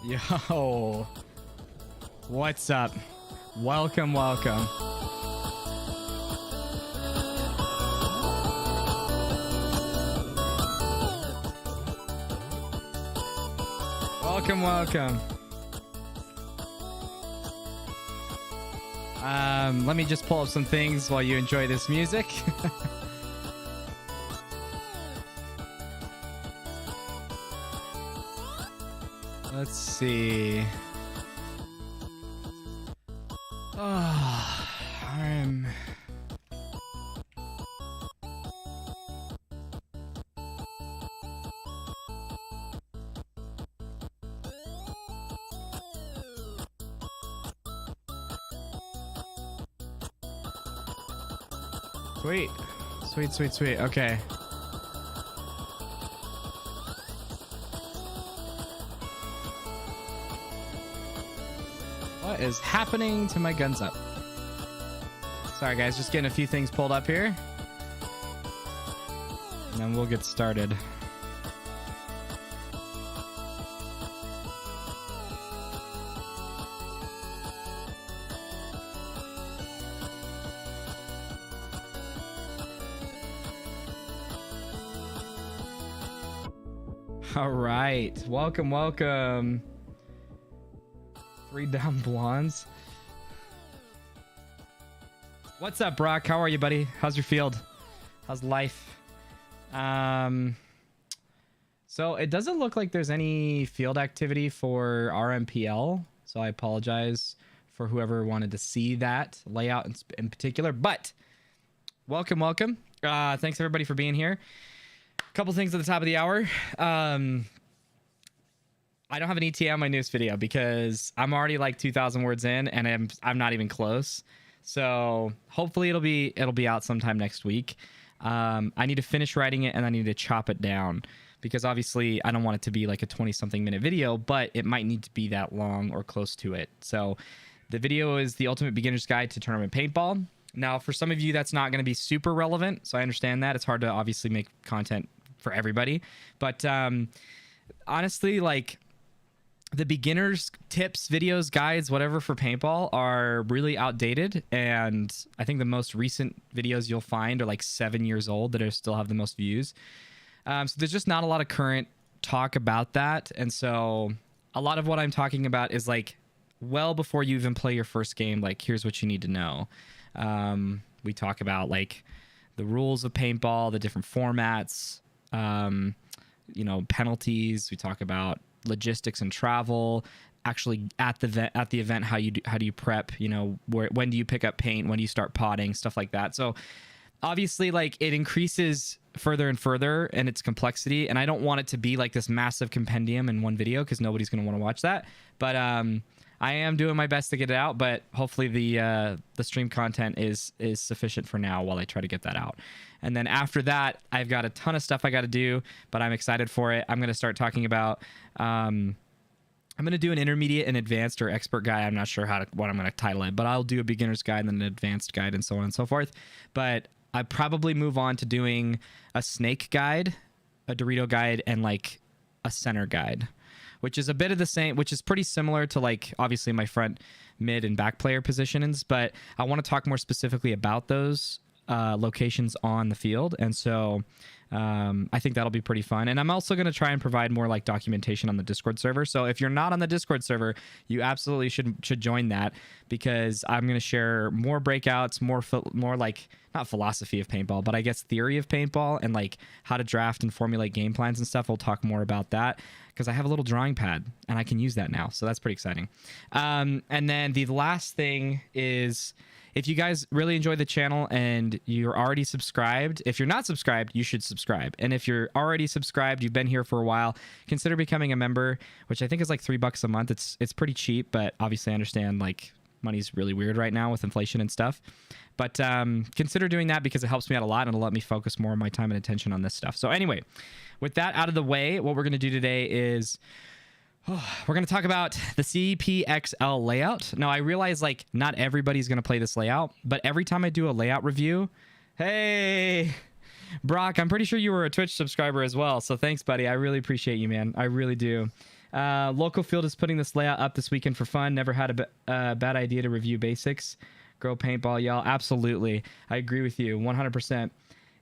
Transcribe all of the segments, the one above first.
Yo, what's up? Welcome. Welcome, welcome. Let me just pull up some things while you enjoy this music. Let's see. Oh, I'm... Sweet. Okay. What is happening to my guns up? Sorry guys, just getting a few things pulled up here. And then we'll get started. All right, welcome. 3 down blondes. What's up, Brock? How are you, buddy? How's your field? How's life? So it doesn't look like there's any field activity for RMPL, so I apologize for whoever wanted to see that layout in particular, but welcome. Thanks everybody for being here. A couple things at the top of the hour. I don't have an ETA on my newest video because I'm already like 2,000 words in and I'm not even close. So hopefully it'll be out sometime next week. I need to finish writing it and I need to chop it down because obviously I don't want it to be like a 20-something minute video, but it might need to be that long or close to it. So the video is the ultimate beginner's guide to tournament paintball. Now, for some of you, that's not going to be super relevant. So I understand that it's hard to obviously make content for everybody, but honestly, like the beginners tips, videos, guides, whatever for paintball are really outdated. And I think the most recent videos you'll find are like 7 years old that still have the most views. So there's just not a lot of current talk about that. And so a lot of what I'm talking about is like well before you even play your first game, like here's what you need to know. We talk about like the rules of paintball, the different formats, penalties. We talk about logistics and travel, actually at the event, how do you prep, when do you pick up paint, when do you start potting, stuff like that. So obviously like it increases further and further in its complexity, and I don't want it to be like this massive compendium in one video because nobody's going to want to watch that, but I am doing my best to get it out, but hopefully the stream content is sufficient for now while I try to get that out. And then after that, I've got a ton of stuff I got to do, but I'm excited for it. I'm going to start talking about, I'm going to do an intermediate and advanced or expert guide. I'm not sure what I'm going to title it, but I'll do a beginner's guide and then an advanced guide and so on and so forth. But I probably move on to doing a snake guide, a Dorito guide, and like a center guide, which is a bit of the same, which is pretty similar to like obviously my front, mid, and back player positions, but I want to talk more specifically about those locations on the field. And so I think that'll be pretty fun. And I'm also going to try and provide more like documentation on the Discord server. So if you're not on the Discord server, you absolutely should join that, because I'm going to share more breakouts, more like not philosophy of paintball, but I guess theory of paintball and like how to draft and formulate game plans and stuff. We'll talk more about that because I have a little drawing pad and I can use that now. So that's pretty exciting. And then the last thing is, if you guys really enjoy the channel and you're already subscribed, if you're not subscribed, you should subscribe. And if you're already subscribed, you've been here for a while, consider becoming a member, which I think is like $3 a month. It's pretty cheap, but obviously I understand like money's really weird right now with inflation and stuff. But consider doing that because it helps me out a lot and it'll let me focus more of my time and attention on this stuff. So anyway, with that out of the way, what we're going to do today is we're going to talk about the CXPL layout. Now, I realize like not everybody's going to play this layout, but every time I do a layout review, hey, Brock, I'm pretty sure you were a Twitch subscriber as well. So thanks, buddy. I really appreciate you, man. I really do. Local Field is putting this layout up this weekend for fun. Never had a bad idea to review basics. Grow paintball, y'all. Absolutely. I agree with you 100%.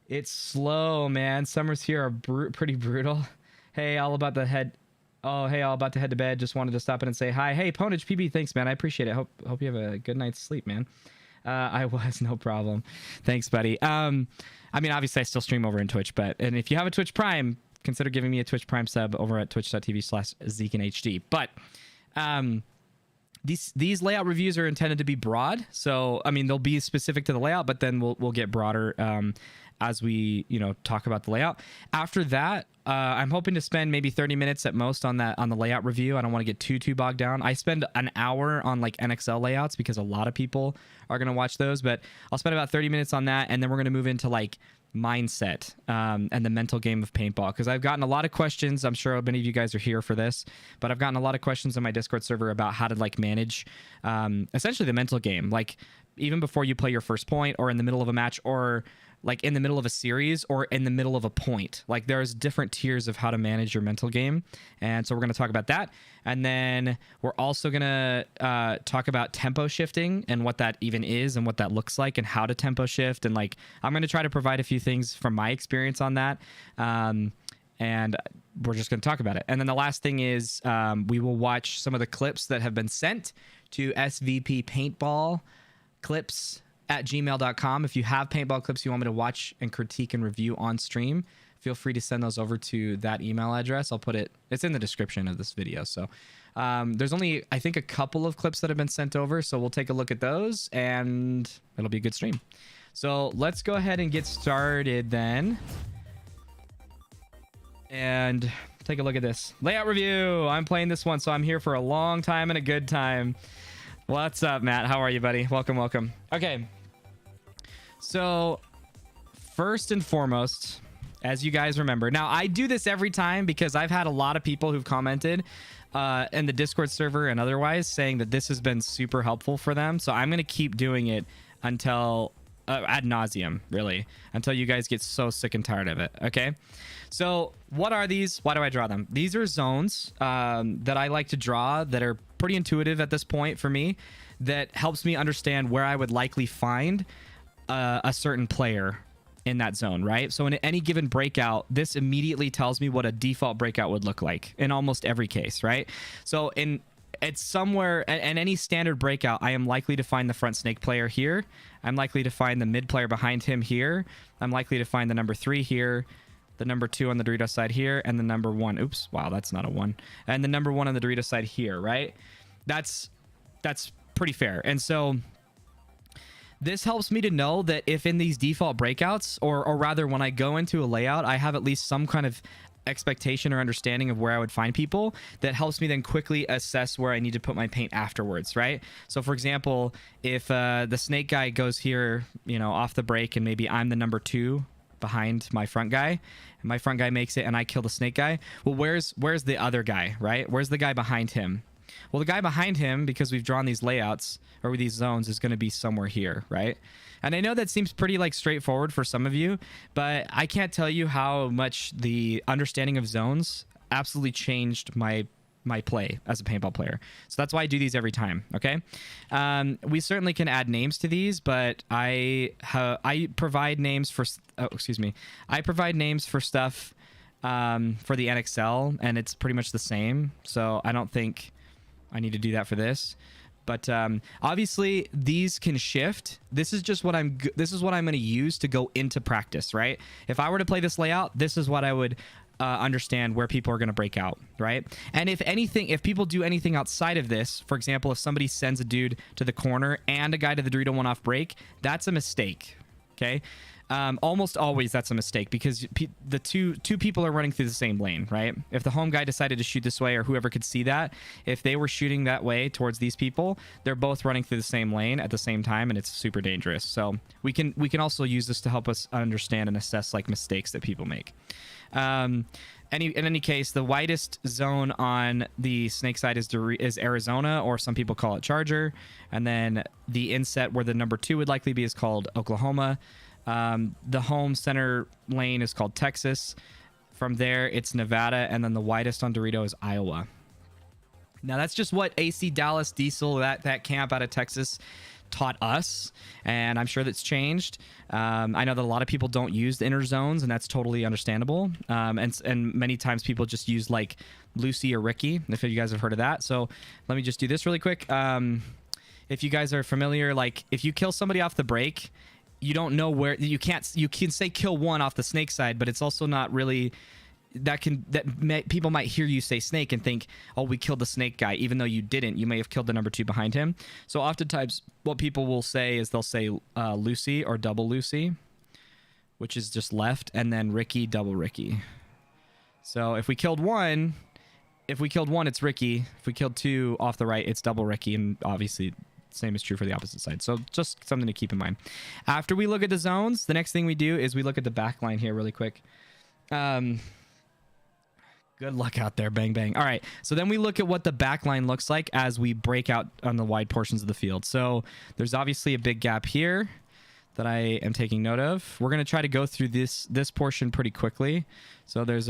It's slow, man. Summers here are pretty brutal. Hey, all about to head to bed. Just wanted to stop in and say hi. Hey, Ponage PB, thanks, man. I appreciate it. Hope you have a good night's sleep, man. I was, no problem. Thanks, buddy. I mean, obviously I still stream over in Twitch, and if you have a Twitch Prime, consider giving me a Twitch Prime sub over at twitch.tv/ZeekandHD. But these layout reviews are intended to be broad, so I mean they'll be specific to the layout, but then we'll get broader as we talk about the layout. After that, I'm hoping to spend maybe 30 minutes at most on the layout review. I don't want to get too bogged down. I spend an hour on like NXL layouts because a lot of people are going to watch those, but I'll spend about 30 minutes on that, and then we're going to move into like mindset and the mental game of paintball, because I've gotten a lot of questions. I'm sure many of you guys are here for this, but I've gotten a lot of questions on my Discord server about how to like manage essentially the mental game, like even before you play your first point, or in the middle of a match, or like in the middle of a series, or in the middle of a point. Like there's different tiers of how to manage your mental game, and so we're going to talk about that. And then we're also going to talk about tempo shifting and what that even is and what that looks like and how to tempo shift. And like I'm going to try to provide a few things from my experience on that, and we're just going to talk about it. And then the last thing is we will watch some of the clips that have been sent to SVPPaintballClips at gmail.com. If you have paintball clips you want me to watch and critique and review on stream, feel free to send those over to that email address. I'll put it's in the description of this video. So there's only, I think, a couple of clips that have been sent over, so we'll take a look at those and it'll be a good stream. So let's go ahead and get started then. And take a look at this layout review. I'm playing this one, so I'm here for a long time and a good time. What's up, Matt? How are you, buddy? Welcome. Okay. So first and foremost, as you guys remember, now I do this every time because I've had a lot of people who've commented in the Discord server and otherwise saying that this has been super helpful for them. So I'm going to keep doing it until ad nauseum, really, until you guys get so sick and tired of it. Okay. So what are these? Why do I draw them? These are zones that I like to draw that are pretty intuitive at this point for me, that helps me understand where I would likely find a certain player in that zone, right? So in any given breakout, this immediately tells me what a default breakout would look like in almost every case, right? So it's somewhere in any standard breakout, I am likely to find the front snake player here. I'm likely to find the mid player behind him here. I'm likely to find the number 3 here, the number 2 on the Dorito side here, and the number 1. Oops, wow, that's not a 1. And the number 1 on the Dorito side here, right? That's pretty fair. And so this helps me to know that if in these default breakouts, or rather when I go into a layout, I have at least some kind of expectation or understanding of where I would find people, that helps me then quickly assess where I need to put my paint afterwards, right? So for example, if the snake guy goes here, off the break, and maybe I'm the number 2 behind my front guy, and my front guy makes it and I kill the snake guy, well, where's the other guy, right? Where's the guy behind him? Well, the guy behind him, because we've drawn these layouts or these zones, is going to be somewhere here, right? And I know that seems pretty like straightforward for some of you, but I can't tell you how much the understanding of zones absolutely changed my play as a paintball player. So that's why I do these every time. Okay. We certainly can add names to these, but I provide names for, I provide names for stuff for the NXL, and it's pretty much the same. So I don't think I need to do that for this. But obviously these can shift. This is just what I'm going to use to go into practice, right? If I were to play this layout, this is what I would understand where people are going to break out, right? And if people do anything outside of this, for example, if somebody sends a dude to the corner and a guy to the Dorito 1 off break, that's a mistake. Okay. Almost always that's a mistake, because the two people are running through the same lane, right? If the home guy decided to shoot this way, or whoever could see that, if they were shooting that way towards these people, they're both running through the same lane at the same time, and it's super dangerous. So we can also use this to help us understand and assess like mistakes that people make. In any case, the widest zone on the snake side is Arizona, or some people call it Charger, and then the inset where the number 2 would likely be is called Oklahoma. The home center lane is called Texas. From there, it's Nevada, and then the widest on Dorito is Iowa. Now that's just what AC Dallas Diesel, that camp out of Texas, taught us, and I'm sure that's changed. I know that a lot of people don't use the inner zones, and that's totally understandable. And many times people just use like Lucy or Ricky, if you guys have heard of that. So let me just do this really quick. If you guys are familiar, like if you kill somebody off the break, you don't know where you can say kill one off the snake side, but it's also not really people might hear you say snake and think, oh, we killed the snake guy, even though you didn't. You may have killed the number 2 behind him. So oftentimes what people will say is they'll say Lucy or double Lucy, which is just left, and then Ricky, double Ricky. So if we killed one, it's Ricky. If we killed 2 off the right, it's double Ricky, and obviously same is true for the opposite side. So just something to keep in mind. After we look at the zones, the next thing we do is we look at the back line here really quick. Good luck out there, bang, bang. All right, so then we look at what the back line looks like as we break out on the wide portions of the field. So there's obviously a big gap here that I am taking note of. We're going to try to go through this portion pretty quickly. So there's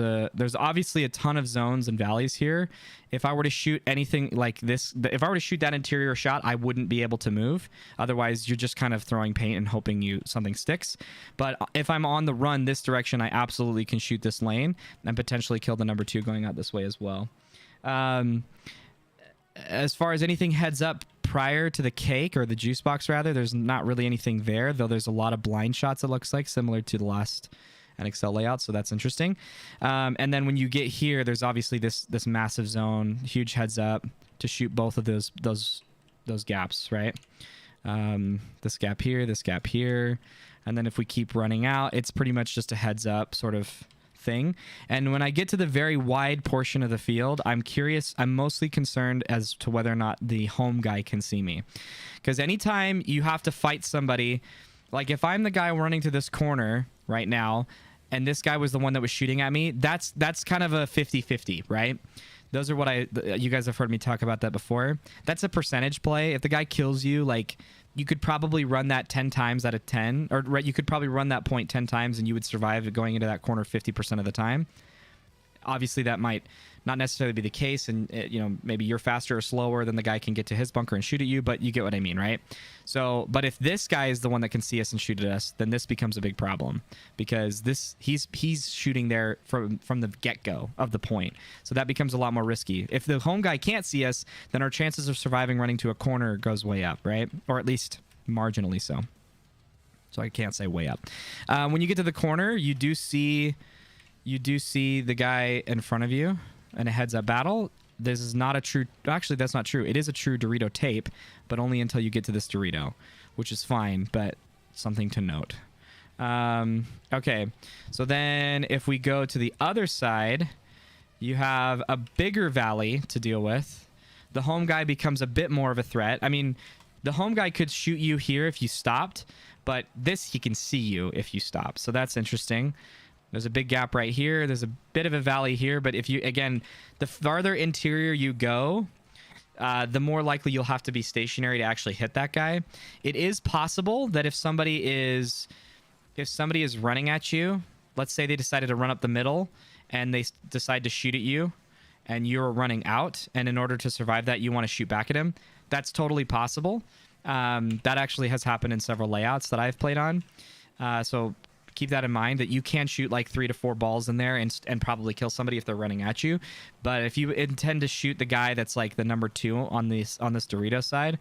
obviously a ton of zones and valleys here. If I were to shoot anything like this, if I were to shoot that interior shot, I wouldn't be able to move. Otherwise, you're just kind of throwing paint and hoping something sticks. But if I'm on the run this direction, I absolutely can shoot this lane and potentially kill the number 2 going out this way as well. As far as anything heads up prior to the cake, or the juice box rather, there's not really anything there, though there's a lot of blind shots, it looks like, similar to the last NXL layout, so that's interesting. And then when you get here, there's obviously this massive zone, huge heads up to shoot both of those gaps, right? This gap here, and then if we keep running out, it's pretty much just a heads up sort of thing. And when I get to the very wide portion of the field, I'm mostly concerned as to whether or not the home guy can see me, because anytime you have to fight somebody, like if I'm the guy running to this corner right now and this guy was the one that was shooting at me, that's kind of a 50-50, right? Those are what you guys have heard me talk about that before. That's a percentage play. If the guy kills you, like, you could probably run that 10 times out of 10, or right, you could probably run that point 10 times and you would survive going into that corner 50% of the time. Obviously, that might not necessarily be the case, and maybe you're faster or slower than the guy can get to his bunker and shoot at you, but you get what I mean, right? So, but if this guy is the one that can see us and shoot at us, then this becomes a big problem, because he's shooting there from the get-go of the point. So that becomes a lot more risky. If the home guy can't see us, then our chances of surviving running to a corner goes way up, right? Or at least marginally so. So I can't say way up. When you get to the corner, you do see the guy in front of you in a heads-up battle. This is not a true... Actually, that's not true. It is a true Dorito tape, but only until you get to this Dorito, which is fine, but something to note. Okay, so then if we go to the other side, you have a bigger valley to deal with. The home guy becomes a bit more of a threat. I mean, the home guy could shoot you here if you stopped, but he can see you if you stop, so that's interesting. There's a big gap right here. There's a bit of a valley here, but again, the farther interior you go, the more likely you'll have to be stationary to actually hit that guy. It is possible that if somebody is running at you, let's say they decided to run up the middle and they decide to shoot at you and you're running out, and in order to survive that, you want to shoot back at him. That's totally possible. That actually has happened in several layouts that I've played on. So keep that in mind, that you can shoot like 3 to 4 balls in there and probably kill somebody if they're running at you. But if you intend to shoot the guy that's like the number 2 on this Dorito side,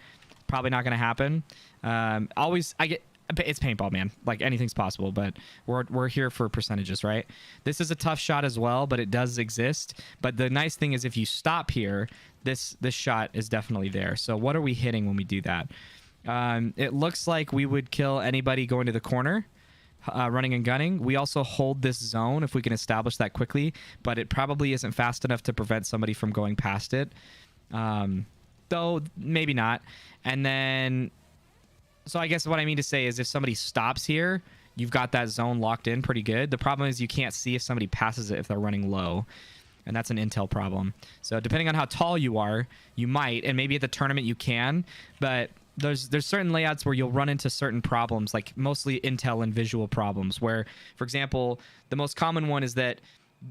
probably not going to happen. It's paintball, man. Like, anything's possible, but we're here for percentages, right? This is a tough shot as well, but it does exist. But the nice thing is if you stop here, this shot is definitely there. So what are we hitting when we do that? It looks like we would kill anybody going to the corner. Running and gunning. We also hold this zone if we can establish that quickly, but it probably isn't fast enough to prevent somebody from going past it. Though maybe not. And then, so I guess what I mean to say is if somebody stops here, you've got that zone locked in pretty good. The problem is you can't see if somebody passes it if they're running low, and that's an intel problem. So depending on how tall you are, you might, and maybe at the tournament you can, but there's certain layouts where you'll run into certain problems, like mostly intel and visual problems, where, for example, the most common one is that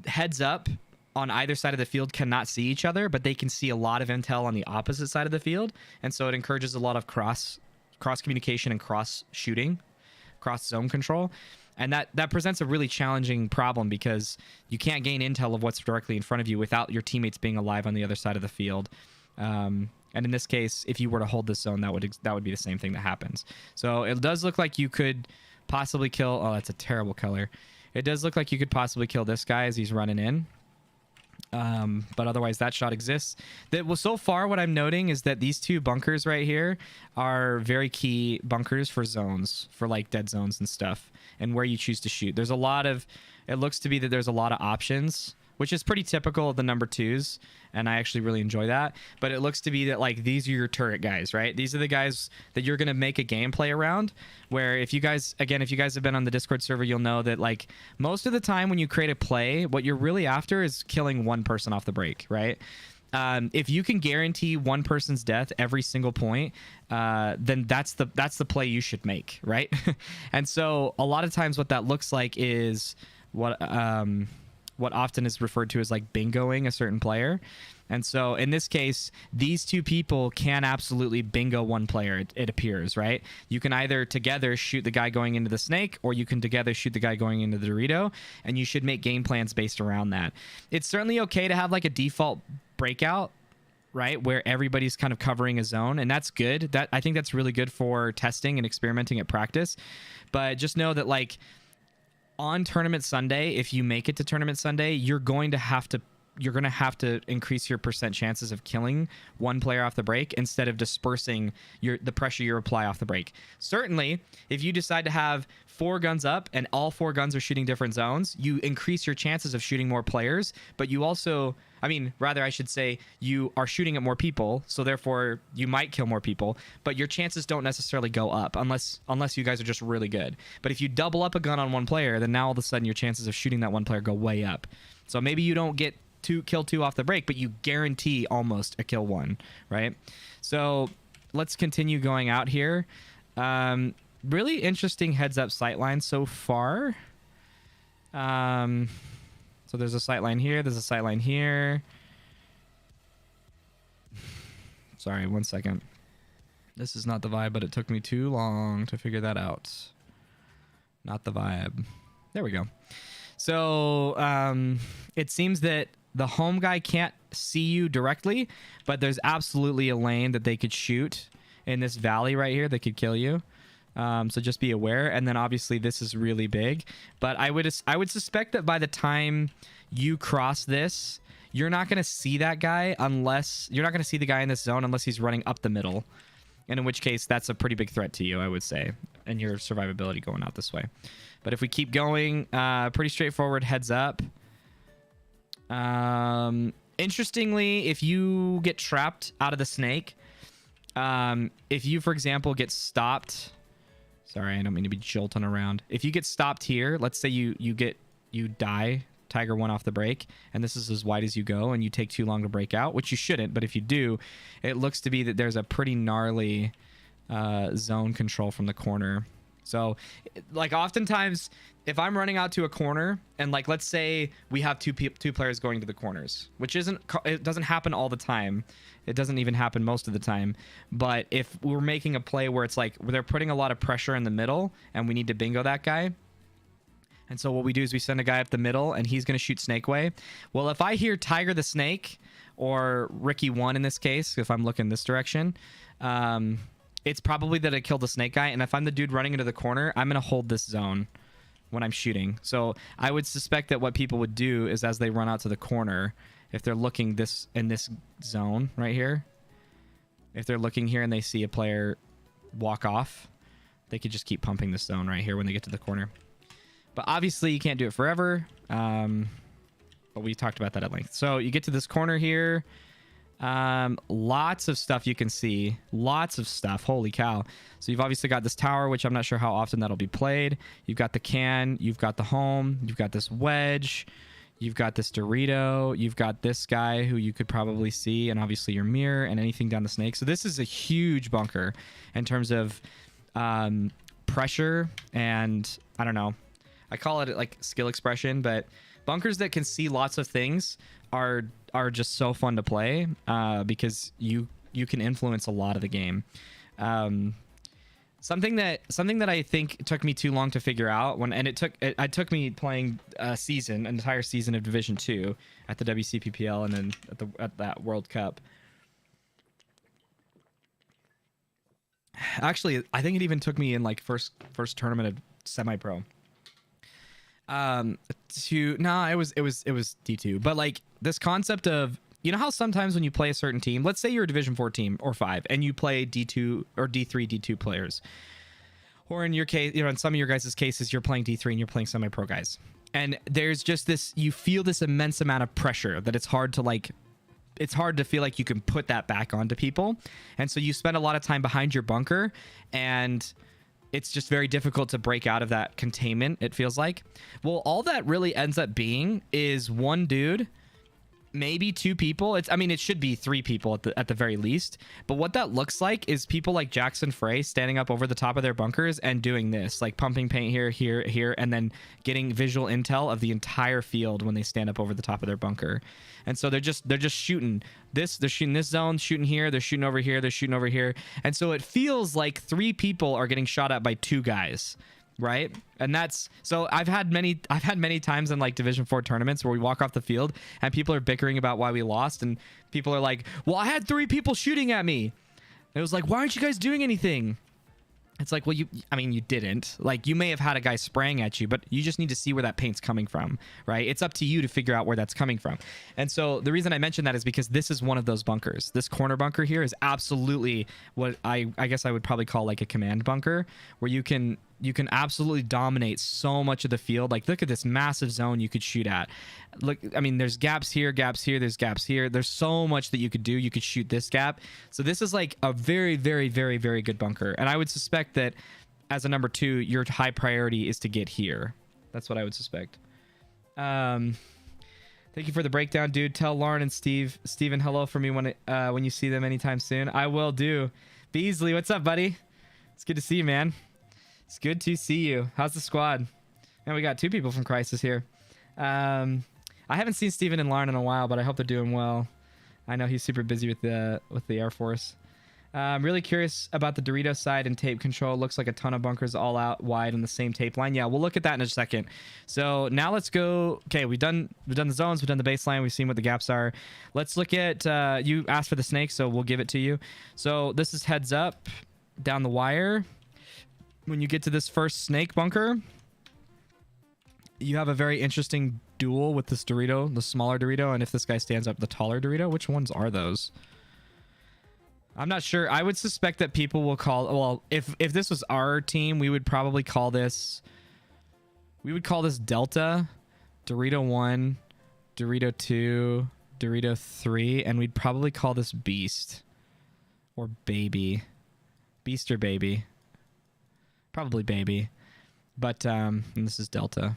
heads up on either side of the field cannot see each other, but they can see a lot of intel on the opposite side of the field. And so it encourages a lot of cross communication and cross shooting, cross zone control. And that presents a really challenging problem because you can't gain intel of what's directly in front of you without your teammates being alive on the other side of the field. And in this case, if you were to hold this zone, that would be the same thing that happens. So it does look like you could possibly kill. Oh, that's a terrible color. It does look like you could possibly kill this guy as he's running in. But otherwise that shot exists. So far what I'm noting is that these two bunkers right here are very key bunkers for zones, for like dead zones and stuff, and where you choose to shoot. There's a lot of, it looks to be that there's a lot of options, which is pretty typical of the number 2s, and I actually really enjoy that. But it looks to be that like these are your turret guys, right? These are the guys that you're gonna make a gameplay around, where if you guys have been on the Discord server, you'll know that like most of the time when you create a play, what you're really after is killing one person off the break, right? If you can guarantee one person's death every single point, then that's the play you should make, right? And so a lot of times what that looks like is what often is referred to as like bingoing a certain player. And so in this case, these two people can absolutely bingo one player, it appears, right? You can either together shoot the guy going into the snake, or you can together shoot the guy going into the Dorito, and you should make game plans based around that. It's certainly okay to have like a default breakout, right, where everybody's kind of covering a zone, and that's good. I think that's really good for testing and experimenting at practice. But just know that like on Tournament Sunday, if you make it to Tournament Sunday, you're going to have to increase your percent chances of killing one player off the break instead of dispersing the pressure you apply off the break. Certainly, if you decide to have 4 guns up and all 4 guns are shooting different zones, you increase your chances of shooting more players, but you also, I should say, you are shooting at more people, so therefore you might kill more people, but your chances don't necessarily go up unless you guys are just really good. But if you double up a gun on one player, then now all of a sudden your chances of shooting that one player go way up. So maybe you don't get kill 2 off the break, but you guarantee almost a kill 1, right? So let's continue going out here. Really interesting heads up sightline so far. So there's a sightline here, there's a sightline here. Sorry, 1 second. This is not the vibe, but it took me too long to figure that out. Not the vibe. There we go. So it seems that the home guy can't see you directly, but there's absolutely a lane that they could shoot in this valley right here that could kill you. So just be aware. And then obviously this is really big, but I would suspect that by the time you cross this, you're not going to see that guy you're not going to see the guy in this zone unless he's running up the middle. And in which case that's a pretty big threat to you, I would say, and your survivability going out this way. But if we keep going, pretty straightforward heads up. Interestingly, if you get trapped out of the snake, if you, for example, get stopped, sorry, I don't mean to be jolting around. If you get stopped here, let's say you die, Tiger 1 off the break, and this is as wide as you go, and you take too long to break out, which you shouldn't, but if you do, it looks to be that there's a pretty gnarly zone control from the corner. So like oftentimes if I'm running out to a corner and like let's say we have two players going to the corners, which it doesn't happen all the time, it doesn't even happen most of the time, but if we're making a play where it's like they're putting a lot of pressure in the middle and we need to bingo that guy, and so what we do is we send a guy up the middle and he's going to shoot Snake Way. Well, if I hear Tiger the Snake or Ricky 1 in this case, if I'm looking this direction, it's probably that I killed the snake guy, and if I'm the dude running into the corner, I'm going to hold this zone when I'm shooting. So I would suspect that what people would do is as they run out to the corner, if they're looking in this zone right here, if they're looking here and they see a player walk off, they could just keep pumping this zone right here when they get to the corner. But obviously you can't do it forever, but we talked about that at length. So you get to this corner here. Lots of stuff you can see, lots of stuff, holy cow. So you've obviously got this tower, which I'm not sure how often that'll be played. You've got the can, you've got the home, you've got this wedge, you've got this Dorito, you've got this guy who you could probably see, and obviously your mirror and anything down the snake. So this is a huge bunker in terms of pressure, and I don't know, I call it like skill expression, but bunkers that can see lots of things are just so fun to play because you can influence a lot of the game. Something that I think took me too long to figure out it took me playing an entire season of Division 2 at the WCPPL and then at that World Cup. Actually, I think it even took me in like first tournament of semi-pro. It was D2, but like this concept of, you know how sometimes when you play a certain team, let's say you're a Division 4 team or 5 and you play D2 or D3 D2 players, or in your case, you know, in some of your guys' cases, you're playing D3 and you're playing semi-pro guys, and there's just this, you feel this immense amount of pressure that it's hard to feel like you can put that back onto people. And so you spend a lot of time behind your bunker, and it's just very difficult to break out of that containment, it feels like. Well, all that really ends up being is one dude, maybe 2 people. It should be 3 people at the very least. But what that looks like is people like Jackson Frey standing up over the top of their bunkers and doing this, like pumping paint here, and then getting visual intel of the entire field when they stand up over the top of their bunker. And so they're just shooting this, they're shooting this zone, shooting here, they're shooting over here, they're shooting over here. And so it feels like 3 people are getting shot at by 2 guys. Right. And that's, so I've had many times in like Division 4 tournaments where we walk off the field and people are bickering about why we lost, and people are like, well, I had 3 people shooting at me. It was like, why aren't you guys doing anything? It's like, well, you didn't. Like, you may have had a guy spraying at you, but you just need to see where that paint's coming from, right? It's up to you to figure out where that's coming from. And so the reason I mentioned that is because this is one of those bunkers. This corner bunker here is absolutely what I guess I would probably call like a command bunker, where you can absolutely dominate so much of the field. Like, look at this massive zone you could shoot at. Look, there's gaps here, there's gaps here. There's so much that you could do. You could shoot this gap. So this is like a very, very, very, very good bunker. And I would suspect that as a number 2, your high priority is to get here. That's what I would suspect. Thank you for the breakdown, dude. Tell Lauren and Steven hello for me when you see them anytime soon. I will do. Beasley, what's up, buddy? It's good to see you, man. It's good to see you. How's the squad? And we got 2 people from Crisis here. I haven't seen Steven and Lauren in a while, but I hope they're doing well. I know he's super busy with the Air Force. I'm really curious about the Dorito side and tape control. Looks like a ton of bunkers all out wide on the same tape line. Yeah, we'll look at that in a second. So now let's go. Okay, we've done the zones, we've done the baseline, we've seen what the gaps are. Let's look at you asked for the snake, so we'll give it to you. So this is heads up down the wire. When you get to this first snake bunker, you have a very interesting duel with this Dorito, the smaller Dorito, and if this guy stands up, the taller Dorito. Which ones are those? I'm not sure. I would suspect that people will call, well, if this was our team, we would probably call this, Delta, Dorito 1, Dorito 2, Dorito 3, and we'd probably call this Beast or Baby. Beast or Baby. Probably Baby. But and this is Delta.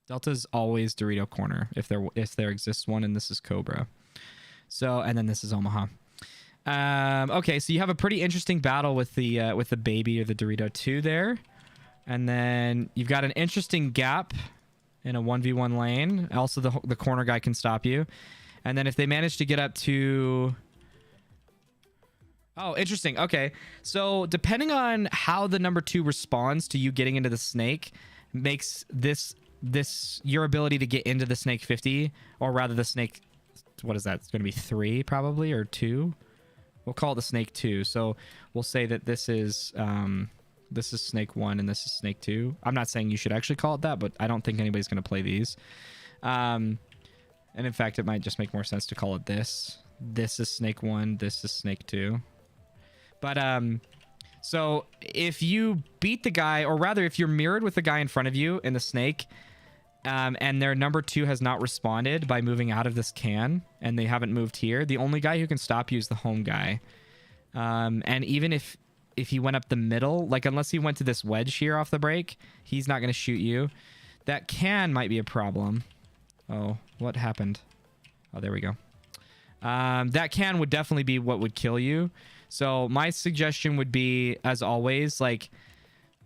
Delta's always Dorito Corner if there exists one, and this is Cobra. So, and then this is Omaha. Okay, so you have a pretty interesting battle with the Baby or the Dorito 2 there. And then you've got an interesting gap in a 1v1 lane. Also, the corner guy can stop you. And then if they manage to get up to... Oh, interesting. Okay. So depending on how the number 2 responds to you getting into the snake makes this your ability to get into the snake 50, or rather the snake, what is that? It's going to be 3 probably, or 2. We'll call it the snake 2. So we'll say that this is snake 1 and this is snake 2. I'm not saying you should actually call it that, but I don't think anybody's going to play these. And in fact, it might just make more sense to call it this. This is snake 1. This is snake 2. But so if you beat the guy, or rather if you're mirrored with the guy in front of you in the snake, and their number 2 has not responded by moving out of this can, and they haven't moved here, the only guy who can stop you is the home guy. And even if he went up the middle, like unless he went to this wedge here off the break, he's not going to shoot you. That can might be a problem. Oh, what happened? Oh, there we go. That can would definitely be what would kill you. So my suggestion would be, as always, like,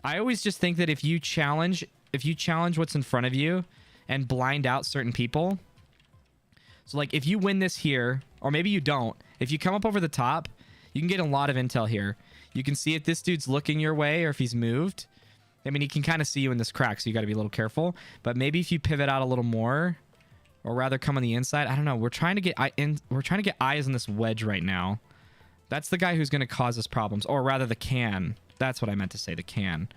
I always just think that if you challenge what's in front of you and blind out certain people, So like if you win this here, or maybe you don't, if you come up over the top, you can get a lot of intel here. You can see if this dude's looking your way or if he's moved. I mean, he can kind of see you in this crack, so you got to be a little careful. But maybe if you pivot out a little more, or rather come on the inside. I don't know. We're trying to get eyes on this wedge right now. That's the guy who's going to cause us problems, or rather the can. That's what I meant to say, the can.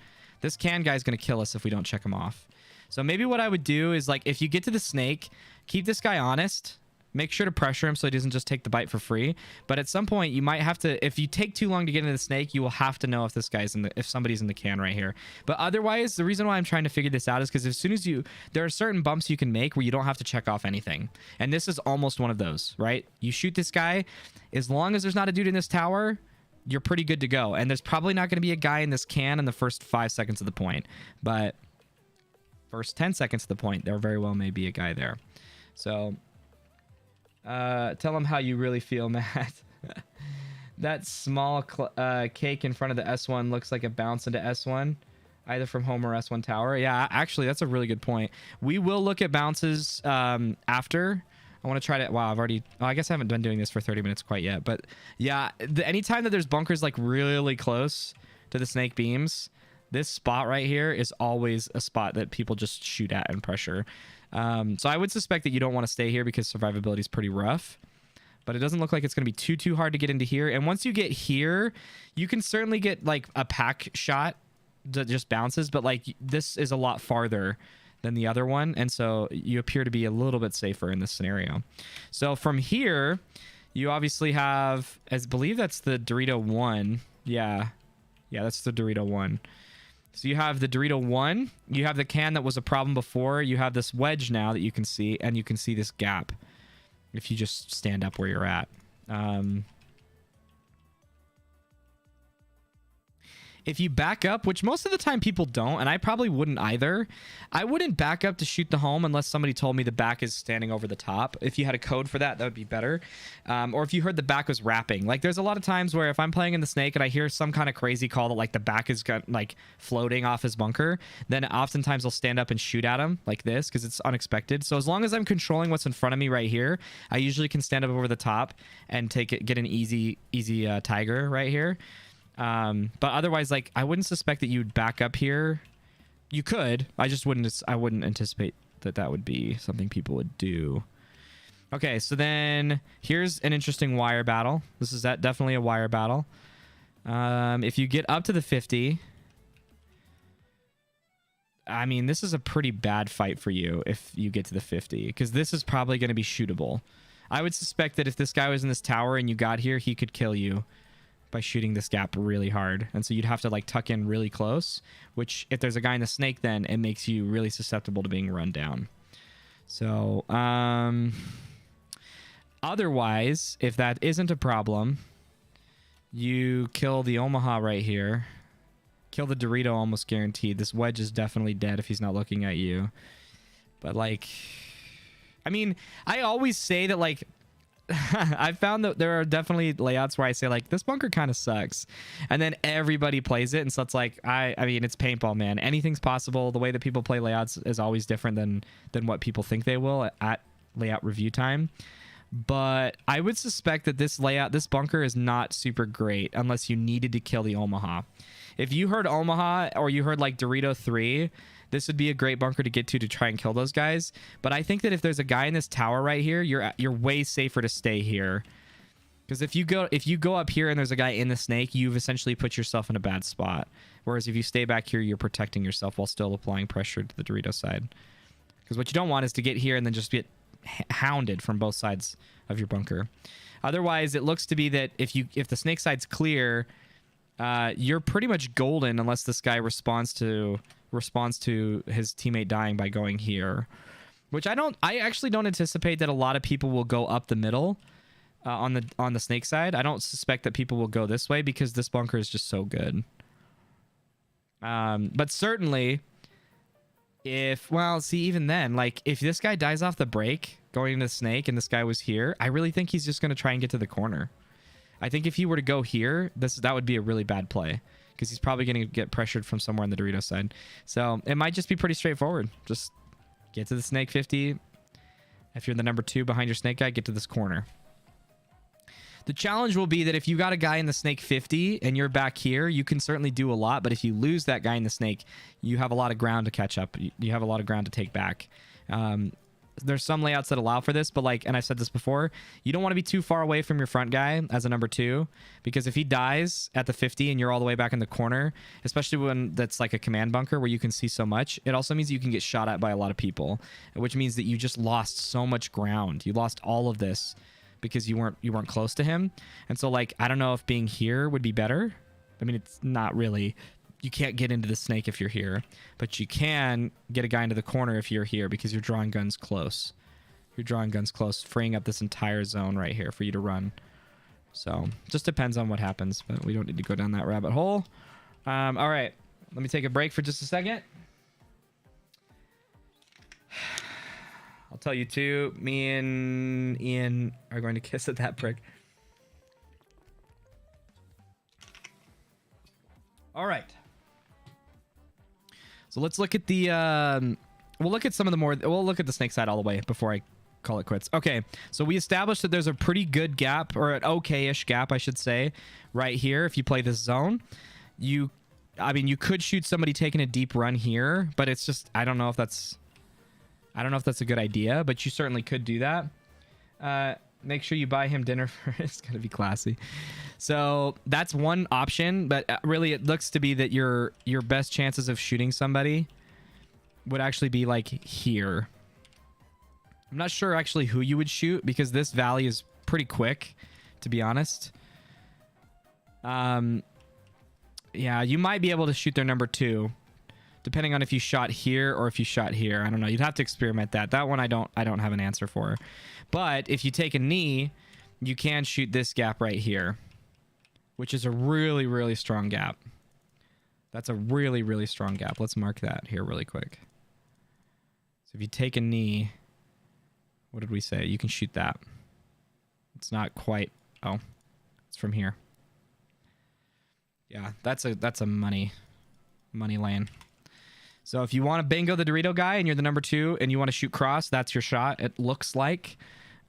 This can guy's going to kill us if we don't check him off. So maybe what I would do is, like, if you get to the snake, keep this guy honest. Make sure to pressure him so he doesn't just take the bite for free. But at some point, you might have to, if you take too long to get into the snake, you will have to know if this guy's if somebody's in the can right here. But otherwise, the reason why I'm trying to figure this out is because as soon as there are certain bumps you can make where you don't have to check off anything. And this is almost one of those, right? You shoot this guy, as long as there's not a dude in this tower, you're pretty good to go. And there's probably not going to be a guy in this can in the first 5 seconds of the point. But first 10 seconds of the point, there very well may be a guy there. So tell him how you really feel, Matt. That small cake in front of the S1 looks like a bounce into S1, either from home or S1 tower. Yeah, actually, that's a really good point. We will look at bounces after. I want to try to... Wow, I guess I haven't been doing this for 30 minutes quite yet. But yeah, anytime that there's bunkers like really close to the snake beams, this spot right here is always a spot that people just shoot at and pressure. So I would suspect that you don't want to stay here because survivability is pretty rough. But it doesn't look like it's going to be too hard to get into here. And once you get here, you can certainly get like a pack shot that just bounces. But like this is a lot farther than the other one. And so you appear to be a little bit safer in this scenario. So from here, you obviously have, I believe that's the Dorito 1. Yeah, that's the Dorito 1. So you have the Dorito 1, you have the can that was a problem before, you have this wedge now that you can see, and you can see this gap if you just stand up where you're at. If you back up, which most of the time people don't, and I probably wouldn't either, I wouldn't back up to shoot the home unless somebody told me the back is standing over the top. If you had a code for that, that would be better. Or if you heard the back was wrapping. Like, there's a lot of times where if I'm playing in the snake and I hear some kind of crazy call that, like, the back is like floating off his bunker, then oftentimes I'll stand up and shoot at him like this because it's unexpected. So as long as I'm controlling what's in front of me right here, I usually can stand up over the top and get an easy tiger right here. But otherwise, like, I wouldn't suspect that you'd back up here. You could. I wouldn't anticipate that would be something people would do. Okay, so then here's an interesting wire battle. This is definitely a wire battle. If you get up to the 50, I mean, this is a pretty bad fight for you if you get to the 50, because this is probably going to be shootable. I would suspect that if this guy was in this tower and you got here, he could kill you by shooting this gap really hard. And so you'd have to like tuck in really close, which if there's a guy in the snake, then it makes you really susceptible to being run down. So otherwise, if that isn't a problem, you kill the Omaha right here. Kill the Dorito almost guaranteed. This wedge is definitely dead if he's not looking at you. But like, I mean, I always say that, like, I've found that there are definitely layouts where I say, like, this bunker kind of sucks, and then everybody plays it, and so it's like, I mean, it's paintball, man. Anything's possible. The way that people play layouts is always different than what people think they will at layout review time. But I would suspect that this bunker is not super great unless you needed to kill the Omaha. If you heard Omaha or you heard like Dorito 3, this would be a great bunker to get to try and kill those guys. But I think that if there's a guy in this tower right here, you're way safer to stay here. Because if you go up here and there's a guy in the snake, you've essentially put yourself in a bad spot. Whereas if you stay back here, you're protecting yourself while still applying pressure to the Dorito side. Because what you don't want is to get here and then just get hounded from both sides of your bunker. Otherwise, it looks to be that if the snake side's clear, you're pretty much golden unless this guy responds to his teammate dying by going here, which I actually don't anticipate that a lot of people will go up the middle on the snake side. I don't suspect that people will go this way because this bunker is just so good. But certainly even then, like, if this guy dies off the break going into the snake and this guy was here, I really think he's just going to try and get to the corner. I think if he were to go here, that would be a really bad play because he's probably going to get pressured from somewhere on the Dorito side. So it might just be pretty straightforward. Just get to the snake 50, If you're the number 2 behind your snake guy, get to this corner. The challenge will be that if you got a guy in the snake 50 and you're back here, you can certainly do a lot. But if you lose that guy in the snake, you have a lot of ground to catch up. You have a lot of ground to take back. There's some layouts that allow for this, but like, and I've said this before, you don't want to be too far away from your front guy as a number 2, because if he dies at the 50 and you're all the way back in the corner, especially when that's like a command bunker where you can see so much, it also means you can get shot at by a lot of people, which means that you just lost so much ground. You lost all of this because you weren't close to him. And so like, I don't know if being here would be better. I mean, it's not really. You can't get into the snake if you're here, but you can get a guy into the corner if you're here because you're drawing guns close. You're drawing guns close, freeing up this entire zone right here for you to run. So just depends on what happens, but we don't need to go down that rabbit hole. All right, let me take a break for just a second. I'll tell you too, me and Ian are going to kiss at that prick. All right. So let's look at the, we'll look at some of the more, we'll look at the snake side all the way before I call it quits. Okay, so we established that there's a pretty good gap, or an okay-ish gap, I should say, right here. If you play this zone, I mean, you could shoot somebody taking a deep run here, but it's just, I don't know if that's a good idea, but you certainly could do that. Make sure you buy him dinner first. It's gonna be classy. So that's one option, but really it looks to be that your best chances of shooting somebody would actually be like here. I'm not sure actually who you would shoot because this valley is pretty quick, to be honest. Yeah, you might be able to shoot their number 2, depending on if you shot here or if you shot here. I don't know. You'd have to experiment that. That one I don't have an answer for. But if you take a knee, you can shoot this gap right here, which is a really, really strong gap. That's a really, really strong gap. Let's mark that here really quick. So if you take a knee, what did we say? You can shoot that. It's not quite. Oh, it's from here. Yeah, that's a money lane. So if you want to bingo the Dorito guy and you're the number 2 and you want to shoot cross, that's your shot, it looks like.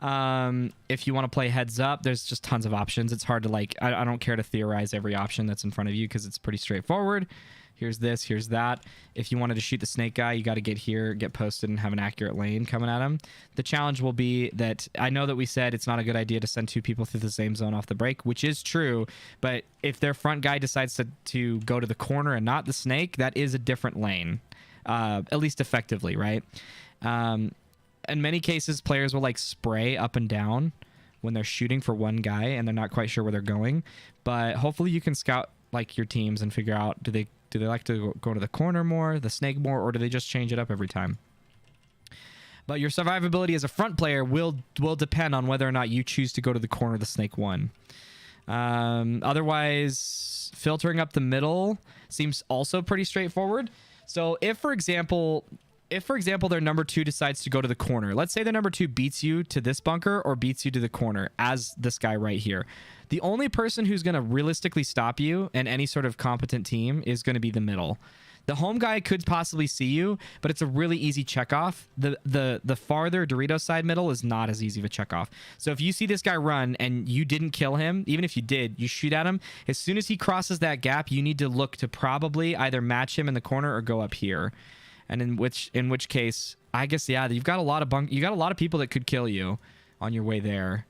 If you want to play heads up, there's just tons of options. It's hard to like, I don't care to theorize every option that's in front of you because it's pretty straightforward. Here's this, here's that. If you wanted to shoot the snake guy, you got to get here, get posted, and have an accurate lane coming at him. The challenge will be that I know that we said it's not a good idea to send 2 people through the same zone off the break, which is true. But if their front guy decides to go to the corner and not the snake, that is a different lane, at least effectively, right? In many cases, players will like spray up and down when they're shooting for one guy and they're not quite sure where they're going. But hopefully you can scout like your teams and figure out, do they like to go to the corner more, the snake more, or do they just change it up every time? But your survivability as a front player will depend on whether or not you choose to go to the corner the snake one. Otherwise, filtering up the middle seems also pretty straightforward. So if, for example, their number 2 decides to go to the corner, let's say the number 2 beats you to this bunker or beats you to the corner as this guy right here. The only person who's going to realistically stop you in any sort of competent team is going to be the middle. The home guy could possibly see you, but it's a really easy checkoff. The farther Dorito side middle is not as easy of a checkoff. So if you see this guy run and you didn't kill him, even if you did, you shoot at him. As soon as he crosses that gap, you need to look to probably either match him in the corner or go up here. And in which case, I guess, yeah, you've got a lot of people that could kill you on your way there.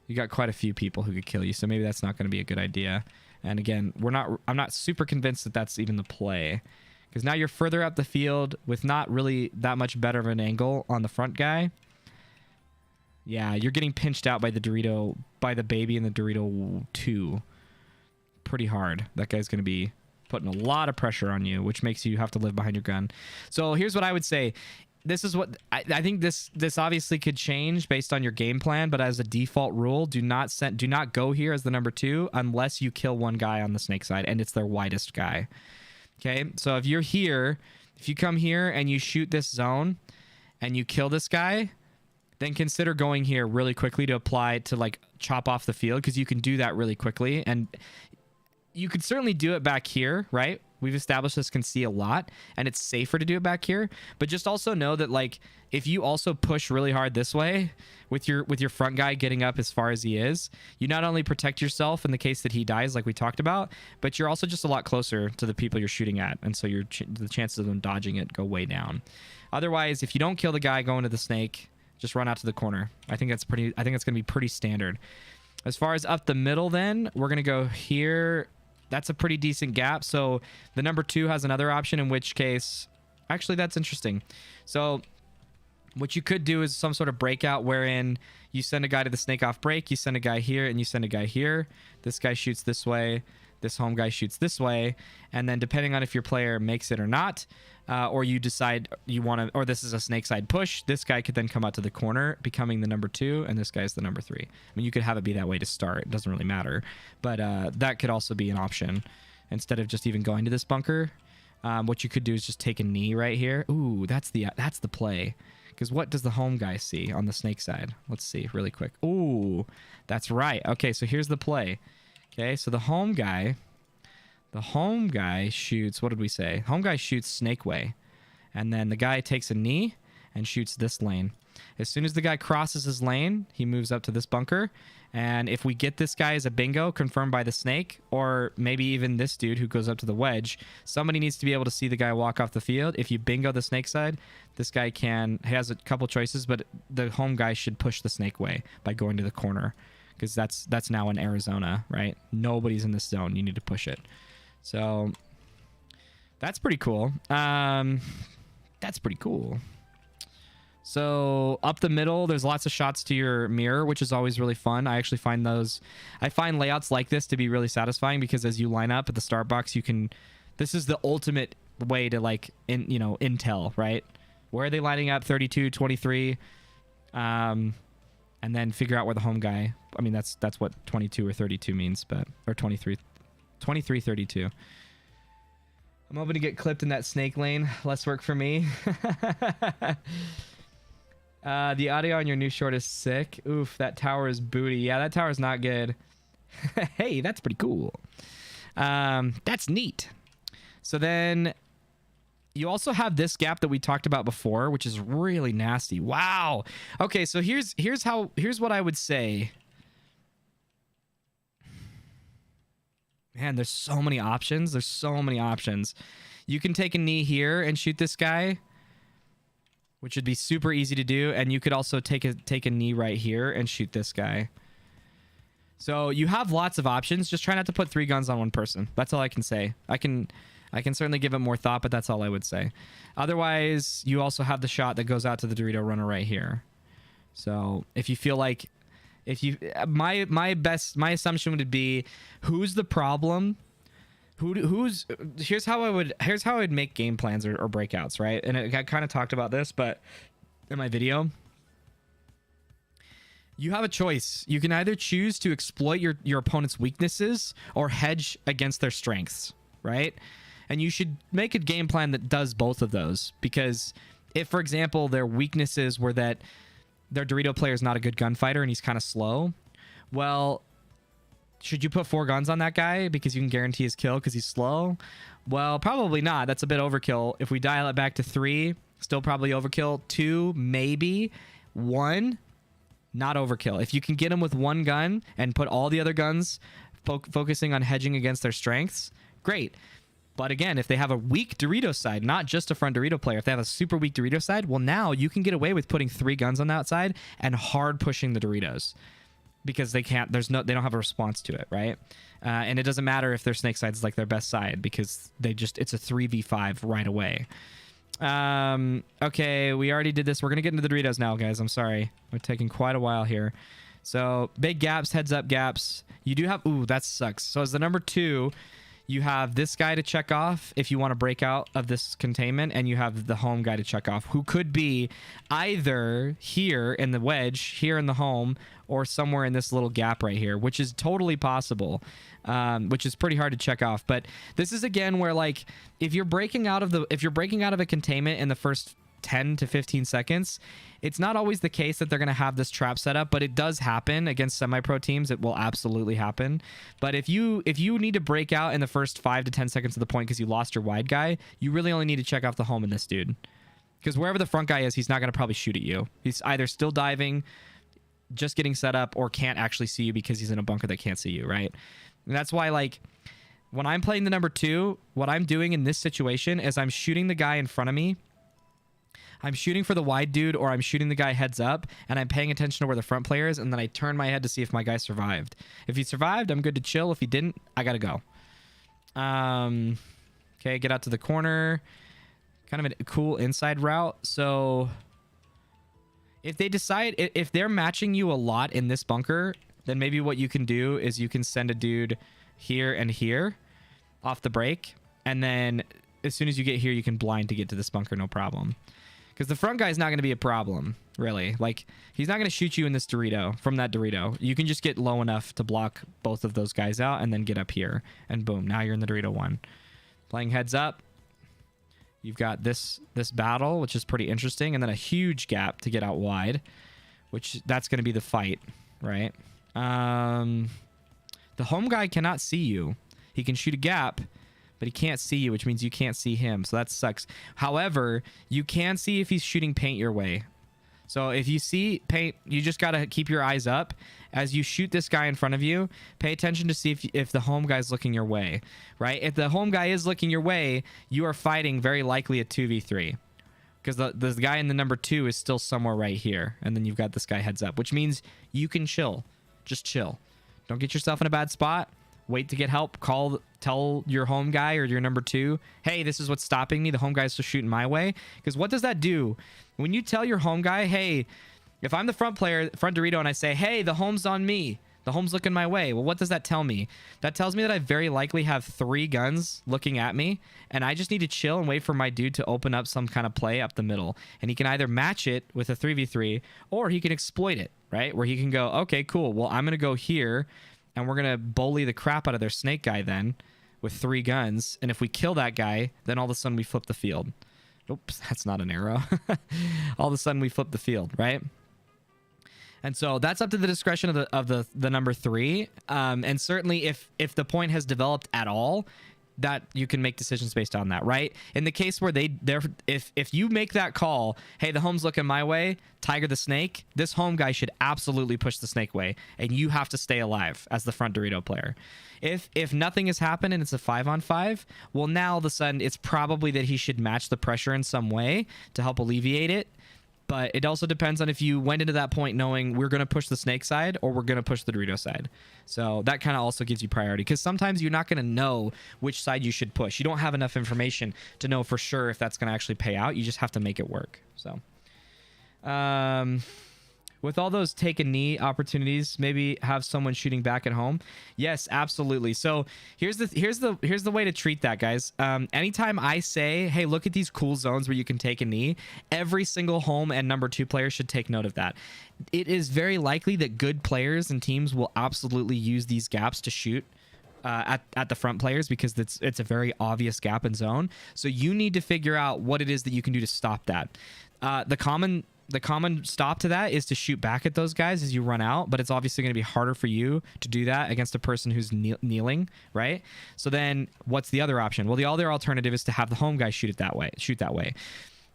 You got quite a few people who could kill you, so maybe that's not going to be a good idea. And again, I'm not super convinced that that's even the play, because now you're further up the field with not really that much better of an angle on the front guy. Yeah, you're getting pinched out by the baby and the Dorito 2 pretty hard. That guy's going to be putting a lot of pressure on you, which makes you have to live behind your gun. So here's what I would say. This is what I think this obviously could change based on your game plan, but as a default rule, do not go here as the number 2 unless you kill one guy on the snake side and it's their widest guy. Okay, so if you're here, if you come here and you shoot this zone and you kill this guy, then consider going here really quickly to apply to like chop off the field, because you can do that really quickly. And you could certainly do it back here, right? We've established this can see a lot, and it's safer to do it back here. But just also know that, like, if you also push really hard this way with your front guy getting up as far as he is, you not only protect yourself in the case that he dies, like we talked about, but you're also just a lot closer to the people you're shooting at, and so the chances of them dodging it go way down. Otherwise, if you don't kill the guy going to the snake, just run out to the corner. I think that's going to be pretty standard. As far as up the middle, then we're going to go here. That's a pretty decent gap. So the number 2 has another option, in which case, actually, that's interesting. So what you could do is some sort of breakout wherein you send a guy to the snake off break, you send a guy here, and you send a guy here. This guy shoots this way. This home guy shoots this way. And then depending on if your player makes it or not, or you decide you want to, or this is a snake side push, this guy could then come out to the corner, becoming the number 2, and this guy's the number 3. I mean, you could have it be that way to start. It doesn't really matter. But that could also be an option. Instead of just even going to this bunker, what you could do is just take a knee right here. Ooh, that's the play. Because what does the home guy see on the snake side? Let's see really quick. Ooh, that's right. Okay, so here's the play. Okay, so the home guy shoots, what did we say? Home guy shoots snake way. And then the guy takes a knee and shoots this lane. As soon as the guy crosses his lane, he moves up to this bunker. And if we get this guy as a bingo confirmed by the snake, or maybe even this dude who goes up to the wedge, somebody needs to be able to see the guy walk off the field. If you bingo the snake side, this guy has a couple choices, but the home guy should push the snake way by going to the corner. Because that's now in Arizona, right? Nobody's in this zone. You need to push it. So that's pretty cool. That's pretty cool. So up the middle, there's lots of shots to your mirror, which is always really fun. I actually find layouts like this to be really satisfying, because as you line up at the start box, this is the ultimate way to, like, intel, right? Where are they lining up? 32, 23. And then figure out where the home guy, I mean, that's what 22 or 32 means, or 23, 32. I'm hoping to get clipped in that snake lane. Less work for me. The audio on your new short is sick. Oof, that tower is booty. Yeah, that tower is not good. Hey, that's pretty cool. That's neat. So then you also have this gap that we talked about before, which is really nasty. Wow. Okay, so here's what I would say. Man, there's so many options. You can take a knee here and shoot this guy, which would be super easy to do, and you could also take a knee right here and shoot this guy. So you have lots of options. Just try not to put 3 guns on one person. That's all I can say. I can certainly give it more thought, but that's all I would say. Otherwise, you also have the shot that goes out to the Dorito runner right here. So if you feel like, my assumption would be, who's the problem? Here's how I would make game plans or breakouts, right? And I kind of talked about this, but in my video, you have a choice. You can either choose to exploit your opponent's weaknesses or hedge against their strengths, right? And you should make a game plan that does both of those, because if, for example, their weaknesses were that their Dorito player is not a good gunfighter and he's kind of slow, well, should you put 4 guns on that guy because you can guarantee his kill because he's slow? Well, probably not. That's a bit overkill. If we dial it back to 3, still probably overkill. 2, maybe. 1, not overkill. If you can get him with 1 gun and put all the other guns focusing on hedging against their strengths, great. But again, if they have a weak Dorito side, not just a front Dorito player, if they have a super weak Dorito side, well, now you can get away with putting 3 guns on that side and hard pushing the Doritos, because they don't have a response to it, right? And it doesn't matter if their snake side is like their best side, because it's a 3v5 right away. Okay, we already did this. We're gonna get into the Doritos now, guys. I'm sorry, we're taking quite a while here. So big gaps, heads up gaps. You do have, ooh, that sucks. So as the number 2, you have this guy to check off if you want to break out of this containment, and you have the home guy to check off, who could be either here in the wedge, here in the home, or somewhere in this little gap right here, which is totally possible, which is pretty hard to check off. But this is again where, like, if you're breaking out of a containment in the first 10 to 15 seconds. It's not always the case that they're going to have this trap set up, but it does happen against semi-pro teams. It will absolutely happen. But if you need to break out in the first 5 to 10 seconds of the point because you lost your wide guy, you really only need to check off the home in this dude. Because wherever the front guy is, he's not going to probably shoot at you. He's either still diving, just getting set up, or can't actually see you because he's in a bunker that can't see you, right? And that's why, like, when I'm playing the number 2, what I'm doing in this situation is I'm shooting the guy in front of me. I'm shooting for the wide dude, or I'm shooting the guy heads up, and I'm paying attention to where the front player is, and then I turn my head to see if my guy survived. If he survived, I'm good to chill. If he didn't, I gotta go. Okay, get out to the corner. Kind of a cool inside route. So if they decide, if they're matching you a lot in this bunker, then maybe what you can do is you can send a dude here and here off the break, and then as soon as you get here, you can blind to get to this bunker, no problem. Because the front guy is not going to be a problem, really. Like, he's not going to shoot you in this Dorito, from that Dorito. You can just get low enough to block both of those guys out and then get up here. And boom, now you're in the Dorito 1. Playing heads up. You've got this battle, which is pretty interesting. And then a huge gap to get out wide, which that's going to be the fight, right? The home guy cannot see you. He can shoot a gap, but he can't see you, which means you can't see him. So that sucks. However, you can see if he's shooting paint your way. So if you see paint, you just got to keep your eyes up. As you shoot this guy in front of you, pay attention to see if the home guy's looking your way, right? If the home guy is looking your way, you are fighting very likely a 2v3. Because the guy in the number 2 is still somewhere right here. And then you've got this guy heads up, which means you can chill. Just chill. Don't get yourself in a bad spot. Wait to get help. Tell your home guy or your number 2, hey, this is what's stopping me. The home guy's just shooting my way. Because what does that do? When you tell your home guy, hey, if I'm the front player, front Dorito, and I say, hey, the home's on me. The home's looking my way. Well, what does that tell me? That tells me that I very likely have 3 guns looking at me, and I just need to chill and wait for my dude to open up some kind of play up the middle. And he can either match it with a 3v3, or he can exploit it, right? Where he can go, okay, cool. Well, I'm going to go here, and we're going to bully the crap out of their snake guy then with 3 guns. And if we kill that guy, then all of a sudden we flip the field. Oops, that's not an arrow. All of a sudden we flip the field, right? And so that's up to the discretion of the number 3. And certainly if the point has developed at all, that you can make decisions based on that, right? In the case where if you make that call, hey, the home's looking my way, Tiger the Snake, this home guy should absolutely push the snake way, and you have to stay alive as the front Dorito player. If nothing has happened and it's a 5-on-5, well, now all of a sudden it's probably that he should match the pressure in some way to help alleviate it. But it also depends on if you went into that point knowing we're going to push the snake side or we're going to push the Dorito side. So that kind of also gives you priority, because sometimes you're not going to know which side you should push. You don't have enough information to know for sure if that's going to actually pay out. You just have to make it work. So with all those take a knee opportunities, maybe have someone shooting back at home. Yes, absolutely. So here's the way to treat that, guys. Anytime I say, hey, look at these cool zones where you can take a knee, every single home and number 2 player should take note of that. It is very likely that good players and teams will absolutely use these gaps to shoot at the front players, because it's a very obvious gap and zone. So you need to figure out what it is that you can do to stop that. The common stop to that is to shoot back at those guys as you run out, but it's obviously going to be harder for you to do that against a person who's kneeling, right? So then what's the other option? Well, the other alternative is to have the home guy shoot that way,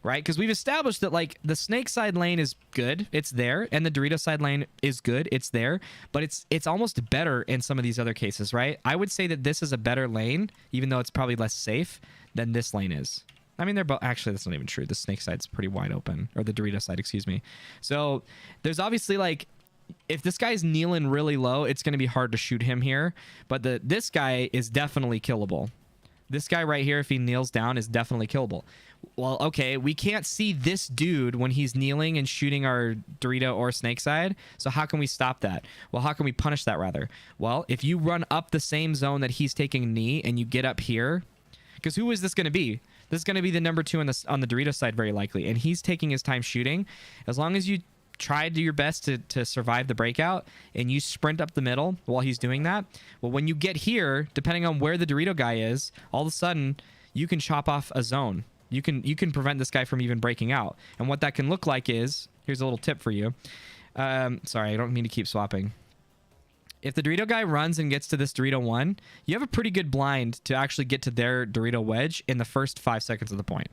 right? Because we've established that, like, the snake side lane is good, it's there, and the Dorito side lane is good, it's there, but it's almost better in some of these other cases, right? I would say that this is a better lane, even though it's probably less safe than this lane is. I mean, they're both, actually, that's not even true. The snake side's pretty wide open, or the Dorito side, excuse me. So there's obviously, like, if this guy's kneeling really low, it's going to be hard to shoot him here. But this guy is definitely killable. This guy right here, if he kneels down, is definitely killable. Well, okay, we can't see this dude when he's kneeling and shooting our Dorito or snake side. So how can we stop that? Well, how can we punish that, rather? Well, if you run up the same zone that he's taking a knee and you get up here, because who is this going to be? This is going to be the number 2 on the Dorito side, very likely. And he's taking his time shooting. As long as you try to do your best to survive the breakout and you sprint up the middle while he's doing that, well, when you get here, depending on where the Dorito guy is, all of a sudden you can chop off a zone. You can prevent this guy from even breaking out. And what that can look like is, here's a little tip for you. Sorry, I don't mean to keep swapping. If the Dorito guy runs and gets to this Dorito 1, you have a pretty good blind to actually get to their Dorito wedge in the first 5 seconds of the point.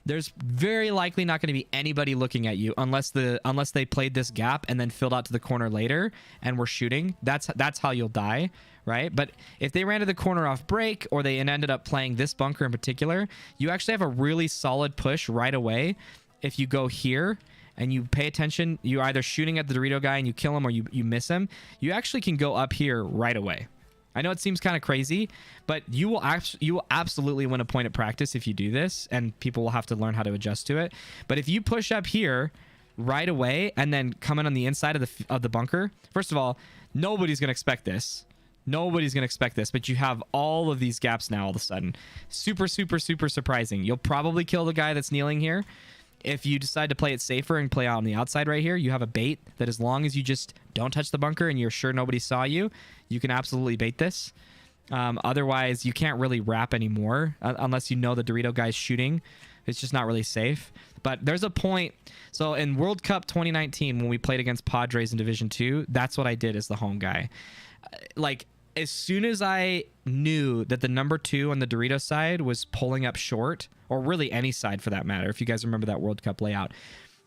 There's very likely not going to be anybody looking at you unless they played this gap and then filled out to the corner later and were shooting. That's how you'll die, right? But if they ran to the corner off break, or they ended up playing this bunker in particular, you actually have a really solid push right away. If you go here and you pay attention, you're either shooting at the Dorito guy and you kill him, or you miss him, you actually can go up here right away. I know it seems kind of crazy, but you will absolutely win a point at practice if you do this, and people will have to learn how to adjust to it. But if you push up here right away and then come in on the inside of the bunker, first of all, nobody's going to expect this. Nobody's going to expect this, but you have all of these gaps now all of a sudden. Super, super, super surprising. You'll probably kill the guy that's kneeling here. If you decide to play it safer and play out on the outside right here, you have a bait that, as long as you just don't touch the bunker and you're sure nobody saw you, you can absolutely bait this. Otherwise, you can't really wrap anymore unless you know the Dorito guy's shooting. It's just not really safe. But there's a point. So in World Cup 2019, when we played against Padres in Division 2, that's what I did as the home guy. Like, as soon as I knew that the number 2 on the Dorito side was pulling up short, or really any side for that matter, if you guys remember that World Cup layout,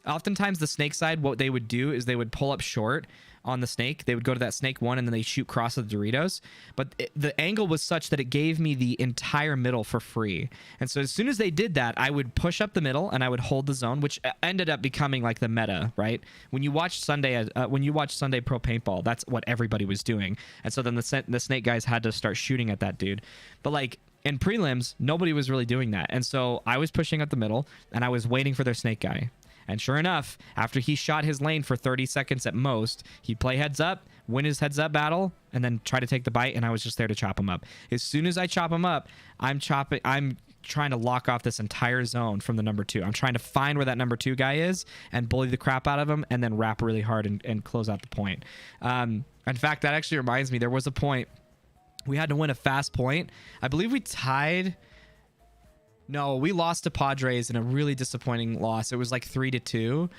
oftentimes the snake side, what they would do is they would pull up short on the snake. They would go to that snake 1 and then they shoot cross of the Doritos. But the angle was such that it gave me the entire middle for free. And so as soon as they did that, I would push up the middle and I would hold the zone, which ended up becoming like the meta, right? When you watch Sunday Pro Paintball, that's what everybody was doing. And so then the snake guys had to start shooting at that dude. But like, in prelims, nobody was really doing that. And so I was pushing up the middle and I was waiting for their snake guy. And sure enough, after he shot his lane for 30 seconds at most, he'd play heads up, win his heads up battle, and then try to take the bite, and I was just there to chop him up. As soon as I chop him up, I'm trying to lock off this entire zone from the number 2. I'm trying to find where that number 2 guy is and bully the crap out of him, and then wrap really hard and close out the point. In fact, that actually reminds me, there was a point we had to win a fast point. I believe we tied... No, we lost to Padres in a really disappointing loss. It was like 3-2,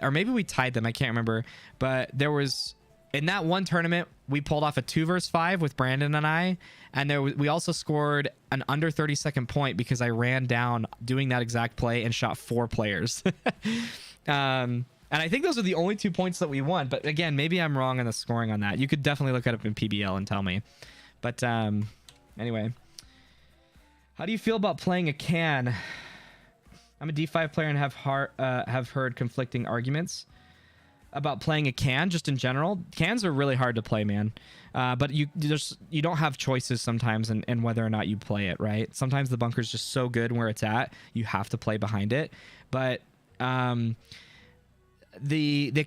or maybe we tied them. I can't remember. But there was, in that one tournament, we pulled off a 2 versus 5 with Brandon and I, and we also scored an under 30-second point because I ran down doing that exact play and shot 4 players. And I think those are the only 2 points that we won. But again, maybe I'm wrong on the scoring on that. You could definitely look it up in PBL and tell me. But anyway. How do you feel about playing a can? I'm a D5 player and have heard conflicting arguments about playing a can just in general. Cans are really hard to play, man. But you don't have choices sometimes in whether or not you play it, right? Sometimes the bunker's just so good where it's at, you have to play behind it. But the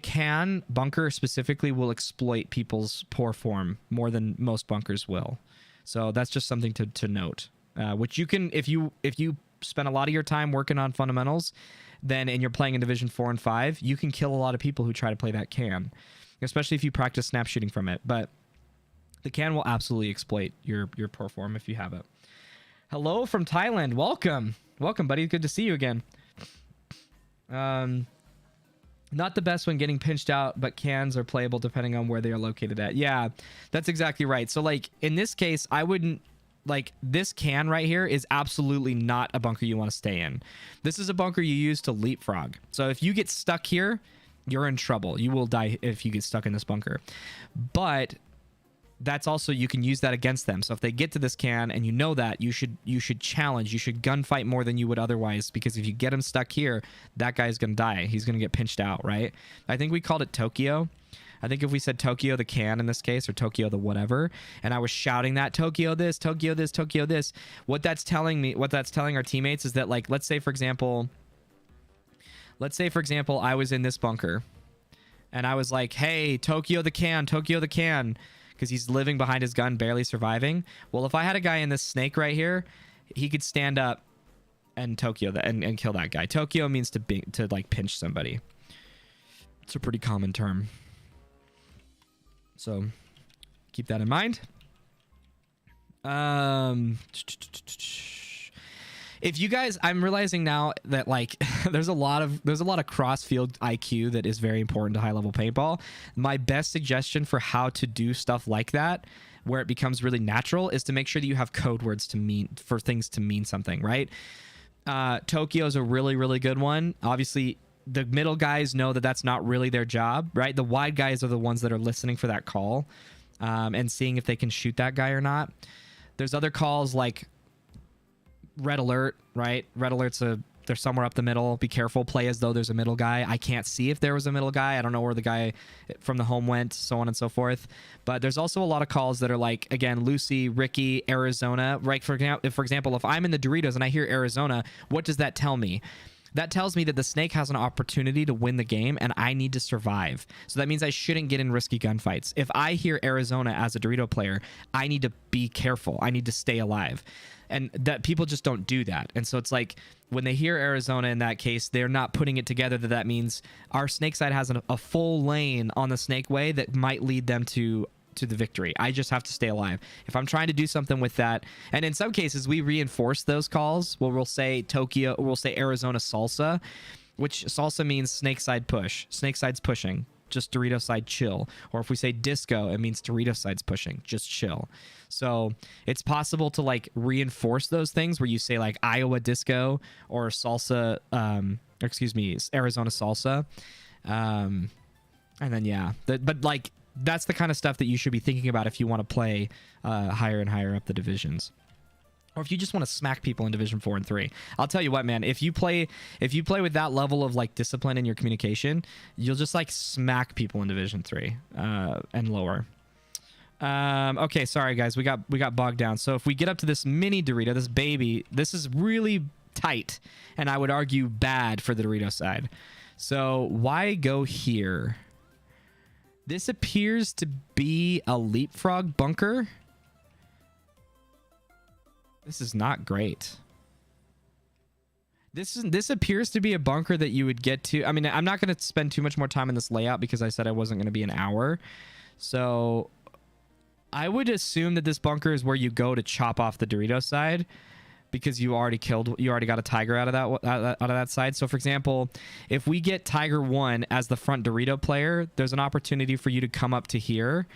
can bunker specifically will exploit people's poor form more than most bunkers will. So that's just something to note. Which you can, if you spend a lot of your time working on fundamentals, then and you're playing in Division 4 and 5, you can kill a lot of people who try to play that can, especially if you practice snap shooting from it. But the can will absolutely exploit your poor form if you have it. Hello from Thailand. Welcome, buddy. Good to see you again. Not the best when getting pinched out, but cans are playable depending on where they are located at. Yeah, that's exactly right. So like in this case, I wouldn't. Like, this can right here is absolutely not a bunker you want to stay in. This is a bunker you use to leapfrog. So if you get stuck here, you're in trouble. You will die if you get stuck in this bunker. But that's also, you can use that against them. So if they get to this can and you know that, you should challenge, you should gunfight more than you would otherwise, because if you get him stuck here, that guy's going to die. He's going to get pinched out, right? I think we called it Tokyo. I think if we said Tokyo the can in this case, or Tokyo the whatever, and I was shouting that Tokyo this, Tokyo this, Tokyo this, what that's telling our teammates is that, like, let's say for example I was in this bunker and I was like, hey, Tokyo the can, because he's living behind his gun, barely surviving. Well, if I had a guy in this snake right here, he could stand up and Tokyo that and kill that guy. Tokyo means to like pinch somebody. It's a pretty common term. So keep that in mind. if you guys, I'm realizing now that like there's a lot of cross field IQ that is very important to high level paintball. My best suggestion for how to do stuff like that, where it becomes really natural, is to make sure that you have code words for things to mean something, right? Tokyo is a really, really good one. Obviously, the middle guys know that that's not really their job, right? The wide guys are the ones that are listening for that call and seeing if they can shoot that guy or not. There's other calls like red alert, right? Red alert's they're somewhere up the middle. Be careful. Play as though there's a middle guy. I can't see if there was a middle guy. I don't know where the guy from the home went, so on and so forth. But there's also a lot of calls that are like, again, Lucy, Ricky, Arizona, right? For example, if I'm in the Doritos and I hear Arizona, what does that tell me? That tells me that the snake has an opportunity to win the game and I need to survive. So that means I shouldn't get in risky gunfights. If I hear Arizona as a Dorito player, I need to be careful. I need to stay alive. And that people just don't do that. And so it's like when they hear Arizona in that case, they're not putting it together that means our snake side has a full lane on the snake way that might lead them to the victory. I just have to stay alive. If I'm trying to do something with that, and in some cases we reinforce those calls where we'll say Tokyo, or we'll say Arizona salsa, which salsa means snake side push. Snake side's pushing. Just Dorito side chill. Or if we say disco, it means Dorito side's pushing. Just chill. So it's possible to like reinforce those things where you say like Iowa disco or salsa, Arizona salsa. And then, yeah, but like, that's the kind of stuff that you should be thinking about if you want to play higher and higher up the divisions. Or if you just want to smack people in Division 4 and 3. I'll tell you what, man, if you play with that level of like discipline in your communication, you'll just like smack people in Division 3 and lower. Okay, sorry guys, we got bogged down. So if we get up to this mini Dorito, this baby, this is really tight, and I would argue bad for the Dorito side. So why go here? This appears to be a leapfrog bunker. This is not great. This appears to be a bunker that you would get to. I mean, I'm not going to spend too much more time in this layout because I said I wasn't going to be an hour. So I would assume that this bunker is where you go to chop off the Dorito side, because you already got a Tiger out of that side. So for example, if we get Tiger 1 as the front Dorito player, there's an opportunity for you to come up to here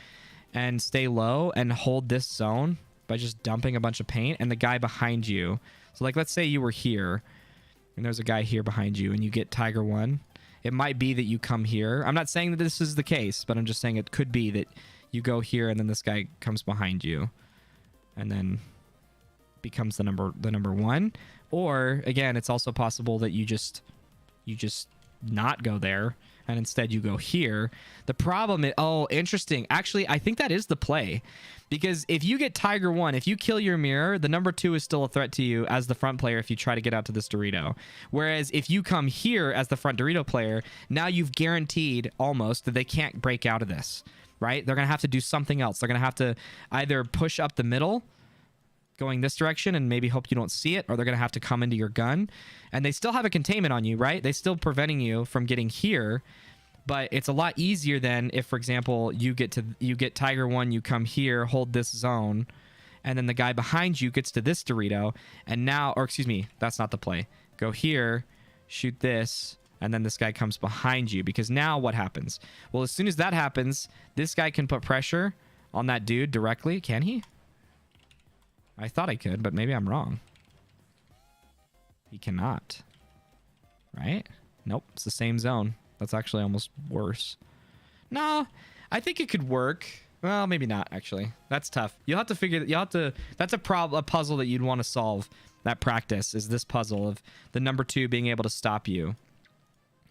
and stay low and hold this zone by just dumping a bunch of paint, and the guy behind you. So like, let's say you were here and there's a guy here behind you and you get Tiger 1. It might be that you come here. I'm not saying that this is the case, but I'm just saying it could be that you go here and then this guy comes behind you and then becomes the number 1. Or again, it's also possible that you just not go there and instead you go here. The problem is, oh, interesting. Actually, I think that is the play, because if you get Tiger 1, if you kill your mirror, the number 2 is still a threat to you as the front player if you try to get out to this Dorito. Whereas if you come here as the front Dorito player, now you've guaranteed almost that they can't break out of this, right? They're going to have to do something else. They're going to have to either push up the middle going this direction and maybe hope you don't see it, or they're going to have to come into your gun, and they still have a containment on you, right? They still preventing you from getting here, but it's a lot easier than if, for example, you get Tiger 1, you come here, hold this zone, and then the guy behind you gets to this Dorito, and now, or excuse me, that's not the play. Go here, shoot this, and then this guy comes behind you, because now what happens? Well, as soon as that happens, this guy can put pressure on that dude directly. Can he? I thought I could, but maybe I'm wrong. He cannot. Right? Nope, it's the same zone. That's actually almost worse. No, I think it could work. Well, maybe not, actually. That's tough. That's a puzzle that you'd want to solve. That practice is this puzzle of the number 2 being able to stop you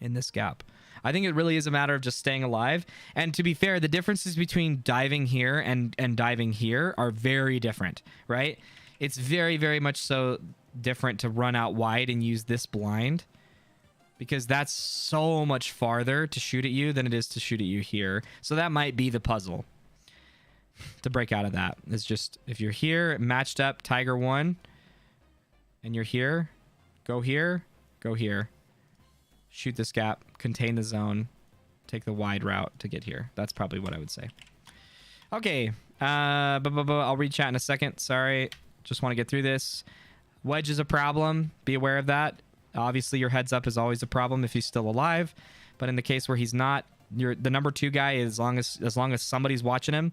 in this gap. I think it really is a matter of just staying alive. And to be fair, the differences between diving here and diving here are very different, right? It's very, very much so different to run out wide and use this blind, because that's so much farther to shoot at you than it is to shoot at you here. So that might be the puzzle to break out of that. It's just, if you're here, matched up, Tiger 1, and you're here, go here, shoot this gap, contain the zone, take the wide route to get here. That's probably what I would say. Okay, I'll read chat in a second. Sorry, just want to get through this. Wedge is a problem. Be aware of that. Obviously, your heads up is always a problem if he's still alive. But in the case where he's not, you're the number 2 guy. As long as somebody's watching him,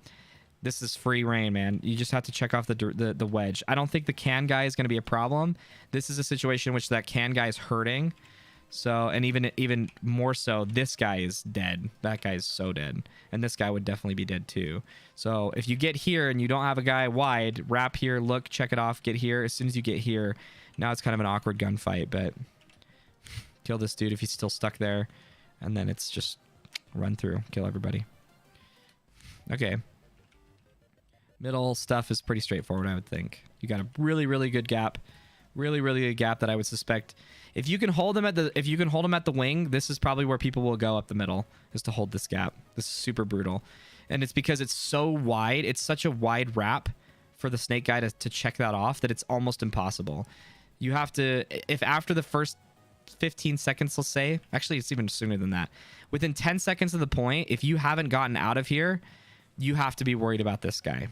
this is free reign, man. You just have to check off the wedge. I don't think the can guy is going to be a problem. This is a situation in which that can guy is hurting. So, and even more so, this guy is dead. That guy is so dead. And this guy would definitely be dead too. So if you get here and you don't have a guy wide, wrap here, look, check it off, get here. As soon as you get here, now it's kind of an awkward gunfight, but kill this dude if he's still stuck there. And then it's just run through, kill everybody. Okay. Middle stuff is pretty straightforward, I would think. You got a really, really good gap. Really, really good gap that I would suspect. If you can hold them at the wing, this is probably where people will go up the middle, is to hold this gap. This is super brutal. And it's because it's so wide. It's such a wide wrap for the snake guy to check that off that it's almost impossible. You have to, if after the first 15 seconds, let's say, actually it's even sooner than that. Within 10 seconds of the point, if you haven't gotten out of here, you have to be worried about this guy.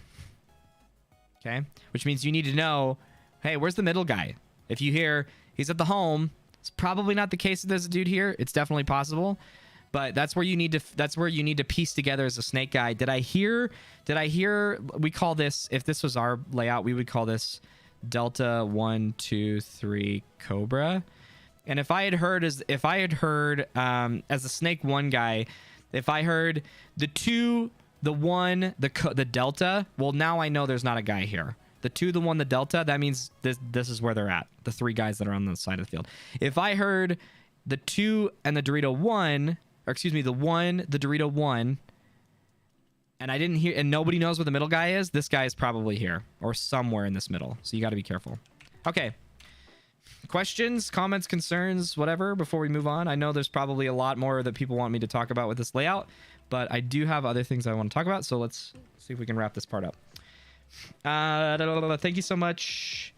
Okay? Which means you need to know, hey, where's the middle guy? If you hear he's at the home, it's probably not the case that there's a dude here. It's definitely possible, but that's where you need to piece together as a snake guy. Did I hear? We call this, if this was our layout, we would call this Delta 1, 2, 3 Cobra. And if I had heard as a snake 1 guy, if I heard the 2, the 1, the Delta, well, now I know there's not a guy here. The 2, the 1, the Delta, that means this is where they're at. The 3 guys that are on the side of the field. If I heard the 2 and the Dorito 1, or excuse me, the 1, the Dorito 1, and I didn't hear, and nobody knows where the middle guy is, this guy is probably here or somewhere in this middle. So you got to be careful. Okay. Questions, comments, concerns, whatever, before we move on. I know there's probably a lot more that people want me to talk about with this layout, but I do have other things I want to talk about. So let's see if we can wrap this part up. Thank you so much.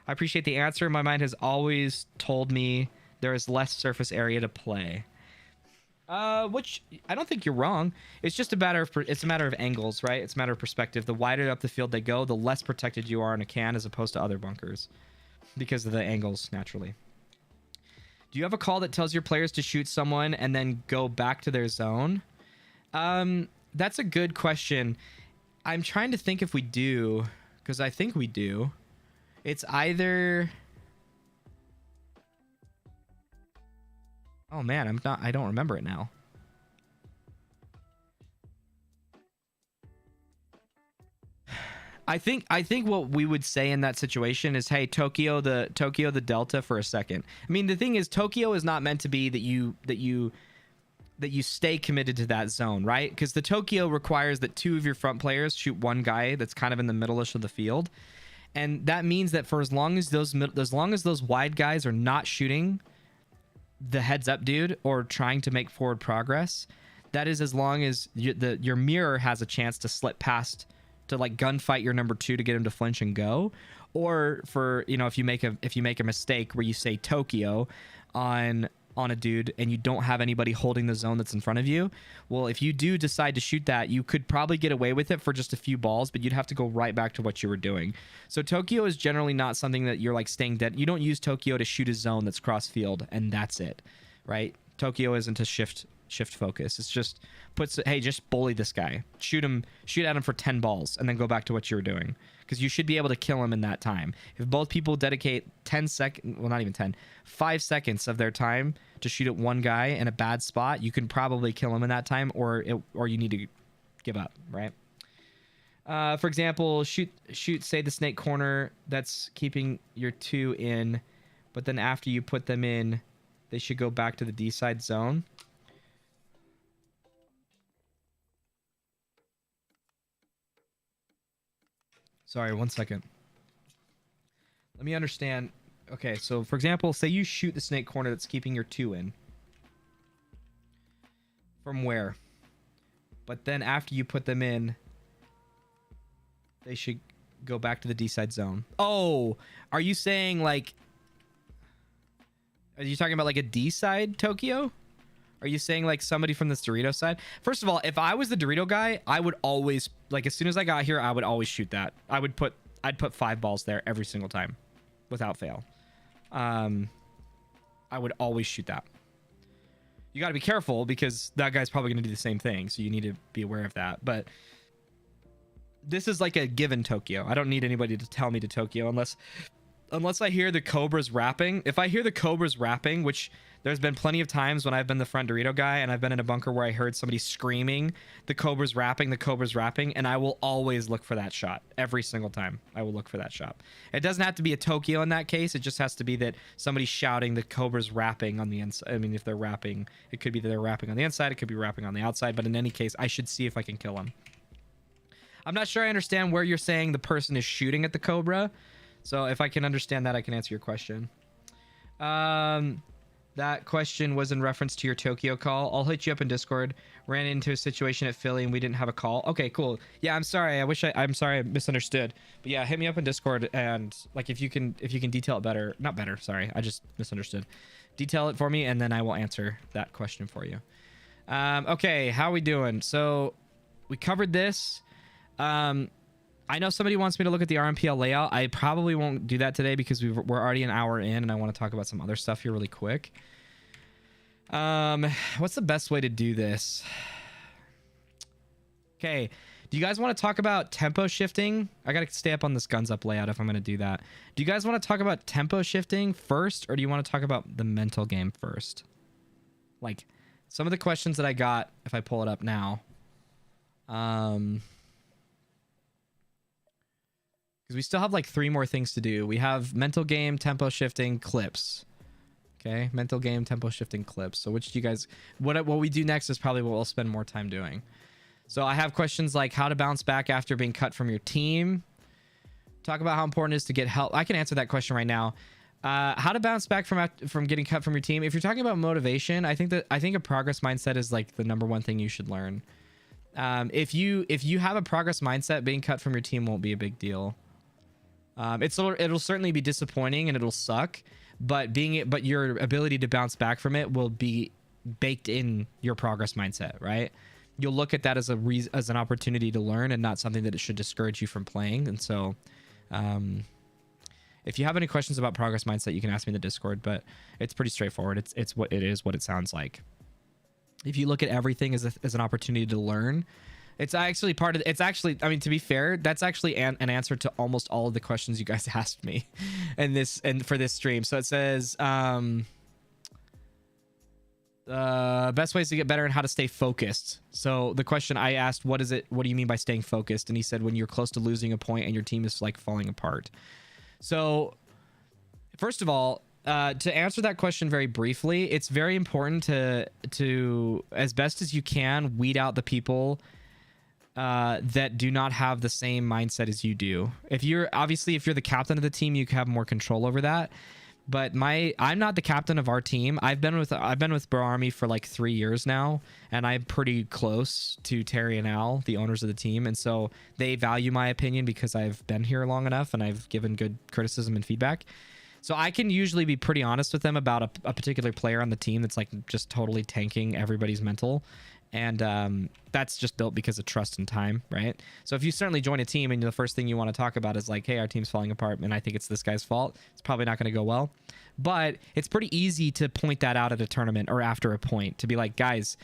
I appreciate the answer. My mind has always told me there is less surface area to play. Which I don't think you're wrong. It's just a matter of angles, right? It's a matter of perspective. The wider up the field they go, the less protected you are in a can as opposed to other bunkers because of the angles, naturally. Do you have a call that tells your players to shoot someone and then go back to their zone? That's a good question. I'm trying to think if we do, because I think we do. It's either... Oh man, I don't remember it now. I think what we would say in that situation is, hey, Tokyo the Delta for a second. I mean, the thing is, Tokyo is not meant to be that you stay committed to that zone, right? Because the Tokyo requires that 2 of your front players shoot 1 guy that's kind of in the middle-ish of the field. And that means that for as long as those wide guys are not shooting the heads up dude or trying to make forward progress, that is as long as your mirror has a chance to slip past, to like gunfight your number 2 to get him to flinch and go. Or for, you know, if you make a mistake where you say Tokyo on a dude and you don't have anybody holding the zone that's in front of you, well, if you do decide to shoot that, you could probably get away with it for just a few balls, but you'd have to go right back to what you were doing. So Tokyo is generally not something that you're like staying dead. You don't use Tokyo to shoot a zone that's cross field and that's it, right? Tokyo isn't a shift focus. It's just hey, just bully this guy, shoot at him for 10 balls and then go back to what you were doing, because you should be able to kill him in that time. If both people dedicate 10 seconds, well, not even 10, 5 seconds of their time to shoot at 1 guy in a bad spot, you can probably kill him in that time, or you need to give up, right? For example, shoot say the snake corner that's keeping your 2 in, but then after you put them in, they should go back to the D side zone. Sorry, 1 second. Let me understand. Okay, so for example, say you shoot the snake corner that's keeping your 2 in. From where? But then after you put them in, they should go back to the D side zone. Oh, are you saying like... Are you talking about like a D side Tokyo? Are you saying like somebody from this Dorito side? First of all, if I was the Dorito guy, I would always, like, as soon as I got here, I would always shoot that. I'd put 5 balls there every single time. without fail. I would always shoot that. You got to be careful because that guy's probably going to do the same thing. So you need to be aware of that. But this is like a given Tokyo. I don't need anybody to tell me to Tokyo unless I hear the Cobras rapping. If I hear the Cobras rapping, which there's been plenty of times when I've been the front Dorito guy and I've been in a bunker where I heard somebody screaming, the Cobras rapping, and I will always look for that shot. Every single time I will look for that shot. It doesn't have to be a Tokyo in that case. It just has to be that somebody's shouting, the Cobras rapping on the inside. I mean, if they're rapping, it could be that they're rapping on the inside. It could be rapping on the outside. But in any case, I should see if I can kill them. I'm not sure I understand where you're saying the person is shooting at the Cobra. So if I can understand that, I can answer your question. That question was in reference to your Tokyo call. I'll hit you up in Discord. Ran into a situation at Philly and we didn't have a call. Okay, cool. Yeah, I'm sorry. I'm sorry I misunderstood. But yeah, hit me up in Discord and like if you can detail it better. Not better, sorry. I just misunderstood. Detail it for me and then I will answer that question for you. Okay, how are we doing? So we covered this. I know somebody wants me to look at the RMPL layout. I probably won't do that today because we're already an hour in and I want to talk about some other stuff here really quick. What's the best way to do this? Okay. Do you guys want to talk about tempo shifting? I got to stay up on this guns up layout if I'm going to do that. Do you guys want to talk about tempo shifting first or do you want to talk about the mental game first? Like some of the questions that I got, if I pull it up now, because we still have like 3 more things to do. We have mental game, tempo shifting, clips. Okay, mental game, tempo shifting, clips. So which do you guys... What we do next is probably what we'll spend more time doing. So I have questions like how to bounce back after being cut from your team. Talk about how important it is to get help. I can answer that question right now. How to bounce back from getting cut from your team. If you're talking about motivation, I think a progress mindset is like the #1 thing you should learn. If you have a progress mindset, being cut from your team won't be a big deal. It'll certainly be disappointing and it'll suck, but your ability to bounce back from it will be baked in your progress mindset, right? You'll look at that as an opportunity to learn and not something that it should discourage you from playing. And so, if you have any questions about progress mindset, you can ask me in the Discord, but it's pretty straightforward. It's what it sounds like. If you look at everything as an opportunity to learn, it's actually I mean, to be fair, that's actually an answer to almost all of the questions you guys asked me for this stream. So it says, best ways to get better and how to stay focused. So the question I asked, what do you mean by staying focused? And he said, when you're close to losing a point and your team is like falling apart. So first of all, to answer that question very briefly, it's very important to as best as you can, weed out the people that do not have the same mindset as you do. If you're the captain of the team, you have more control over that. But I'm not the captain of our team. I've been with Bro Army for like 3 years now, and I'm pretty close to Terry and Al, the owners of the team, and so they value my opinion because I've been here long enough and I've given good criticism and feedback. So I can usually be pretty honest with them about a particular player on the team that's like just totally tanking everybody's mental. And that's just built because of trust and time, right? So if you certainly join a team and the first thing you want to talk about is like, hey, our team's falling apart and I think it's this guy's fault, it's probably not going to go well. But it's pretty easy to point that out at a tournament or after a point to be like, guys,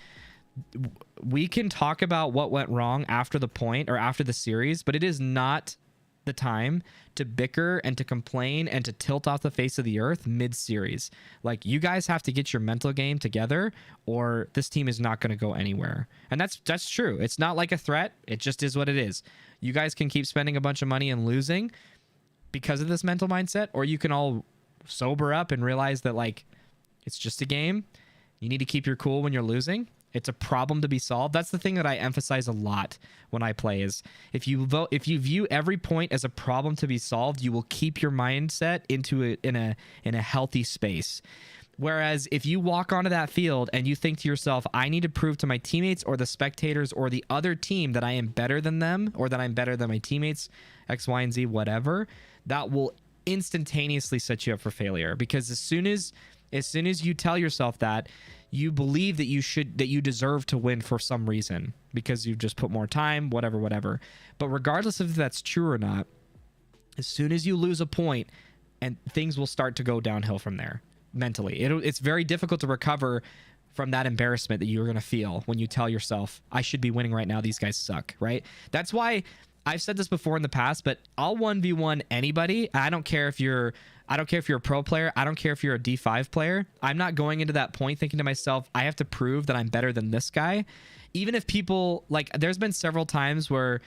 we can talk about what went wrong after the point or after the series, but it is not the time to bicker and to complain and to tilt off the face of the earth mid-series. Like, you guys have to get your mental game together or this team is not going to go anywhere. And that's true. It's not like a threat. It just is what it is. You guys can keep spending a bunch of money and losing because of this mental mindset, or you can all sober up and realize that like it's just a game. You need to keep your cool when you're losing. It's a problem to be solved. That's the thing that I emphasize a lot when I play is if you view every point as a problem to be solved, you will keep your mindset in a healthy space. Whereas if you walk onto that field and you think to yourself, I need to prove to my teammates or the spectators or the other team that I am better than them or that I'm better than my teammates, X, Y, and Z, whatever, that will instantaneously set you up for failure. Because as soon as you tell yourself that, you believe that you deserve to win for some reason because you've just put more time, whatever. But regardless of if that's true or not, as soon as you lose a point, and things will start to go downhill from there mentally. It's very difficult to recover from that embarrassment that you're going to feel when you tell yourself, I should be winning right now, these guys suck, right? That's why I've said this before in the past, but I'll 1v1 anybody. I don't care if you're a pro player. I don't care if you're a D5 player. I'm not going into that point thinking to myself, I have to prove that I'm better than this guy. Even if people, like, there's been several times where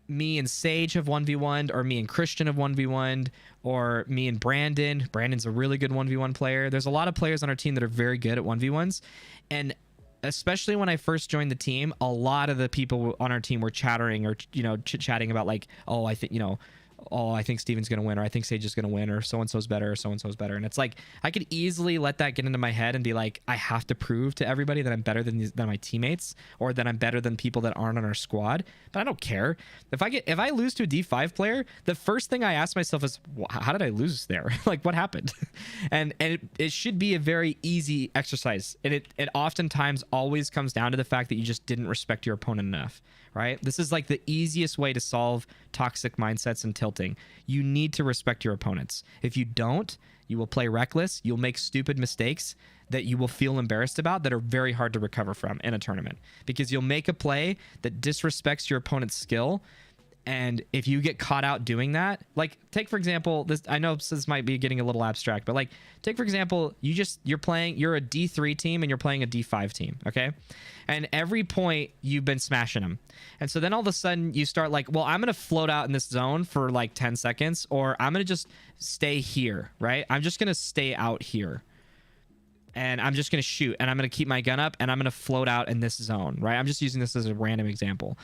me and Sage have 1v1'd, or me and Christian have 1v1'd, or me and Brandon. Brandon's a really good 1v1 player. There's a lot of players on our team that are very good at 1v1s. And especially when I first joined the team, a lot of the people on our team were chattering or, chit-chatting about like, oh, I think, I think Steven's going to win, or I think Sage is going to win, or so-and-so's better, or so-and-so's better. And it's like, I could easily let that get into my head and be like, I have to prove to everybody that I'm better than my teammates, or that I'm better than people that aren't on our squad. But I don't care. If I lose to a D5 player, the first thing I ask myself is, how did I lose there? Like, what happened? and it should be a very easy exercise. And it oftentimes always comes down to the fact that you just didn't respect your opponent enough. Right? This is like the easiest way to solve toxic mindsets and tilting. You need to respect your opponents. If you don't, you will play reckless. You'll make stupid mistakes that you will feel embarrassed about that are very hard to recover from in a tournament, because you'll make a play that disrespects your opponent's skill. And if you get caught out doing that, like, take for example, this, I know this might be getting a little abstract, but like, take for example, you're a D3 team and you're playing a D5 team, okay? And every point you've been smashing them. And so then all of a sudden you start like, well, I'm going to float out in this zone for like 10 seconds, or I'm going to just stay here, right? I'm just going to stay out here. And I'm just going to shoot, and I'm going to keep my gun up, and I'm going to float out in this zone, right? I'm just using this as a random example.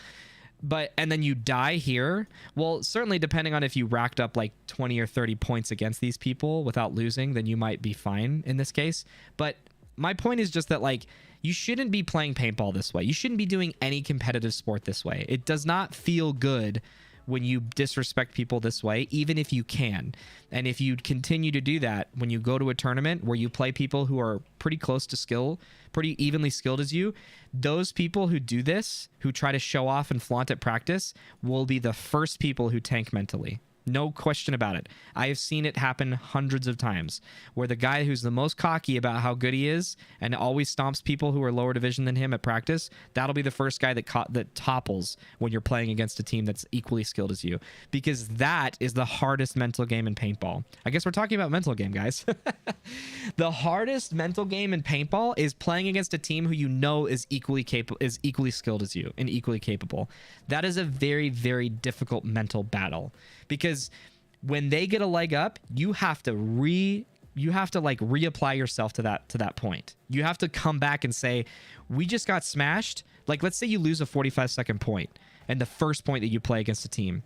And then you die here. Well, certainly depending on if you racked up like 20 or 30 points against these people without losing, then you might be fine in this case. But my point is just that, like, you shouldn't be playing paintball this way. You shouldn't be doing any competitive sport this way. It does not feel good when you disrespect people this way, even if you can. And if you continue to do that when you go to a tournament where you play people who are pretty close to skill, pretty evenly skilled as you, those people who do this, who try to show off and flaunt at practice, will be the first people who tank mentally. No question about it. I have seen it happen hundreds of times, where the guy who's the most cocky about how good he is and always stomps people who are lower division than him at practice, that'll be the first guy that topples when you're playing against a team that's equally skilled as you, because that is the hardest mental game in paintball. I guess we're talking about mental game, guys. The hardest mental game in paintball is playing against a team who you know is equally skilled as you and equally capable. That is a very, very difficult mental battle, because when they get a leg up, you have to like reapply yourself to that point. You have to come back and say, we just got smashed. Like, let's say you lose a 45-second point and the first point that you play against a team,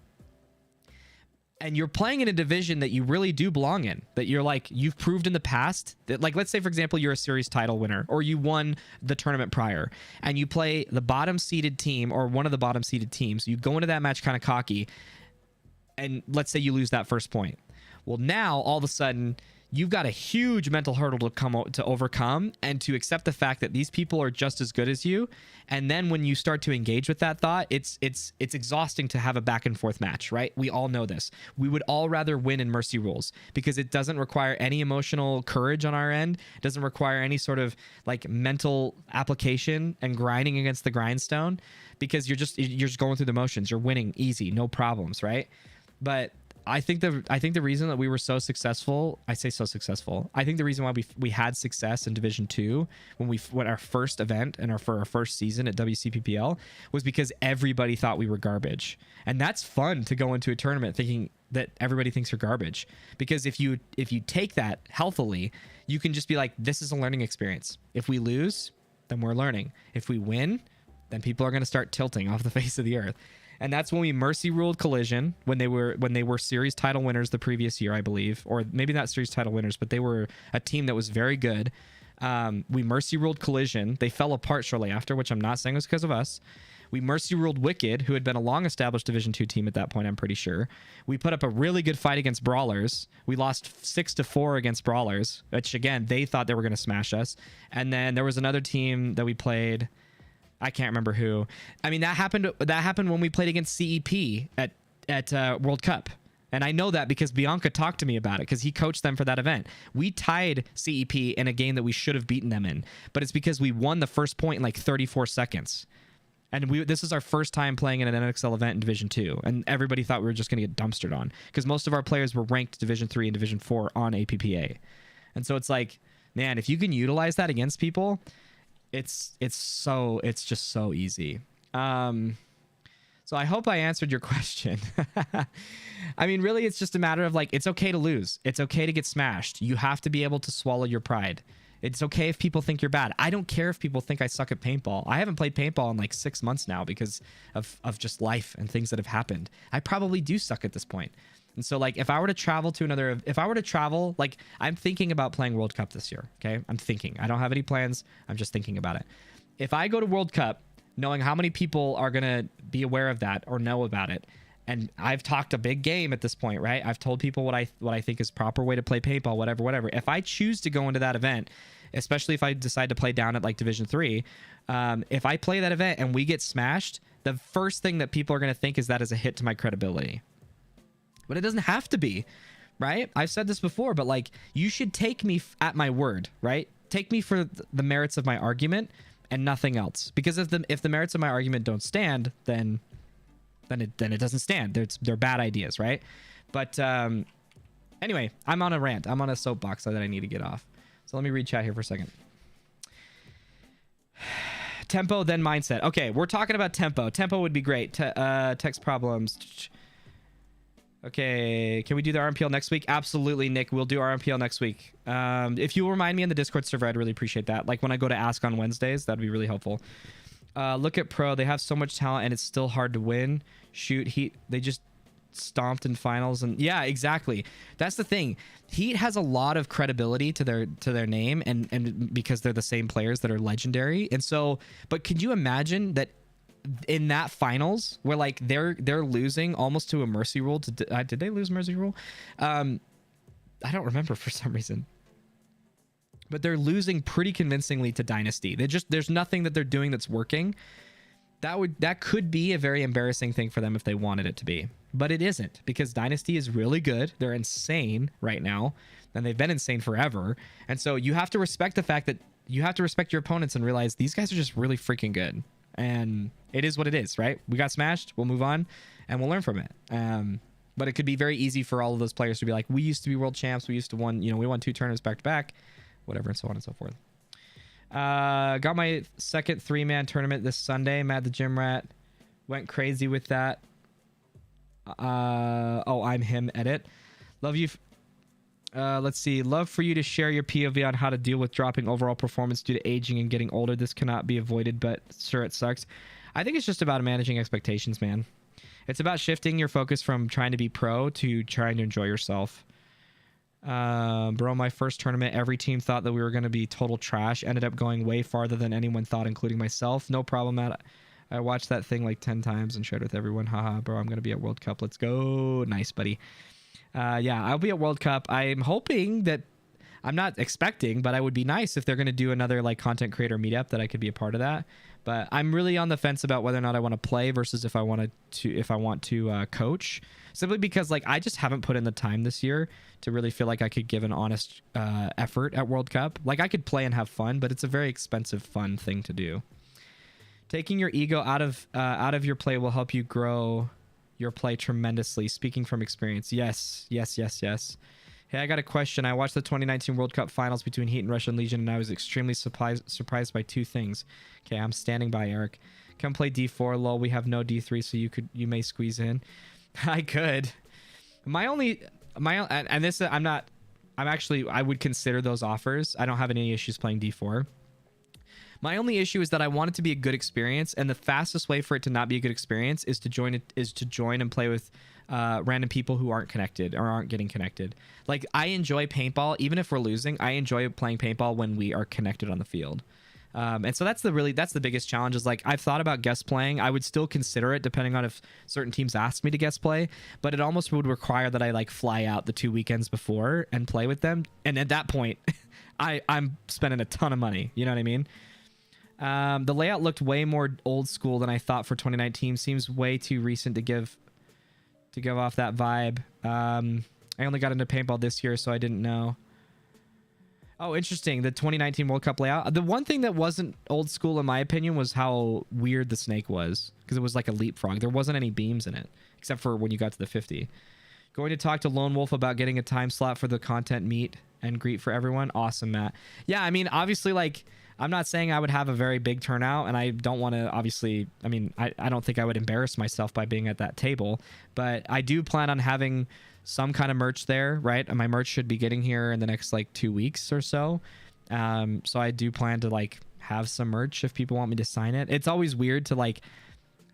and you're playing in a division that you really do belong in, that you're like, you've proved in the past that, like, let's say for example, you're a series title winner, or you won the tournament prior, and you play the bottom seeded team or one of the bottom seeded teams. You go into that match kind of cocky, and let's say you lose that first point. Well, now all of a sudden you've got a huge mental hurdle to overcome, and to accept the fact that these people are just as good as you. And then when you start to engage with that thought, it's exhausting to have a back and forth match, right? We all know this. We would all rather win in mercy rules, because it doesn't require any emotional courage on our end. It doesn't require any sort of like mental application and grinding against the grindstone, because you're just going through the motions. You're winning easy, no problems, right? But I think the reason that we were so successful, I think the reason why we had success in Division 2 when our first event and for our first season at WCPPL was because everybody thought we were garbage. And that's fun to go into a tournament thinking that everybody thinks you're garbage, because if you take that healthily, you can just be like, this is a learning experience. If we lose, then we're learning. If we win, then people are going to start tilting off the face of the earth. And that's when we mercy ruled Collision, when they were series title winners the previous year, I believe, or maybe not series title winners, but they were a team that was very good. We mercy ruled Collision. They fell apart shortly after, which I'm not saying was because of us. We mercy ruled Wicked, who had been a long established Division 2 team at that point, I'm pretty sure. We put up a really good fight against Brawlers. We lost 6-4 against Brawlers, which again, they thought they were going to smash us. And then there was another team that we played, I can't remember who. I mean, that happened when we played against CEP at World Cup. And I know that because Bianca talked to me about it because he coached them for that event. We tied CEP in a game that we should have beaten them in, but it's because we won the first point in like 34 seconds. And this is our first time playing in an NXL event in Division 2. And everybody thought we were just going to get dumpstered on because most of our players were ranked Division 3 and Division 4 on APPA. And so it's like, man, if you can utilize that against people, it's just so easy. So I hope I answered your question. I mean, really, it's just a matter of like, it's okay to lose. It's okay to get smashed. You have to be able to swallow your pride. It's okay if people think you're bad. I don't care if people think I suck at paintball. I haven't played paintball in like 6 months now because of just life and things that have happened. I probably do suck at this point. And so like, if I were to travel, like I'm thinking about playing World Cup this year. Okay. I'm thinking, I don't have any plans. I'm just thinking about it. If I go to World Cup, knowing how many people are going to be aware of that or know about it. And I've talked a big game at this point, right? I've told people what I think is proper way to play paintball, whatever. If I choose to go into that event, especially if I decide to play down at like Division 3, if I play that event and we get smashed, the first thing that people are going to think is that is a hit to my credibility. But it doesn't have to be, right? I've said this before, but like you should take me at my word, right? Take me for the merits of my argument and nothing else. Because if the merits of my argument don't stand, then it doesn't stand. They're bad ideas, right? But anyway, I'm on a rant. I'm on a soapbox that I need to get off. So let me read chat here for a second. Tempo, then mindset. Okay, we're talking about tempo. Tempo would be great. Text problems. Okay, can we do the RMPL next week? Absolutely, Nick. We'll do RMPL next week. If you remind me in the Discord server, I'd really appreciate that. Like when I go to ask on Wednesdays, that'd be really helpful. Look at Pro. They have so much talent and it's still hard to win. Shoot, Heat, they just stomped in finals. And yeah, exactly. That's the thing. Heat has a lot of credibility to their name and because they're the same players that are legendary. And so, but could you imagine that in that finals where like they're losing almost to a mercy rule did they lose mercy rule? I don't remember for some reason, but they're losing pretty convincingly to Dynasty. There's nothing that they're doing that's working. That could be a very embarrassing thing for them if they wanted it to be, but it isn't because Dynasty is really good. They're insane right now and they've been insane forever. And so you have to respect the fact that you have to respect your opponents and realize these guys are just really freaking good. And it is what it is, right? We got smashed. We'll move on and we'll learn from it. But it could be very easy for all of those players to be like, we used to be world champs. We used to we won 2 tournaments back to back, whatever, and so on and so forth. Got my second 3-man tournament this Sunday. Mad the Gym Rat went crazy with that. Oh, I'm him edit. Love you. Let's see. Love for you to share your POV on how to deal with dropping overall performance due to aging and getting older. This cannot be avoided, but sure, it sucks. I think it's just about managing expectations, man. It's about shifting your focus from trying to be pro to trying to enjoy yourself. Bro, my first tournament, every team thought that we were going to be total trash. Ended up going way farther than anyone thought, including myself. No problem, Matt. I watched that thing like 10 times and shared with everyone. Haha, bro, I'm going to be at World Cup. Let's go. Nice, buddy. Yeah, I'll be at World Cup. I'm hoping that, I'm not expecting, but I would be nice if they're going to do another like content creator meetup that I could be a part of that. But I'm really on the fence about whether or not I want to play versus if I want to coach, simply because like I just haven't put in the time this year to really feel like I could give an honest effort at World Cup. Like I could play and have fun, but it's a very expensive fun thing to do. Taking your ego out of your play will help you grow your play tremendously. Speaking from experience. Yes. Hey, I got a question. I watched the 2019 World Cup finals between Heat and Russian Legion, and I was extremely surprised by 2 things. Okay, I'm standing by, Eric. Come play D4. Lol, we have no D3, so you may squeeze in. I could. I would consider those offers. I don't have any issues playing D4. My only issue is that I want it to be a good experience, and the fastest way for it to not be a good experience is to join and play with random people who aren't connected or aren't getting connected. Like I enjoy paintball, even if we're losing. I enjoy playing paintball when we are connected on the field. And so that's the biggest challenge. Is like I've thought about guest playing. I would still consider it depending on if certain teams ask me to guest play, but it almost would require that I like fly out the 2 weekends before and play with them. And at that point, I'm spending a ton of money. You know what I mean? The layout looked way more old school than I thought for 2019. Seems way too recent to give off that vibe. I only got into paintball this year, so I didn't know. Oh, interesting. The 2019 World Cup layout. The one thing that wasn't old school, in my opinion, was how weird the snake was, because it was like a leapfrog. There wasn't any beams in it, except for when you got to the 50. Going to talk to Lone Wolf about getting a time slot for the content meet and greet for everyone. Awesome, Matt. Yeah, I mean, obviously, like, I'm not saying I would have a very big turnout, and I don't want to, obviously, I mean, I don't think I would embarrass myself by being at that table, but I do plan on having some kind of merch there, right? And my merch should be getting here in the next like 2 weeks or so. So I do plan to like have some merch if people want me to sign it. It's always weird to like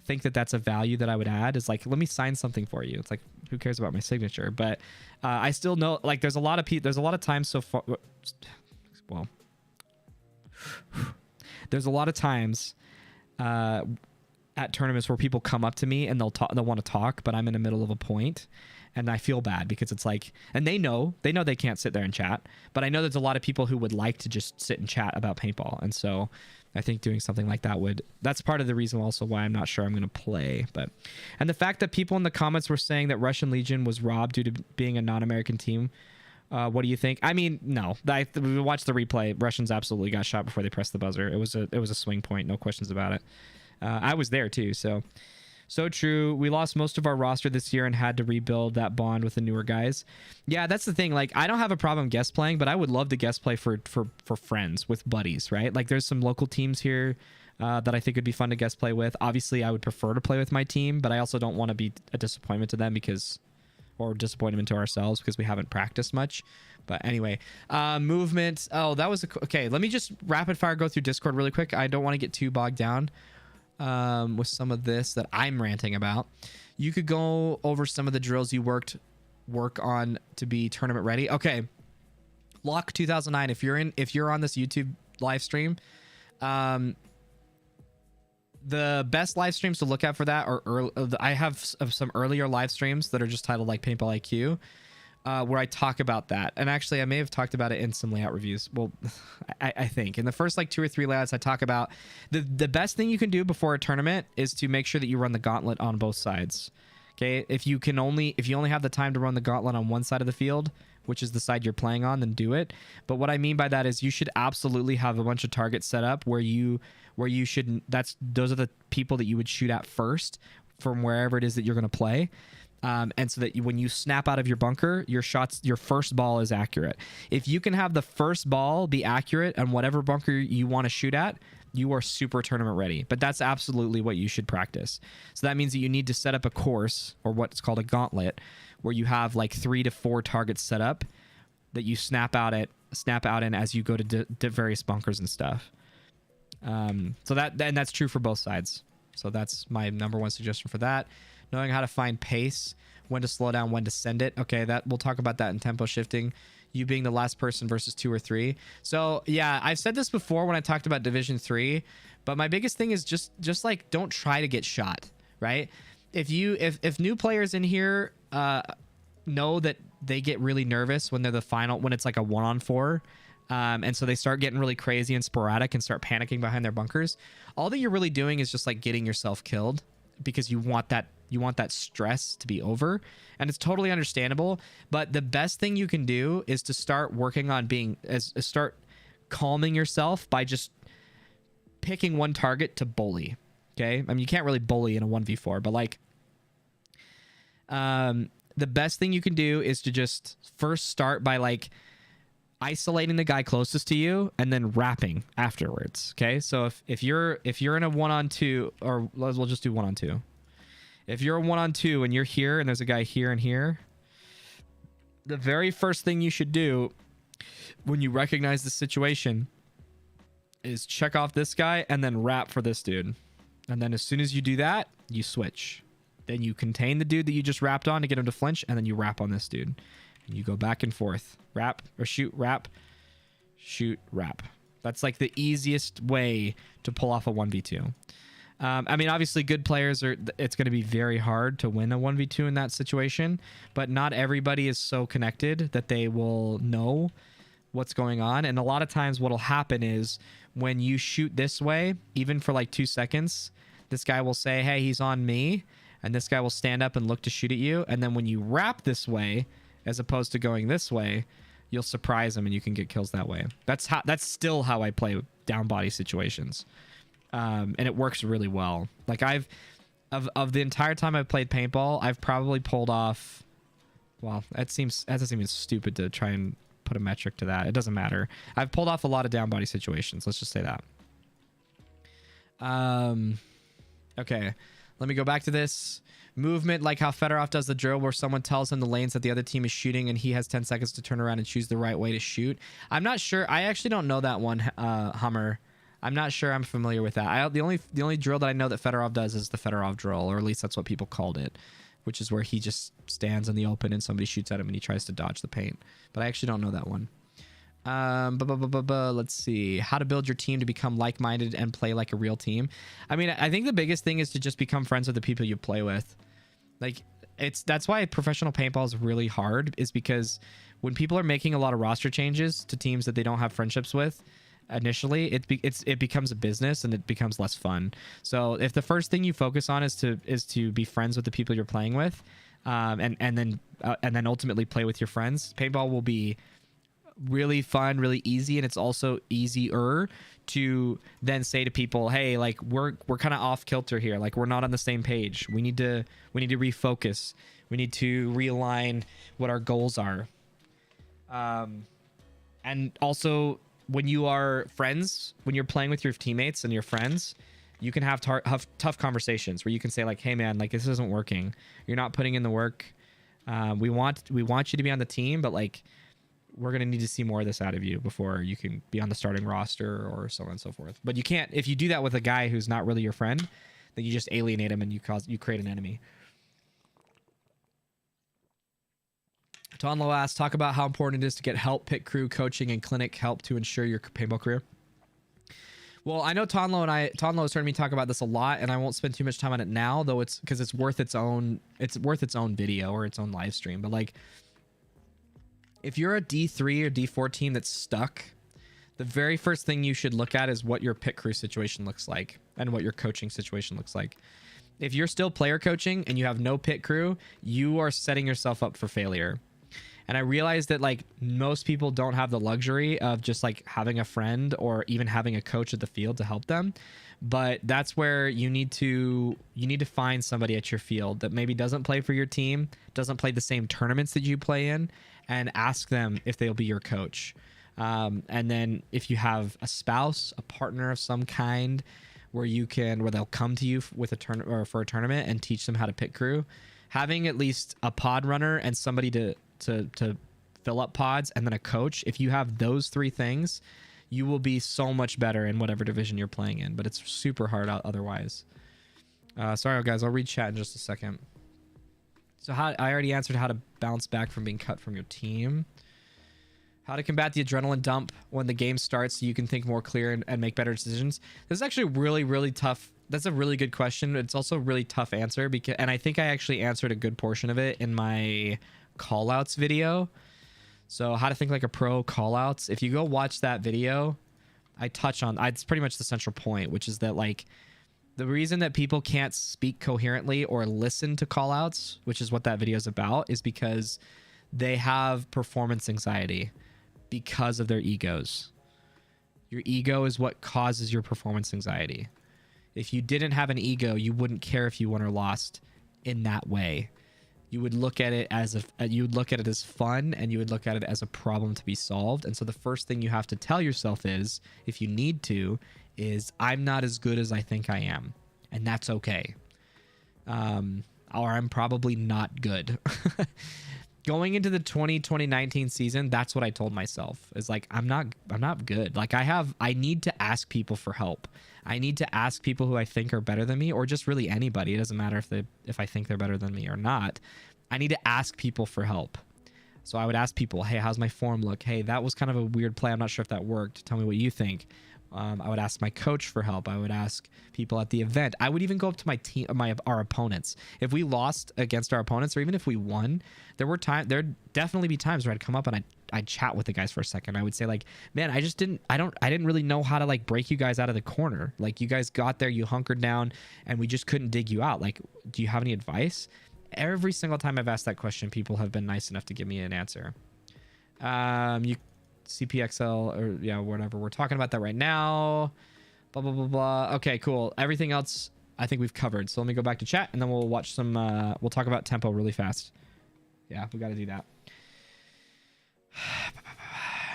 think that that's a value that I would add, is like, let me sign something for you. It's like, who cares about my signature? But I still know, like, there's a lot of times so far, well, there's a lot of times at tournaments where people come up to me and they'll want to talk, but I'm in the middle of a point, and I feel bad because it's like, and they know they can't sit there and chat, but I know there's a lot of people who would like to just sit and chat about paintball. And so I think doing something like that that's part of the reason also why I'm not sure I'm going to play. But, and the fact that people in the comments were saying that Russian Legion was robbed due to being a non-American team. What do you think? I mean, no, we watched the replay. Russians absolutely got shot before they pressed the buzzer. It was a swing point. No questions about it. I was there too. So true. We lost most of our roster this year and had to rebuild that bond with the newer guys. Yeah, that's the thing. Like, I don't have a problem guest playing, but I would love to guest play for friends, with buddies, right? Like, there's some local teams here that I think would be fun to guest play with. Obviously, I would prefer to play with my team, but I also don't want to be a disappointment to them or disappointment to ourselves because we haven't practiced much. But anyway, movement. Oh, that was okay. Let me just rapid fire go through Discord really quick. I don't want to get too bogged down with some of this that I'm ranting about. You could go over some of the drills you work on to be tournament ready. Okay, Lock 2009. If you're on this YouTube live stream, the best live streams to look at for that are I have some earlier live streams that are just titled like Paintball IQ, where I talk about that. And actually, I may have talked about it in some layout reviews. Well, I think in the first like 2 or 3 layouts, I talk about the best thing you can do before a tournament is to make sure that you run the gauntlet on both sides. Okay, if you only have the time to run the gauntlet on one side of the field, which is the side you're playing on, then do it. But what I mean by that is you should absolutely have a bunch of targets set up where you should, those are the people that you would shoot at first from wherever it is that you're going to play. And so that when you snap out of your bunker, your first ball is accurate. If you can have the first ball be accurate on whatever bunker you want to shoot at, you are super tournament ready. But that's absolutely what you should practice. So that means that you need to set up a course, or what's called a gauntlet, where you have like 3 to 4 targets set up that you snap out in as you go to various bunkers and stuff. So that's true for both sides. So that's my number one suggestion for that. Knowing how to find pace, when to slow down, when to send it. Okay, we'll talk about that in tempo shifting. You being the last person versus 2 or 3. So yeah, I've said this before when I talked about Division 3, but my biggest thing is just like, don't try to get shot, right? If new players in here know that they get really nervous when they're when it's like a 1-on-4, and so they start getting really crazy and sporadic and start panicking behind their bunkers, all that you're really doing is just like getting yourself killed, because you want that stress to be over, and it's totally understandable. But the best thing you can do is to start working on start calming yourself by just picking one target to bully. Okay, I mean, you can't really bully in a 1v4, but like the best thing you can do is to just first start by like isolating the guy closest to you and then rapping afterwards. Okay, so if you're in a 1-on-2, or we'll just do 1-on-2. If you're a 1-on-2 and you're here and there's a guy here and here, the very first thing you should do when you recognize the situation is check off this guy and then rap for this dude. And then as soon as you do that, you switch. Then you contain the dude that you just rapped on to get him to flinch, and then you rap on this dude. And you go back and forth. Rap or shoot, rap, shoot, rap. That's like the easiest way to pull off a 1v2. I mean, obviously, good players it's going to be very hard to win a 1v2 in that situation, but not everybody is so connected that they will know what's going on. And a lot of times what'll happen is when you shoot this way, even for like 2 seconds, this guy will say, hey, he's on me. and this guy will stand up and look to shoot at you, and then when you wrap this way as opposed to going this way, you'll surprise him and you can get kills that way. That's still how I play down body situations. And it works really well. Like of the entire time I've played paintball, I've probably pulled off, well, that doesn't even stupid to try and put a metric to that. It doesn't matter. I've pulled off a lot of down body situations. Let's just say that. Okay, let me go back to this. Movement, like how Fedorov does the drill where someone tells him the lanes that the other team is shooting and he has 10 seconds to turn around and choose the right way to shoot. I'm not sure. I actually don't know that one, Hummer. I'm not sure I'm familiar with that. The only drill that I know that Fedorov does is the Fedorov drill, or at least that's what people called it, which is where he just stands in the open and somebody shoots at him and he tries to dodge the paint. But I actually don't know that one. Let's see. How to build your team to become like-minded and play like a real team. I mean, I think the biggest thing is to just become friends with the people you play with. Like, that's why professional paintball is really hard, is because when people are making a lot of roster changes to teams that they don't have friendships with initially, it becomes a business and it becomes less fun. So if the first thing you focus on is to be friends with the people you're playing with, and then ultimately play with your friends, paintball will be really fun, really easy, and it's also easier to then say to people, hey, like we're kind of off kilter here, like we're not on the same page, we need to refocus, we need to realign what our goals are. And also, when you are friends, when you're playing with your teammates and your friends, you can have tough conversations where you can say like, hey man, like this isn't working, you're not putting in the work, we want you to be on the team, but like we're going to need to see more of this out of you before you can be on the starting roster, or so on and so forth. But you can't, if you do that with a guy who's not really your friend, then you just alienate him and you create an enemy. Tonlo asks, talk about how important it is to get help, pit crew, coaching, and clinic help to ensure your paintball career. Well, I know Tonlo has heard me talk about this a lot, and I won't spend too much time on it now, though it's because it's worth its own video or its own live stream. But like, if you're a D3 or D4 team that's stuck, the very first thing you should look at is what your pit crew situation looks like and what your coaching situation looks like. If you're still player coaching and you have no pit crew, you are setting yourself up for failure. And I realize that like most people don't have the luxury of just like having a friend or even having a coach at the field to help them. But that's where you need to find somebody at your field that maybe doesn't play for your team, doesn't play the same tournaments that you play in, and ask them if they'll be your coach. And then if you have a spouse, a partner of some kind, where they'll come to you with for a tournament and teach them how to pit crew, having at least a pod runner and somebody to fill up pods, and then a coach. If you have those three things, you will be so much better in whatever division you're playing in, but it's super hard otherwise. Sorry guys, I'll read chat in just a second. So I already answered how to bounce back from being cut from your team. How to combat the adrenaline dump when the game starts so you can think more clear and make better decisions. This is actually really, really tough. That's a really good question. It's also a really tough answer, and I think I actually answered a good portion of it in my callouts video. So how to think like a pro, callouts. If you go watch that video, I touch on, it's pretty much the central point, which is that like the reason that people can't speak coherently or listen to callouts, which is what that video is about, is because they have performance anxiety because of their egos. Your ego is what causes your performance anxiety. If you didn't have an ego, you wouldn't care if you won or lost in that way. You would look at it as fun, and you would look at it as a problem to be solved. And so the first thing you have to tell yourself is, if you need to, is I'm not as good as I think I am, and that's okay. Or I'm probably not good. Going into the 2019 season, that's what I told myself, is like, I'm not good. Like I need to ask people for help. I need to ask people who I think are better than me, or just really anybody. It doesn't matter if I think they're better than me or not. I need to ask people for help. So I would ask people, hey, how's my form look? Hey, that was kind of a weird play. I'm not sure if that worked. Tell me what you think. I would ask my coach for help. I would ask people at the event. I would even go up to my team, our opponents. If we lost against our opponents, or even if we won, there'd definitely be times where I'd come up and I'd I'd chat with the guys for a second. I would say like, man, I didn't really know how to like break you guys out of the corner. Like you guys got there, you hunkered down, and we just couldn't dig you out. Like, do you have any advice? Every single time I've asked that question, people have been nice enough to give me an answer. You CPXL or yeah, whatever. We're talking about that right now. Blah, blah, blah, blah. Okay, cool. Everything else I think we've covered. So let me go back to chat and then we'll watch some, we'll talk about tempo really fast. Yeah, we got to do that.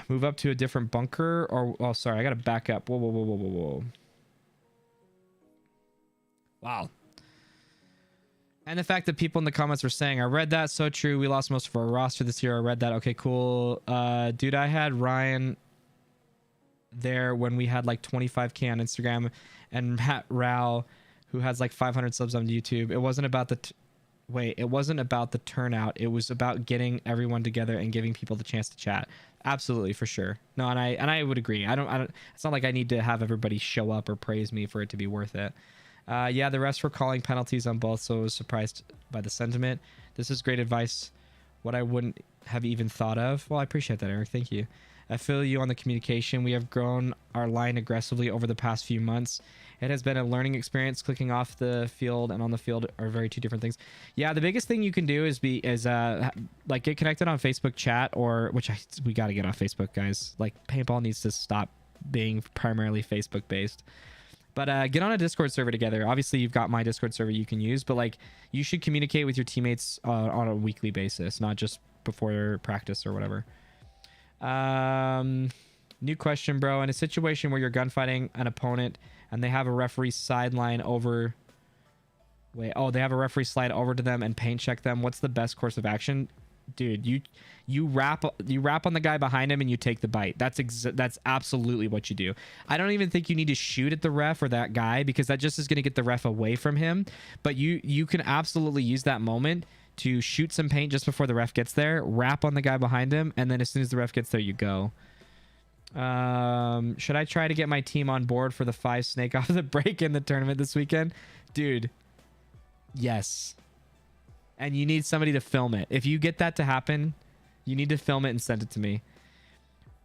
Move up to a different bunker or, oh, sorry, I got to back up. Whoa, whoa, whoa, whoa, whoa, whoa. Wow. And the fact that people in the comments were saying, I read that. So true. We lost most of our roster this year. I read that. Okay, cool. Dude, I had Ryan there when we had like 25K on Instagram and Matt Rao, who has like 500 subs on YouTube. It wasn't about the... it wasn't about the turnout. It was about getting everyone together and giving people the chance to chat. Absolutely, for sure. No, and I would agree. I don't, it's not like I need to have everybody show up or praise me for it to be worth it. Yeah, the refs were calling penalties on both, so I was surprised by the sentiment. This is great advice. What I wouldn't have even thought of. Well, I appreciate that, Eric. Thank you. I feel you on the communication. We have grown our line aggressively over the past few months. It has been a learning experience. Clicking off the field and on the field are very two different things. Yeah, the biggest thing you can do is like get connected on Facebook chat, or we got to get off Facebook, guys. Like paintball needs to stop being primarily Facebook based. But get on a Discord server together. Obviously, you've got my Discord server you can use, but like you should communicate with your teammates on a weekly basis, not just before practice or whatever. New question, bro. In a situation where you're gunfighting an opponent and they have a referee sideline over... they have a referee slide over to them and paint check them. What's the best course of action? Dude, you wrap on the guy behind him and you take the bite. That's absolutely what you do. I don't even think you need to shoot at the ref or that guy, because that just is going to get the ref away from him. But you can absolutely use that moment to shoot some paint just before the ref gets there, wrap on the guy behind him, and then as soon as the ref gets there, you go. Should I try to get my team on board for the 5 snake off the break in the tournament this weekend? Dude, yes. And you need somebody to film it. If you get that to happen, you need to film it and send it to me.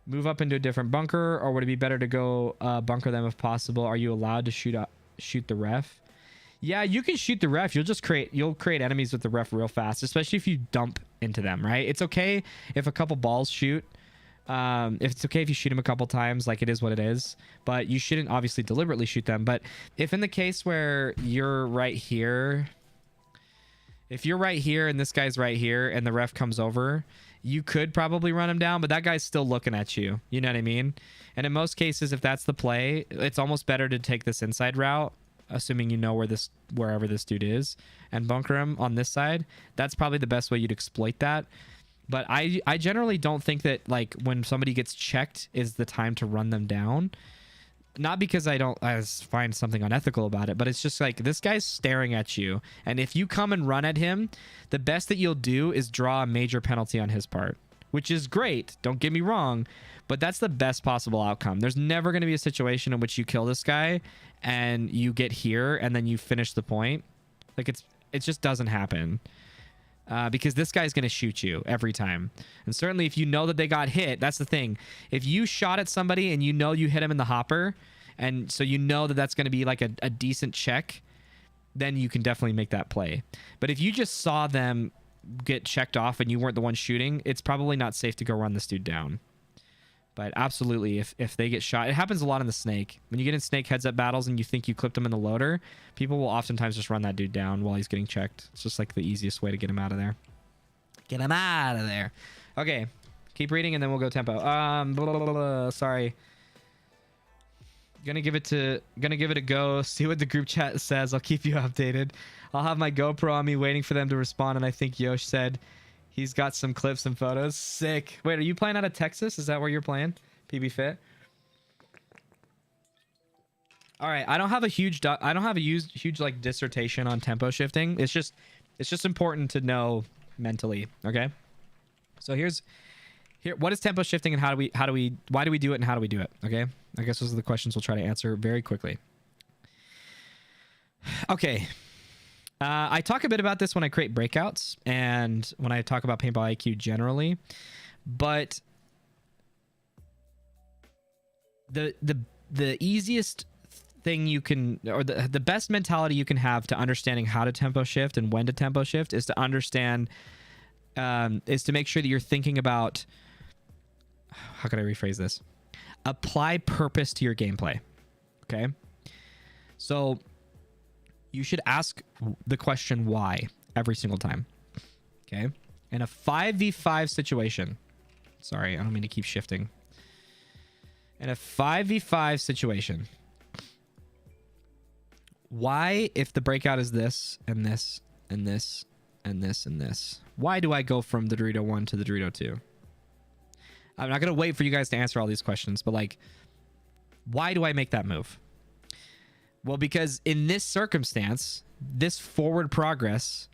Move up into a different bunker, or would it be better to go bunker them if possible? Are you allowed to shoot the ref? Yeah, you can shoot the ref. You'll create enemies with the ref real fast, especially if you dump into them, right? It's okay if a couple balls shoot. If it's okay if you shoot them a couple times, like it is what it is, but you shouldn't obviously deliberately shoot them. But if in the case where you're right here, if you're right here and this guy's right here and the ref comes over, you could probably run him down, but that guy's still looking at you. You know what I mean? And in most cases, if that's the play, it's almost better to take this inside route, assuming you know wherever this dude is, and bunker him on this side. That's probably the best way you'd exploit that. But I generally don't think that like when somebody gets checked is the time to run them down. Not because I find something unethical about it, but it's just like this guy's staring at you. And if you come and run at him, the best that you'll do is draw a major penalty on his part, which is great. Don't get me wrong, but that's the best possible outcome. There's never going to be a situation in which you kill this guy and you get here and then you finish the point. Like it just doesn't happen. Because this guy's going to shoot you every time. And certainly if you know that they got hit, that's the thing. If you shot at somebody and you know you hit him in the hopper, and so you know that that's going to be like a decent check, then you can definitely make that play. But if you just saw them get checked off and you weren't the one shooting, it's probably not safe to go run this dude down. But absolutely, if they get shot, it happens a lot in the snake. When you get in snake heads up battles and you think you clipped him in the loader, people will oftentimes just run that dude down while he's getting checked. It's just like the easiest way to get him out of there. Get him out of there. Okay, keep reading and then we'll go tempo. Sorry. Gonna give it a go. See what the group chat says. I'll keep you updated. I'll have my GoPro on me waiting for them to respond, and I think Yosh said he's got some clips and photos. Sick. Wait, are you playing out of Texas? Is that where you're playing? PB Fit. All right. I don't have a huge like dissertation on tempo shifting. It's just important to know mentally. Okay. So here. What is tempo shifting and why do we do it and how do we do it? Okay. I guess those are the questions we'll try to answer very quickly. Okay. I talk a bit about this when I create breakouts and when I talk about Paintball IQ generally, but The easiest thing you can, or the best mentality you can have to understanding how to tempo shift and when to tempo shift is to understand, is to make sure that you're thinking about, how can I rephrase this? Apply purpose to your gameplay. Okay. So you should ask the question why every single time. Okay. In a 5v5 situation, sorry, I don't mean to keep shifting. In a 5v5 situation, why, if the breakout is this and this and this and this and this, why do I go from the Dorito 1 to the Dorito 2? I'm not going to wait for you guys to answer all these questions, but like, why do I make that move? Well, because in this circumstance, this forward progress,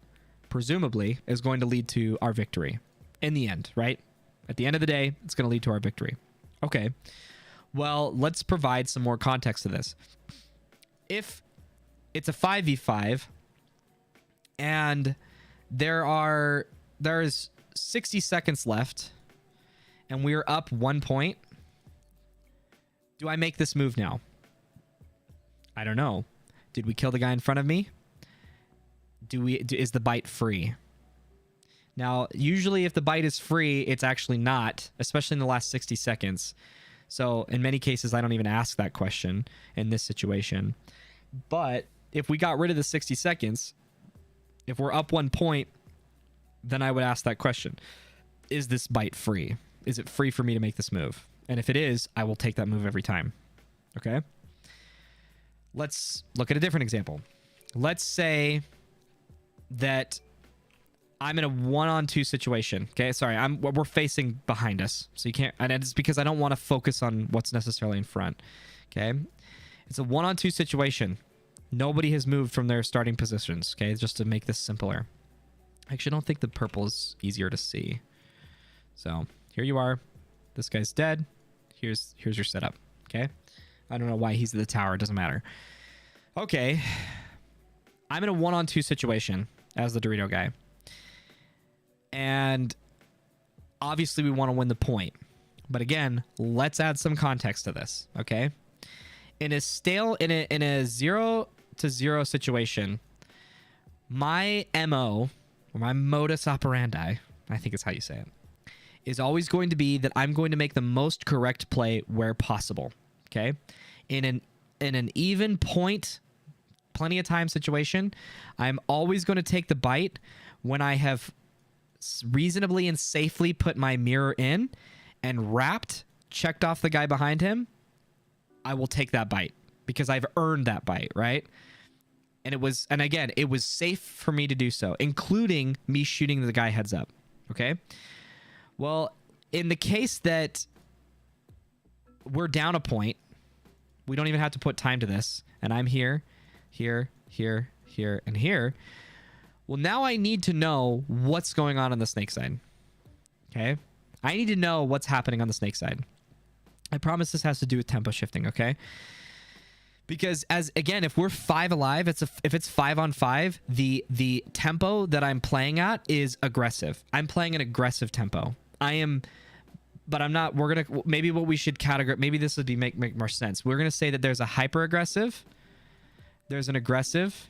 presumably, is going to lead to our victory in the end, right? At the end of the day, it's going to lead to our victory. Okay. Well, let's provide some more context to this. If it's a 5v5 and there's 60 seconds left and we're up 1 point, do I make this move now? I don't know. Did we kill the guy in front of me? Is the bite free? Now, usually if the bite is free, it's actually not, especially in the last 60 seconds. So in many cases, I don't even ask that question in this situation. But if we got rid of the 60 seconds, if we're up 1 point, then I would ask that question. Is this bite free? Is it free for me to make this move? And if it is, I will take that move every time. Okay? Let's look at a different example. Let's say that I'm in a 1-on-2 situation. Okay, sorry, we're facing behind us, so you can't. And it's because I don't want to focus on what's necessarily in front. Okay, it's a 1-on-2 situation. Nobody has moved from their starting positions. Okay, just to make this simpler. Actually, I don't think the purple is easier to see. So here you are. This guy's dead. Here's your setup. Okay, I don't know why he's at the tower. It doesn't matter. Okay, I'm in a 1-on-2 situation as the Dorito guy. And obviously we want to win the point. But again, let's add some context to this, okay? In a 0-0 situation, my MO, or my modus operandi, I think is how you say it, is always going to be that I'm going to make the most correct play where possible, okay? In an even point, plenty of time situation, I'm always going to take the bite when I have reasonably and safely put my mirror in and wrapped, checked off the guy behind him. I will take that bite because I've earned that bite, right? And again, it was safe for me to do so, including me shooting the guy heads up. Okay. Well, in the case that we're down a point, we don't even have to put time to this. And I'm here, here, here, here, and here. Well, now I need to know what's going on the snake side. Okay? I need to know what's happening on the snake side. I promise this has to do with tempo shifting, okay? Because if we're 5 alive, if it's 5-on-5, the tempo that I'm playing at is aggressive. I'm playing an aggressive tempo. But I'm not. We're gonna, maybe what we should categorize, maybe this would make more sense. We're gonna say that there's a hyper aggressive, there's an aggressive,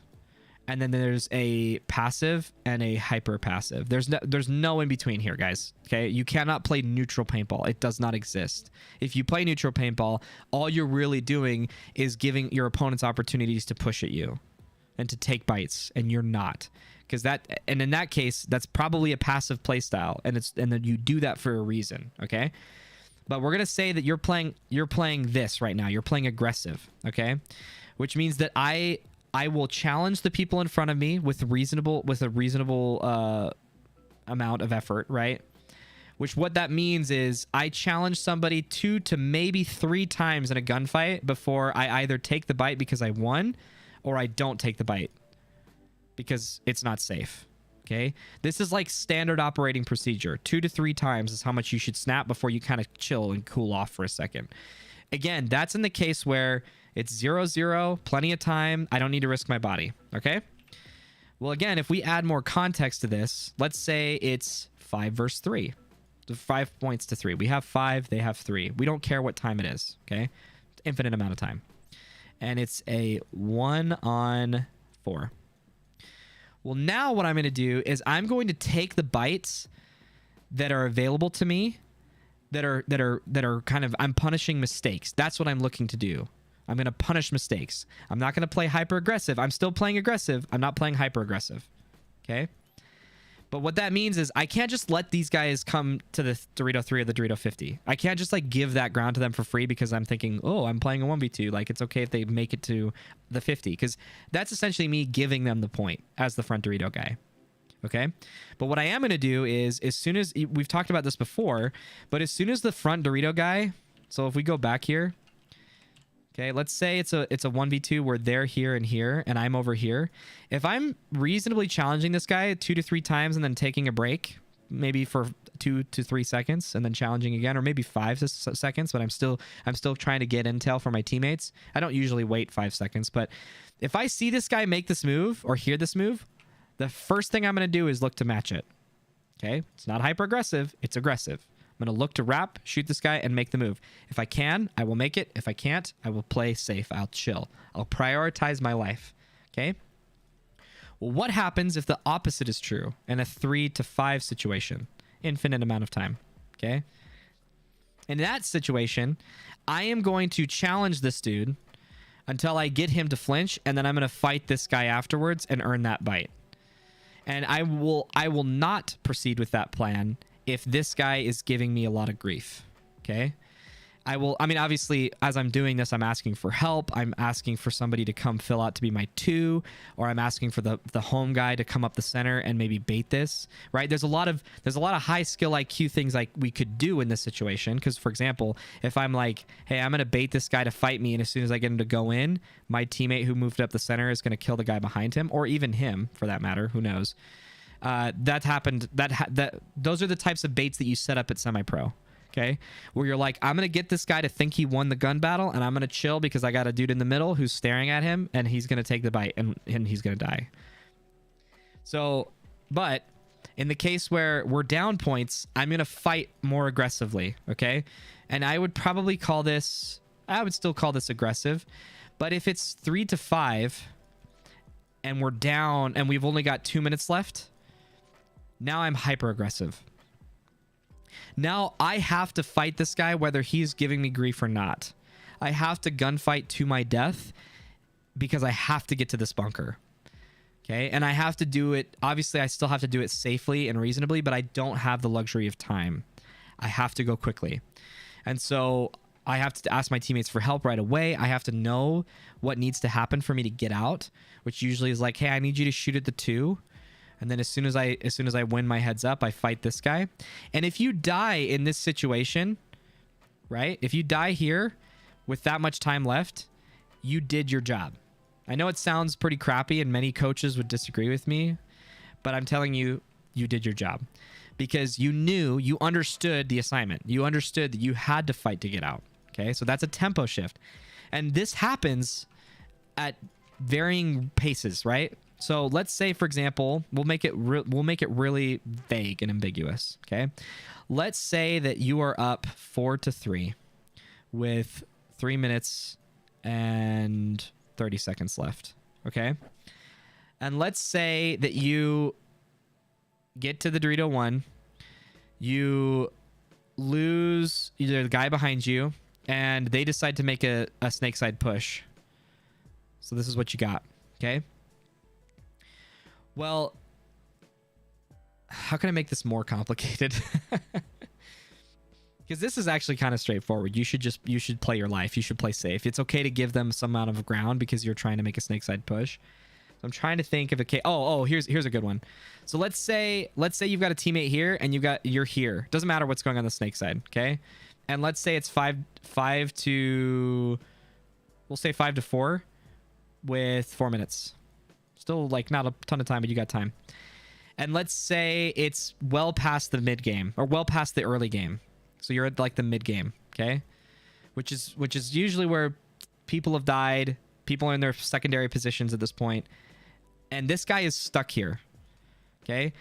and then there's a passive and a hyper passive. There's no in between here, guys. Okay, you cannot play neutral paintball. It does not exist. If you play neutral paintball, all you're really doing is giving your opponents opportunities to push at you and to take bites, and you're not. And in that case, that's probably a passive play style, and then you do that for a reason, okay? But we're gonna say that you're playing this right now. You're playing aggressive, okay? Which means that I will challenge the people in front of me with a reasonable amount of effort, right? Which what that means is I challenge somebody 2 to maybe 3 times in a gunfight before I either take the bite because I won, or I don't take the bite because it's not safe. Okay, this is like standard operating procedure. 2 to 3 times is how much you should snap before you kind of chill and cool off for a second. Again, that's in the case where it's 0-0, plenty of time. I don't need to risk my body. Okay. Well, again, if we add more context to this, let's say it's 5 versus 3. 5 points to 3. We have 5, they have 3. We don't care what time it is. Okay. infinite amount of time. And it's a 1-on-4. Well, now what I'm going to do is I'm going to take the bites that are available to me that are kind of, I'm punishing mistakes. That's what I'm looking to do. I'm going to punish mistakes. I'm not going to play hyper aggressive. I'm still playing aggressive. I'm not playing hyper aggressive. Okay? But what that means is I can't just let these guys come to the Dorito 3 or the Dorito 50. I can't just like give that ground to them for free because I'm thinking, oh, I'm playing a 1v2. Like it's okay if they make it to the 50 because that's essentially me giving them the point as the front Dorito guy. Okay. But what I am going to do is as soon as we've talked about this before, but as soon as the front Dorito guy, so if we go back here, okay, let's say it's a 1v2 where they're here and here and I'm over here. If I'm reasonably challenging this guy 2 to 3 times and then taking a break, maybe for 2 to 3 seconds and then challenging again, or maybe 5 seconds, but I'm still trying to get intel for my teammates. I don't usually wait 5 seconds, but if I see this guy make this move or hear this move, the first thing I'm going to do is look to match it. Okay? It's not hyper aggressive, it's aggressive. I'm going to look to wrap, shoot this guy, and make the move. If I can, I will make it. If I can't, I will play safe. I'll chill. I'll prioritize my life. Okay? Well, what happens if the opposite is true in a 3 to 5 situation? Infinite amount of time. Okay? In that situation, I am going to challenge this dude until I get him to flinch, and then I'm going to fight this guy afterwards and earn that bite. And I will not proceed with that plan if this guy is giving me a lot of grief. Okay? I mean, obviously, as I'm doing this, I'm asking for help. I'm asking for somebody to come fill out to be my 2, or I'm asking for the home guy to come up the center and maybe bait this, right? There's a lot of high skill IQ things like we could do in this situation. Because, for example, if I'm like, hey, I'm going to bait this guy to fight me, and as soon as I get him to go in, my teammate who moved up the center is going to kill the guy behind him, or even him, for that matter. Who knows? That happened. Those are the types of baits that you set up at semi-pro. Okay, where you're like, I'm gonna get this guy to think he won the gun battle, and I'm gonna chill because I got a dude in the middle who's staring at him, and he's gonna take the bite, and he's gonna die. So, but in the case where we're down points, I'm gonna fight more aggressively. Okay, and I would probably call this, I would still call this aggressive, but if it's 3 to 5, and we're down, and we've only got 2 minutes left, now I'm hyper aggressive. Now I have to fight this guy whether he's giving me grief or not. I have to gunfight to my death because I have to get to this bunker. Okay, and I have to do it, obviously I still have to do it safely and reasonably, but I don't have the luxury of time. I have to go quickly. And so I have to ask my teammates for help right away. I have to know what needs to happen for me to get out, which usually is like, hey, I need you to shoot at the 2. And then as soon as I win my heads up, I fight this guy. And if you die in this situation, right? If you die here with that much time left, you did your job. I know it sounds pretty crappy and many coaches would disagree with me, but I'm telling you, you did your job. Because you understood the assignment. You understood that you had to fight to get out. Okay? So that's a tempo shift. And this happens at varying paces, right? So let's say, for example, we'll make it really vague and ambiguous. Okay, let's say that you are up 4 to 3 with 3 minutes and 30 seconds left. Okay, and let's say that you get to the Dorito 1, you lose either the guy behind you, and they decide to make a snake side push. So this is what you got. Okay. Well, how can I make this more complicated? Because this is actually kind of straightforward. You should play your life. You should play safe. It's okay to give them some amount of ground because you're trying to make a snake side push. So I'm trying to think of a case. Here's a good one. So let's say you've got a teammate here and you're here. Doesn't matter what's going on the snake side, okay? And let's say it's 5 to 4 with 4 minutes. Still like not a ton of time, but you got time. And let's say it's well past the mid game or well past the early game. So you're at like the mid game, okay? Which is usually where people have died. People are in their secondary positions at this point. And this guy is stuck here. Okay?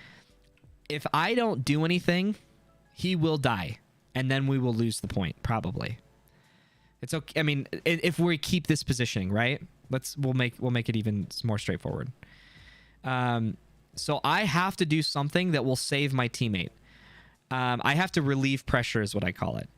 If I don't do anything, he will die. And then we will lose the point, probably. It's okay. I mean, if we keep this positioning, right? We'll make it even more straightforward. So I have to do something that will save my teammate. I have to relieve pressure is what I call it.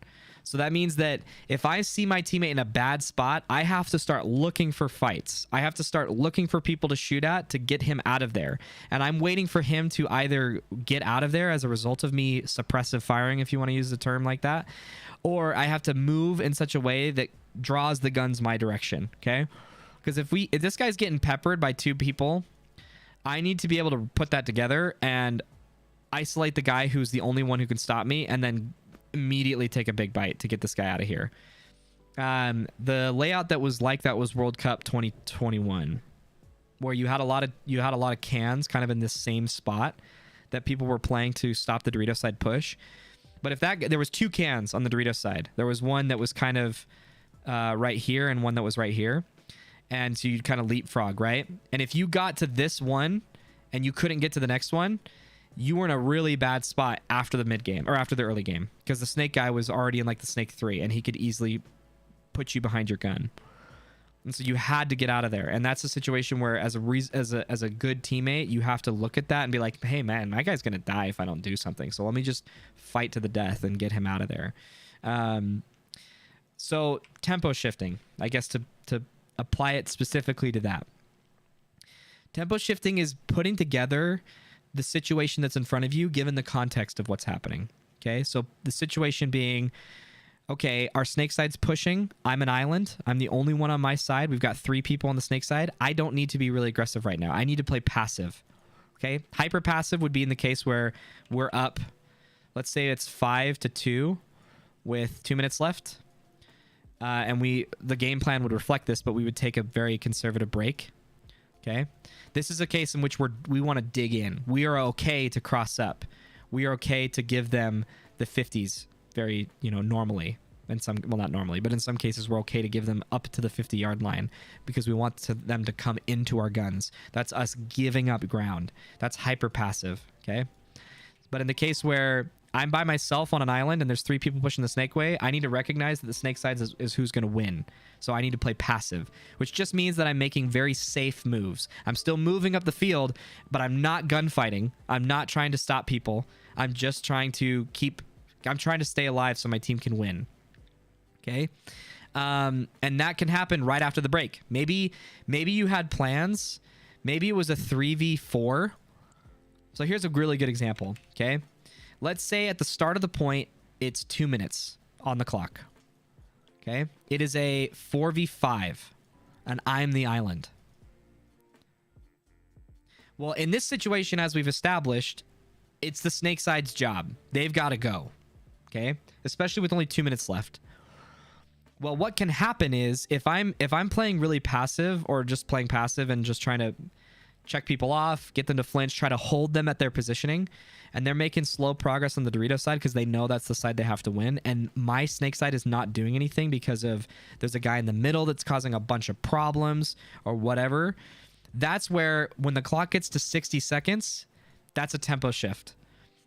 So that means that if I see my teammate in a bad spot, I have to start looking for fights. I have to start looking for people to shoot at to get him out of there. And I'm waiting for him to either get out of there as a result of me suppressive firing, if you want to use the term like that, or I have to move in such a way that draws the guns my direction, okay? Because if this guy's getting peppered by 2 people, I need to be able to put that together and isolate the guy who's the only one who can stop me, and then immediately take a big bite to get this guy out of here. The layout that was like that was World Cup 2021, where you had a lot of cans kind of in this same spot that people were playing to stop the Dorito side push. But if there was 2 cans on the Dorito side, there was one that was kind of right here and one that was right here, and so you'd kind of leapfrog, right? And if you got to this one and you couldn't get to the next one, you were in a really bad spot after the mid game or after the early game, because the snake guy was already in like the snake 3 and he could easily put you behind your gun. And so you had to get out of there. And that's a situation where as a good teammate, you have to look at that and be like, hey man, my guy's going to die if I don't do something. So let me just fight to the death and get him out of there. So tempo shifting, I guess to apply it specifically to that. Tempo shifting is putting together the situation that's in front of you given the context of what's happening. Okay, so the situation being, okay, our snake side's pushing. I'm an island. I'm the only one on my side. We've got 3 people on the snake side. I don't need to be really aggressive right now. I need to play passive. Okay, hyper passive would be in the case where we're up. Let's say it's 5-2 with 2 minutes left. And the game plan would reflect this, but we would take a very conservative break. Okay, this is a case in which we want to dig in. We are okay to cross up. We are okay to give them the 50s very, normally. Not normally, but in some cases we're okay to give them up to the 50-yard line because we want them to come into our guns. That's us giving up ground. That's hyper passive. Okay, but in the case where I'm by myself on an island and there's 3 people pushing the snake way, I need to recognize that the snake side is who's going to win. So I need to play passive, which just means that I'm making very safe moves. I'm still moving up the field, but I'm not gunfighting. I'm not trying to stop people. I'm just trying to stay alive so my team can win. Okay? And that can happen right after the break. Maybe you had plans. Maybe it was a 3v4. So here's a really good example. Okay? Let's say at the start of the point, it's 2 minutes on the clock. Okay? It is a 4v5, and I'm the island. Well, in this situation, as we've established, it's the snake side's job. They've got to go. Okay? Especially with only 2 minutes left. Well, what can happen is if I'm playing really passive or just playing passive and just trying to check people off, get them to flinch, try to hold them at their positioning, and they're making slow progress on the Dorito side because they know that's the side they have to win, and my snake side is not doing anything because of there's a guy in the middle that's causing a bunch of problems or whatever. That's where when the clock gets to 60 seconds, that's a tempo shift.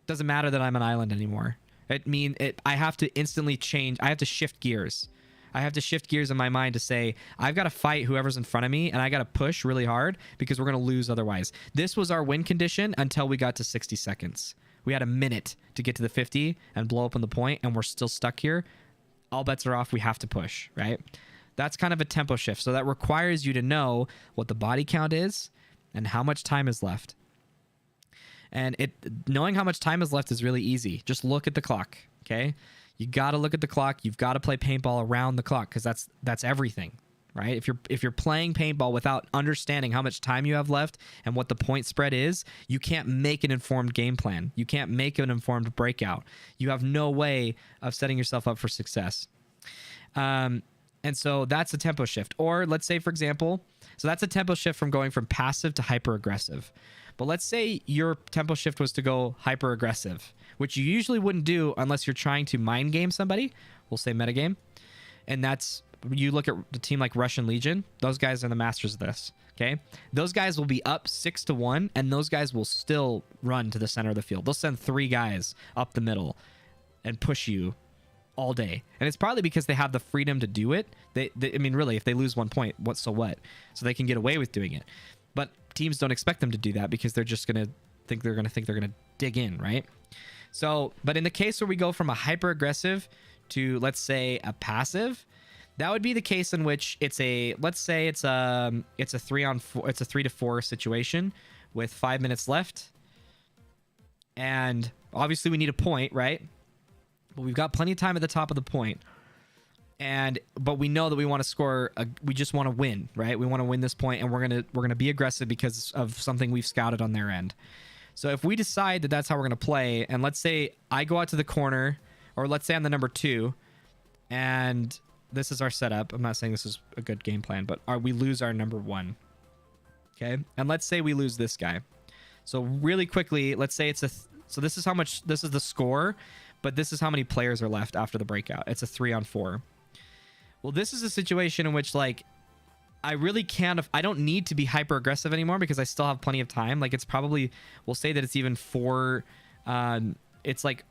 Doesn't matter that I'm an island anymore. I have to instantly change. I have to shift gears. I have to shift gears in my mind to say, I've got to fight whoever's in front of me, and I got to push really hard because we're going to lose otherwise. This was our win condition until we got to 60 seconds. We had a minute to get to the 50 and blow open the point, and we're still stuck here. All bets are off. We have to push, right? That's kind of a tempo shift. So that requires you to know what the body count is and how much time is left. And knowing how much time is left is really easy. Just look at the clock, okay? You got to look at the clock. You've got to play paintball around the clock because that's everything, right? If you're playing paintball without understanding how much time you have left and what the point spread is, you can't make an informed game plan. You can't make an informed breakout. You have no way of setting yourself up for success. And so that's a tempo shift. Or let's say, for example, so that's a tempo shift from going from passive to hyper aggressive. But let's say your tempo shift was to go hyper aggressive, which you usually wouldn't do unless you're trying to mind game somebody. We'll say metagame. And that's, you look at the team like Russian Legion. Those guys are the masters of this. Okay. Those guys will be up 6-1, and those guys will still run to the center of the field. They'll send 3 guys up the middle and push you all day. And it's probably because they have the freedom to do it. I mean, really, if they lose 1 point, what? So they can get away with doing it. But teams don't expect them to do that because they're just going to think they're going to dig in, right? So, but in the case where we go from a hyper aggressive to, let's say, a passive, that would be the case in which let's say it's a 3-on-4, it's a 3-to-4 situation with 5 minutes left. And obviously we need a point, right? But we've got plenty of time at the top of the point. But we know that we want to score. We just want to win, right? We want to win this point, and we're gonna be aggressive because of something we've scouted on their end. So if we decide that that's how we're gonna play, and let's say I go out to the corner, or let's say I'm the number 2, and this is our setup. I'm not saying this is a good game plan, but we lose our number 1. Okay, and let's say we lose this guy. So really quickly, let's say so this is how much, this is the score, but this is how many players are left after the breakout. It's a 3-on-4. Well, this is a situation in which, like, I really can't, I don't need to be hyper aggressive anymore because I still have plenty of time. Like, it's probably, we'll say that it's even it's like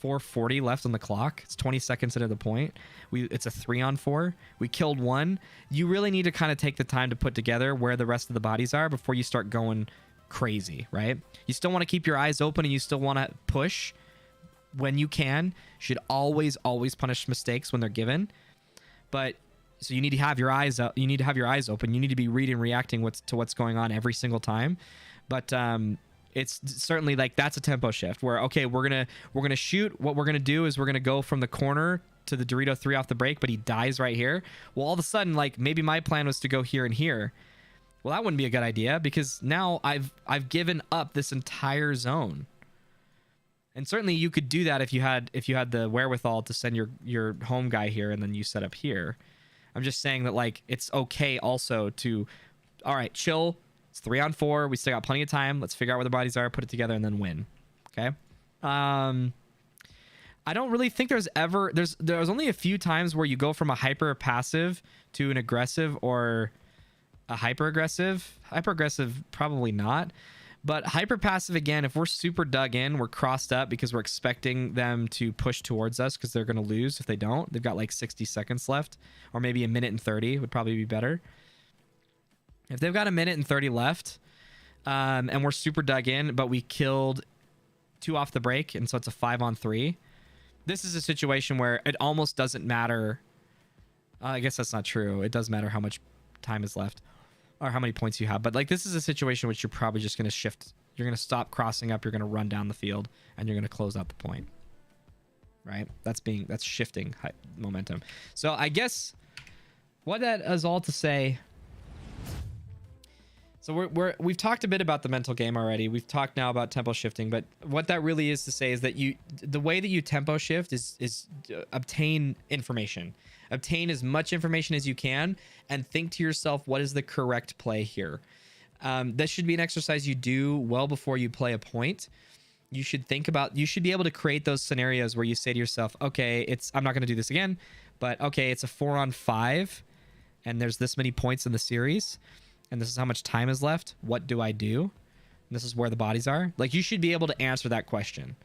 4:40 left on the clock. It's 20 seconds into the point. It's a 3-on-4. We killed 1. You really need to kind of take the time to put together where the rest of the bodies are before you start going crazy, right? You still want to keep your eyes open and you still want to push when you can. You should always punish mistakes when they're given. But so you need to have your eyes up. You need to have your eyes open. You need to be reading and reacting to what's going on every single time. But it's certainly like that's a tempo shift where, okay, we're gonna shoot. What we're gonna do is we're gonna go from the corner to the Dorito 3 off the break, but he dies right here. Well, all of a sudden, like, maybe my plan was to go here and here. Well, that wouldn't be a good idea because now I've given up this entire zone. And certainly you could do that if you had the wherewithal to send your home guy here and then you set up here. I'm just saying that, like, it's okay also to, all right, chill. It's 3-on-4. We still got plenty of time. Let's figure out where the bodies are, put it together, and then win. Okay. I don't really think there's only a few times where you go from a hyper passive to an aggressive or a hyper aggressive. Hyper aggressive, probably not. But hyper passive, again, if we're super dug in, we're crossed up because we're expecting them to push towards us because they're going to lose if they don't. They've got like 60 seconds left, or maybe a minute and 30 would probably be better. If they've got a minute and 30 left, and we're super dug in, but we killed 2 off the break, and so it's a 5-on-3. This is a situation where it almost doesn't matter. I guess that's not true. It does matter how much time is left or how many points you have. But, like, this is a situation which you're probably just going to shift. You're going to stop crossing up. You're going to run down the field, and you're going to close out the point. Right? That's shifting momentum. So I guess what that is all to say. So we've talked a bit about the mental game already. We've talked now about tempo shifting, but what that really is to say is that the way that you tempo shift is obtain information. Obtain as much information as you can and think to yourself, what is the correct play here? This should be an exercise you do well before you play a point. You should be able to create those scenarios where you say to yourself, okay, I'm not going to do this again, but okay, it's a 4-on-5 and there's this many points in the series. And this is how much time is left. What do I do? And this is where the bodies are. Like, you should be able to answer that question.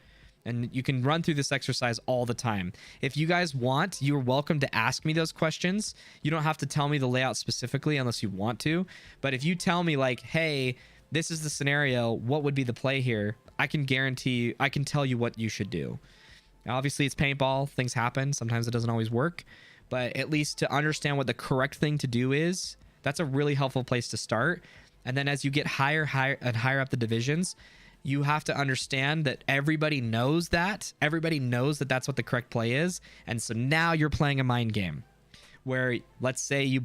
And you can run through this exercise all the time. If you guys want, you're welcome to ask me those questions. You don't have to tell me the layout specifically unless you want to. But if you tell me, like, hey, this is the scenario, what would be the play here? I can guarantee, I can tell you what you should do. Now, obviously, it's paintball. Things happen. Sometimes it doesn't always work. But at least to understand what the correct thing to do is, that's a really helpful place to start. And then as you get higher up the divisions, you have to understand that everybody knows that. Everybody knows that that's what the correct play is. And so now you're playing a mind game where, let's say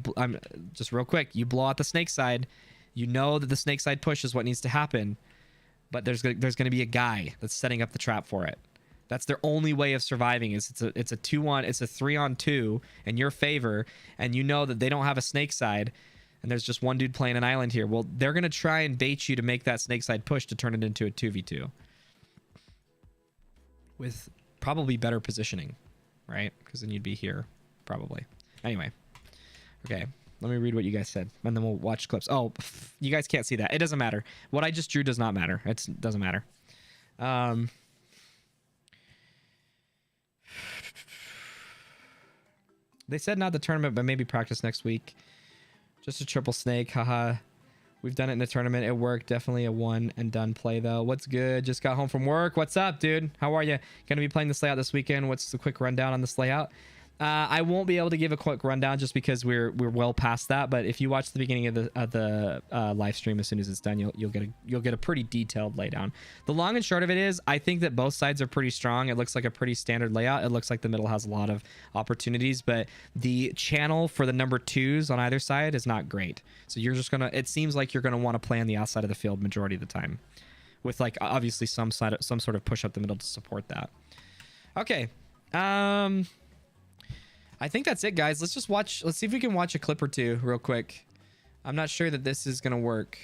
just real quick, you blow out the snake side. You know that the snake side push is what needs to happen. But there's going to be a guy that's setting up the trap for it. That's their only way of surviving. Is it's a 3-on-2 in your favor, and you know that they don't have a snake side, and there's just one dude playing an island here. Well, they're gonna try and bait you to make that snake side push to turn it into a 2v2 with probably better positioning, right? Because then you'd be here probably. Anyway, okay. Let me read what you guys said, and then we'll watch clips. Oh, you guys can't see that. It doesn't matter. What I just drew does not matter. It doesn't matter. They said not the tournament, but maybe practice next week. Just a triple snake, haha. We've done it in a tournament. It worked. Definitely a one and done play though. What's good? Just got home from work. What's up, dude? How are you? Gonna be playing this layout this weekend. What's the quick rundown on this layout? I won't be able to give a quick rundown just because we're well past that. But if you watch the beginning of the live stream, as soon as it's done, you'll get a pretty detailed laydown. The long and short of it is, I think that both sides are pretty strong. It looks like a pretty standard layout. It looks like the middle has a lot of opportunities, but the channel for the number 2s on either side is not great. So you're just gonna. It seems like you're gonna want to play on the outside of the field majority of the time, with like obviously some sort of push up the middle to support that. Okay. I think that's it, guys. Let's just watch. Let's see if we can watch a clip or two real quick. I'm not sure that this is gonna work.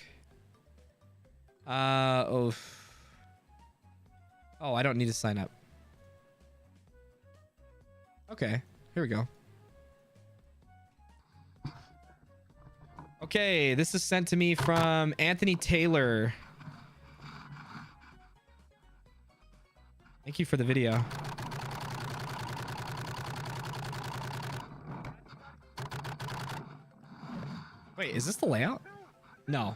Oh, I don't need to sign up. Okay, here we go. Okay, this is sent to me from Anthony Taylor. Thank you for the video. Wait, is this the layout? No.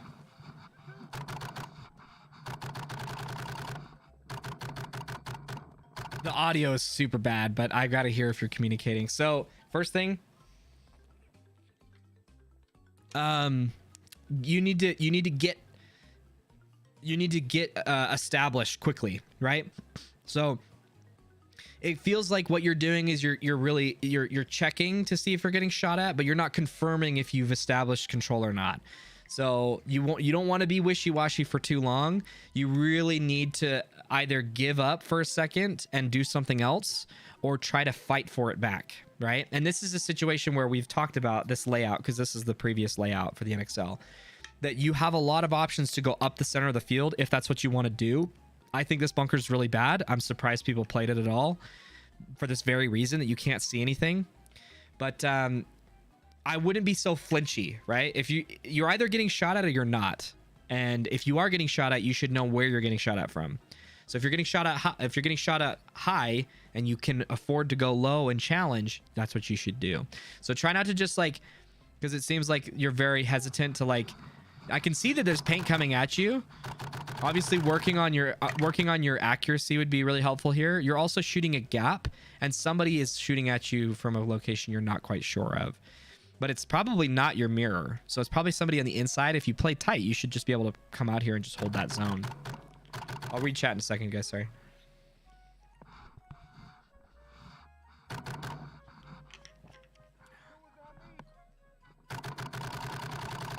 The audio is super bad, but I gotta hear if you're communicating. So, first thing, you need to get established quickly, right? So it feels like what you're doing is you're checking to see if you're getting shot at, but you're not confirming if you've established control or not. So you don't want to be wishy-washy for too long. You really need to either give up for a second and do something else, or try to fight for it back, right? And this is a situation where we've talked about this layout, because this is the previous layout for the NXL, that you have a lot of options to go up the center of the field if that's what you want to do. I think this bunker is really bad. I'm surprised people played it at all for this very reason, that you can't see anything. But I wouldn't be so flinchy, right? If you're either getting shot at or you're not. And if you are getting shot at, you should know where you're getting shot at from. So if you're getting shot at high and you can afford to go low and challenge, that's what you should do. So try not to just like, because it seems like you're very hesitant to like, I can see that there's paint coming at you. Obviously, working on your accuracy would be really helpful here. You're also shooting a gap, and somebody is shooting at you from a location you're not quite sure of. But it's probably not your mirror, so it's probably somebody on the inside. If you play tight, you should just be able to come out here and just hold that zone. I'll read chat in a second, guys. Sorry.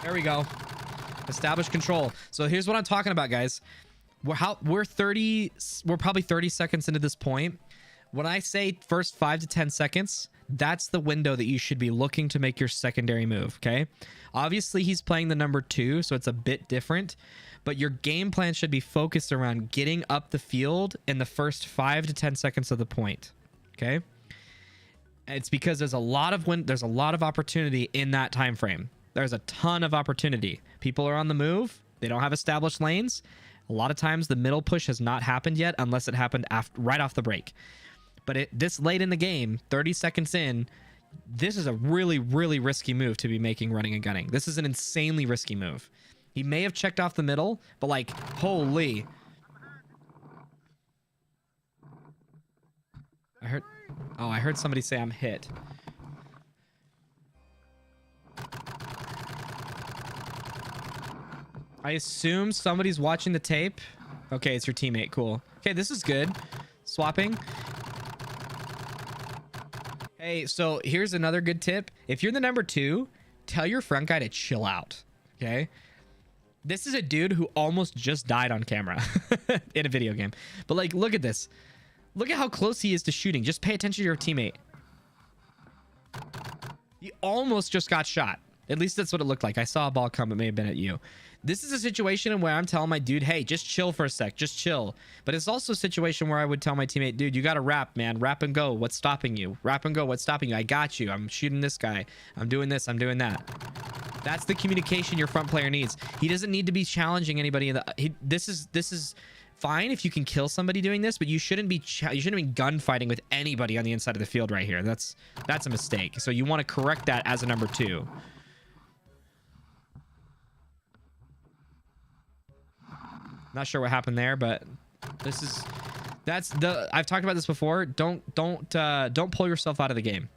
There we go. Establish control. So here's what I'm talking about, guys. We're probably 30 seconds into this point. When I say first 5 to 10 seconds, that's the window that you should be looking to make your secondary move, okay? Obviously, he's playing the number 2, so it's a bit different, but your game plan should be focused around getting up the field in the first 5 to 10 seconds of the point, okay? It's because there's a lot of opportunity in that time frame. There's a ton of opportunity. People are on the move. They don't have established lanes. A lot of times the middle push has not happened yet, unless it happened right off the break. But this late in the game, 30 seconds in, this is a really, really risky move to be making, running and gunning. This is an insanely risky move. He may have checked off the middle, but like, holy. I heard somebody say I'm hit. I assume somebody's watching the tape. Okay, it's your teammate. Cool. Okay, this is good. Swapping. Hey, so here's another good tip. If you're the number 2, tell your front guy to chill out. Okay? This is a dude who almost just died on camera in a video game. But like, look at this. Look at how close he is to shooting. Just pay attention to your teammate. He almost just got shot. At least that's what it looked like. I saw a ball come. It may have been at you. This is a situation where I'm telling my dude, hey, just chill for a sec. Just chill. But it's also a situation where I would tell my teammate, dude, you got to rap, man. Rap and go. What's stopping you? Rap and go. What's stopping you? I got you. I'm shooting this guy. I'm doing this. I'm doing that. That's the communication your front player needs. He doesn't need to be challenging anybody. This is fine if you can kill somebody doing this, but you shouldn't be gunfighting with anybody on the inside of the field right here. That's a mistake. So you want to correct that as a number 2. Not sure what happened there, but I've talked about this before. Don't pull yourself out of the game.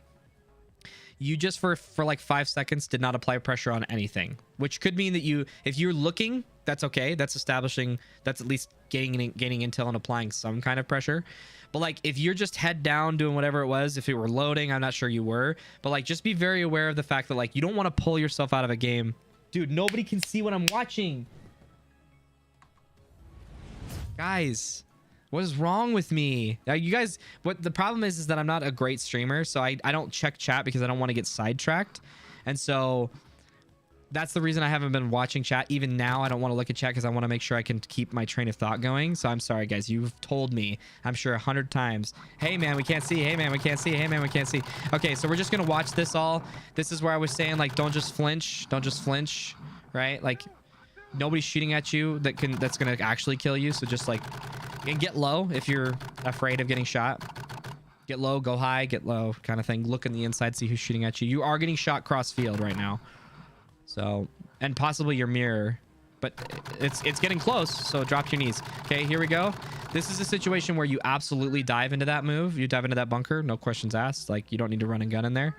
You just for like 5 seconds did not apply pressure on anything, which could mean that if you're looking, that's okay. That's at least gaining intel and applying some kind of pressure. But like if you're just head down doing whatever it was, if it were loading, I'm not sure you were, but like just be very aware of the fact that like you don't want to pull yourself out of a game. Dude, nobody can see what I'm watching. Guys, what is wrong with me? You guys, what the problem is that I'm not a great streamer, so I don't check chat because I don't want to get sidetracked. And so that's the reason I haven't been watching chat. Even now, I don't want to look at chat because I want to make sure I can keep my train of thought going. So I'm sorry, guys. You've told me, I'm sure 100 times, hey, man, we can't see. Hey, man, we can't see. Hey, man, we can't see. Okay, so we're just going to watch this all. This is where I was saying, like, don't just flinch. Don't just flinch, right? Like, nobody's shooting at you that's going to actually kill you. So just, like, and get low if you're afraid of getting shot. Get low, go high, get low kind of thing. Look on the inside, see who's shooting at you. You are getting shot cross field right now. So, and possibly your mirror, but it's getting close. So drop your knees. Okay, here we go. This is a situation where you absolutely dive into that move. You dive into that bunker, no questions asked. Like you don't need to run and gun in there.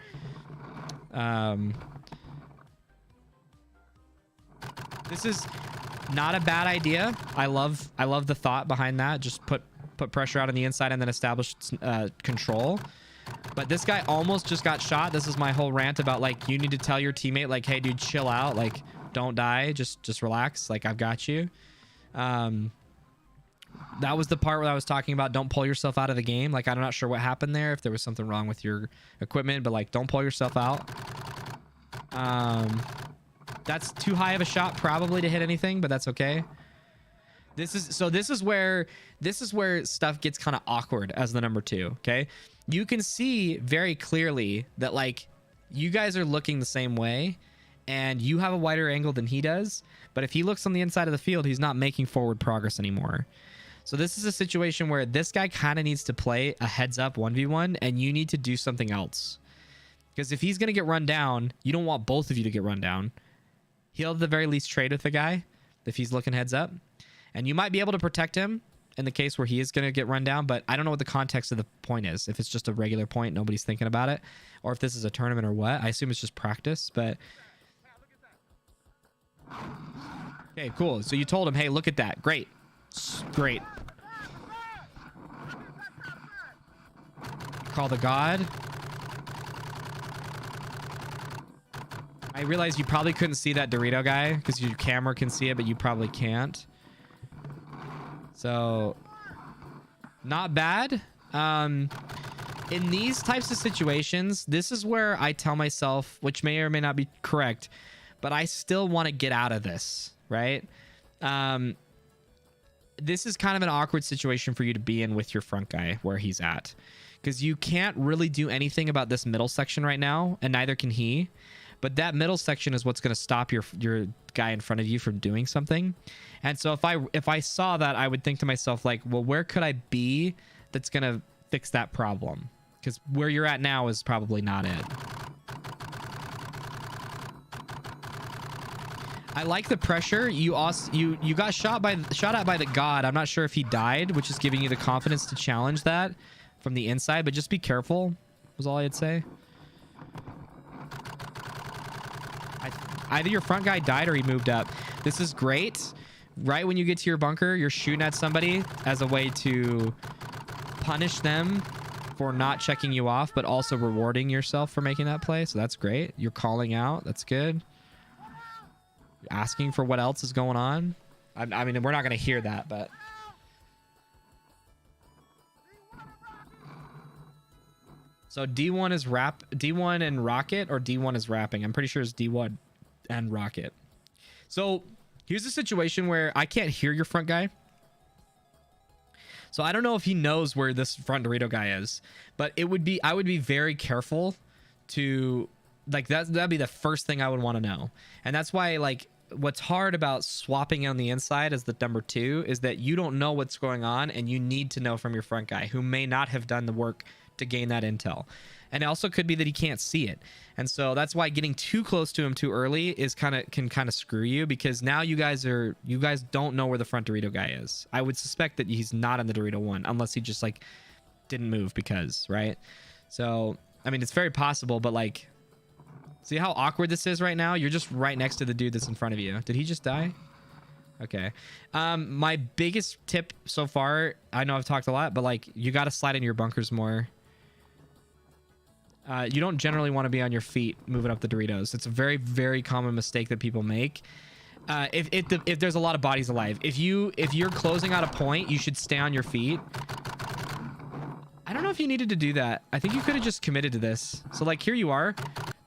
This is not a bad idea. I love the thought behind that. Just put pressure out on the inside and then establish control. But this guy almost just got shot. This is my whole rant about like you need to tell your teammate like, hey dude, chill out, like don't die, just relax, like I've got you. That was the part where I was talking about don't pull yourself out of the game. Like I'm not sure what happened there, if there was something wrong with your equipment, but like don't pull yourself out. That's too high of a shot probably to hit anything, but that's okay. This is where stuff gets kind of awkward as the number 2. Okay, you can see very clearly that like you guys are looking the same way and you have a wider angle than he does, but if he looks on the inside of the field, he's not making forward progress anymore. So this is a situation where this guy kind of needs to play a heads up 1v1 and you need to do something else, because if he's going to get run down, you don't want both of you to get run down. He'll at the very least trade with the guy if he's looking heads up. And you might be able to protect him in the case where he is going to get run down, but I don't know what the context of the point is. If it's just a regular point, nobody's thinking about it, or if this is a tournament or what. I assume it's just practice, but... Okay, cool. So you told him, hey, look at that. Great. Great. Call the god. I realize you probably couldn't see that Dorito guy because your camera can see it, but you probably can't. So, not bad. In these types of situations, this is where I tell myself, which may or may not be correct, but I still want to get out of this, right? This is kind of an awkward situation for you to be in with your front guy where he's at, because you can't really do anything about this middle section right now, and neither can he. But that middle section is what's going to stop your guy in front of you from doing something. And so if I saw that, I would think to myself like, well, where could I be that's going to fix that problem? Because where you're at now is probably not it. I like the pressure. You got shot at by the god. I'm not sure if he died, which is giving you the confidence to challenge that from the inside, but just be careful was all I'd say. Either your front guy died or he moved up. This is great. Right when you get to your bunker, you're shooting at somebody as a way to punish them for not checking you off, but also rewarding yourself for making that play. So that's great. You're calling out. That's good. You're asking for what else is going on. I mean, we're not going to hear that, but... So D1 is D1 and Rocket, or D1 is rapping? I'm pretty sure it's D1 and Rocket. So here's a situation where I can't hear your front guy. So I don't know if he knows where this front Dorito guy is, but I would be very careful to like that'd be the first thing I would want to know. And that's why like what's hard about swapping on the inside as the number 2 is that you don't know what's going on, and you need to know from your front guy who may not have done the work to gain that intel. And it also could be that he can't see it. And so that's why getting too close to him too early is can kind of screw you, because now you guys don't know where the front Dorito guy is. I would suspect that he's not in the Dorito 1 unless he just like didn't move because, right? So, I mean, it's very possible, but like, see how awkward this is right now? You're just right next to the dude that's in front of you. Did he just die? Okay. My biggest tip so far, I know I've talked a lot, but like, you got to slide in your bunkers more. You don't generally want to be on your feet moving up the Doritos. It's a very, very common mistake that people make. If there's a lot of bodies alive, if you're closing out a point, you should stay on your feet. I don't know if you needed to do that. I think you could have just committed to this. So like, here you are.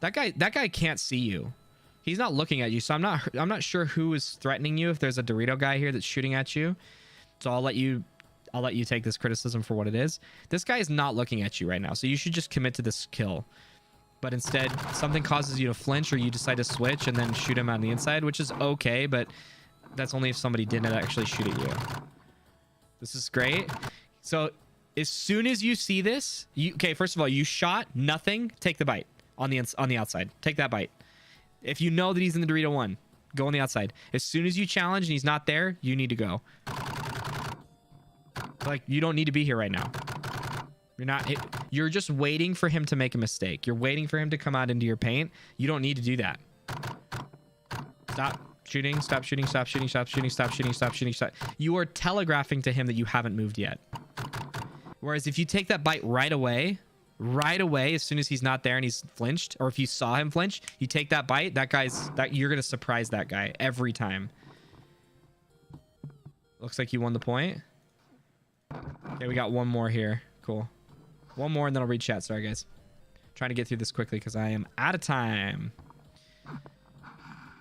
That guy can't see you. He's not looking at you. So I'm not sure who is threatening you. If there's a Dorito guy here that's shooting at you, so I'll let you take this criticism for what it is. This guy is not looking at you right now, so you should just commit to this kill. But instead, something causes you to flinch, or you decide to switch and then shoot him on the inside, which is okay, but that's only if somebody didn't actually shoot at you. This is great. So as soon as you see this, okay, first of all, you shot nothing. Take the bite on the outside. Take that bite. If you know that he's in the Dorito 1, go on the outside. As soon as you challenge and he's not there, you need to go. Like, you don't need to be here right now. You're just waiting for him to make a mistake. You're waiting for him to come out into your paint. You don't need to do that. Stop shooting, stop shooting, stop shooting, stop shooting, stop shooting, stop shooting, stop. You are telegraphing to him that you haven't moved yet. Whereas if you take that bite right away, as soon as he's not there and he's flinched, or if you saw him flinch, you take that bite, you're going to surprise that guy every time. Looks like you won the point. Okay, we got one more here. Cool. One more and then I'll read chat. Sorry, guys. Trying to get through this quickly because I am out of time.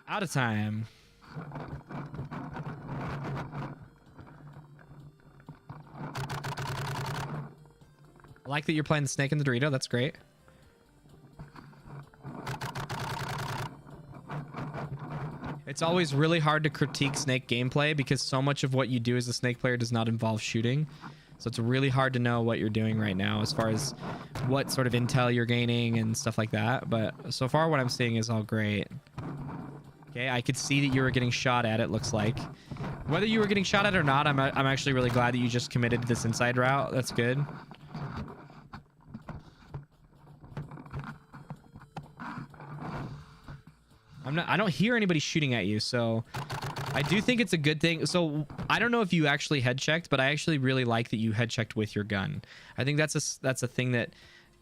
Out of time. I like that you're playing the snake and the Dorito. That's great. It's always really hard to critique snake gameplay because so much of what you do as a snake player does not involve shooting. So it's really hard to know what you're doing right now as far as what sort of intel you're gaining and stuff like that. But so far what I'm seeing is all great. Okay, I could see that you were getting shot at, it looks like. Whether you were getting shot at or not, I'm actually really glad that you just committed to this inside route. That's good. I don't hear anybody shooting at you, so I do think it's a good thing. So I don't know if you actually head checked, but I actually really like that you head checked with your gun. I think that's a thing that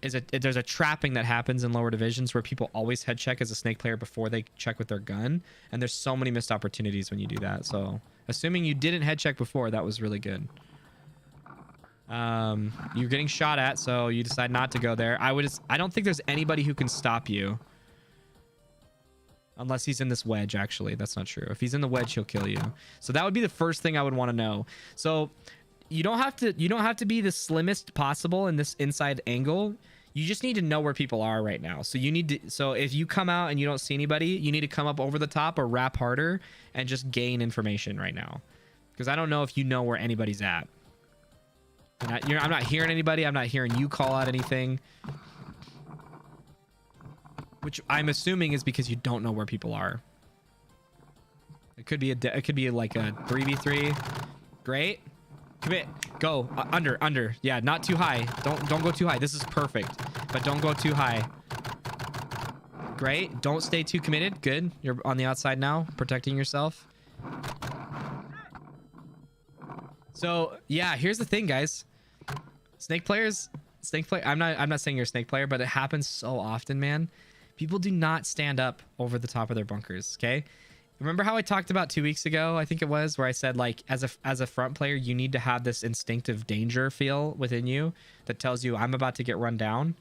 is there's a trapping that happens in lower divisions where people always head check as a snake player before they check with their gun, and there's so many missed opportunities when you do that. So assuming you didn't head check before, that was really good. You're getting shot at, so you decide not to go there. I don't think there's anybody who can stop you. Unless he's in this wedge, actually. That's not true. If he's in the wedge, he'll kill you. So that would be the first thing I would want to know. So you don't have to be the slimmest possible in this inside angle. You just need to know where people are right now. So if you come out and you don't see anybody, you need to come up over the top or wrap harder and just gain information right now. Because I don't know if you know where anybody's at. I'm not hearing anybody. I'm not hearing you call out anything. Which I'm assuming is because you don't know where people are. It could be like a 3v3. Great. Commit. Go. Under. Yeah, not too high. Don't go too high. This is perfect. But don't go too high. Great. Don't stay too committed. Good. You're on the outside now, protecting yourself. So, yeah, here's the thing, guys. Snake player. I'm not saying you're a snake player, but it happens so often, man. People do not stand up over the top of their bunkers, okay? Remember how I talked about 2 weeks ago, I think it was, where I said, like, as a front player, you need to have this instinctive danger feel within you that tells you I'm about to get run down.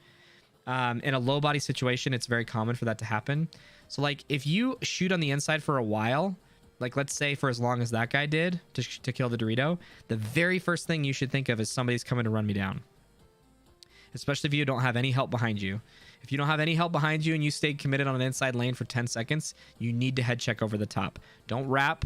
In a low body situation, it's very common for that to happen. So, like, if you shoot on the inside for a while, like, let's say for as long as that guy did to kill the Dorito, the very first thing you should think of is somebody's coming to run me down. Especially if you don't have any help behind you. If you don't have any help behind you and you stay committed on an inside lane for 10 seconds, you need to head check over the top. Don't wrap.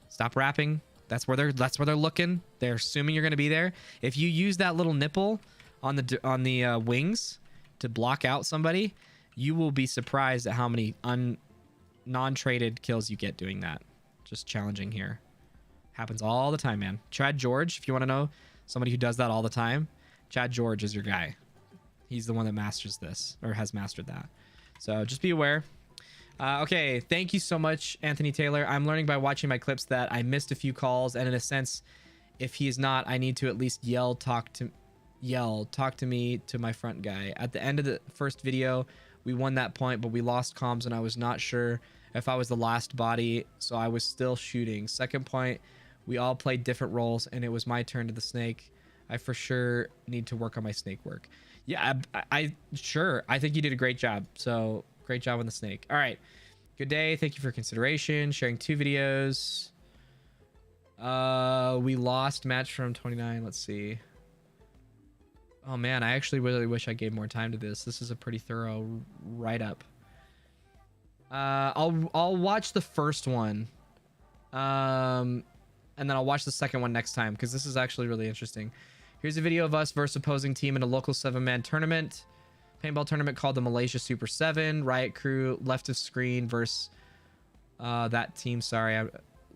Stop wrapping. That's where they're looking. They're assuming you're going to be there. If you use that little nipple on the wings to block out somebody, you will be surprised at how many non-traded kills you get doing that. Just challenging here. Happens all the time, man. Chad George, if you want to know somebody who does that all the time, Chad George is your guy. He's the one that masters this, or has mastered that. So just be aware. Okay, thank you so much, Anthony Taylor. I'm learning by watching my clips that I missed a few calls, and in a sense, if he is not, I need to at least talk to me to my front guy. At the end of the first video, we won that point, but we lost comms, and I was not sure if I was the last body, so I was still shooting. Second point, we all played different roles, and it was my turn to the snake. I for sure need to work on my snake work. Yeah, I think you did a great job. So great job on the snake. All right, good day. Thank you for consideration. Sharing 2 videos. We lost match from 29. Let's see. Oh man, I actually really wish I gave more time to this. This is a pretty thorough write-up. I'll watch the first one, and then I'll watch the second one next time, because this is actually really interesting. Here's a video of us versus opposing team in a local 7-man tournament, paintball tournament called the Malaysia Super 7. Riot Crew left of screen versus that team. Sorry,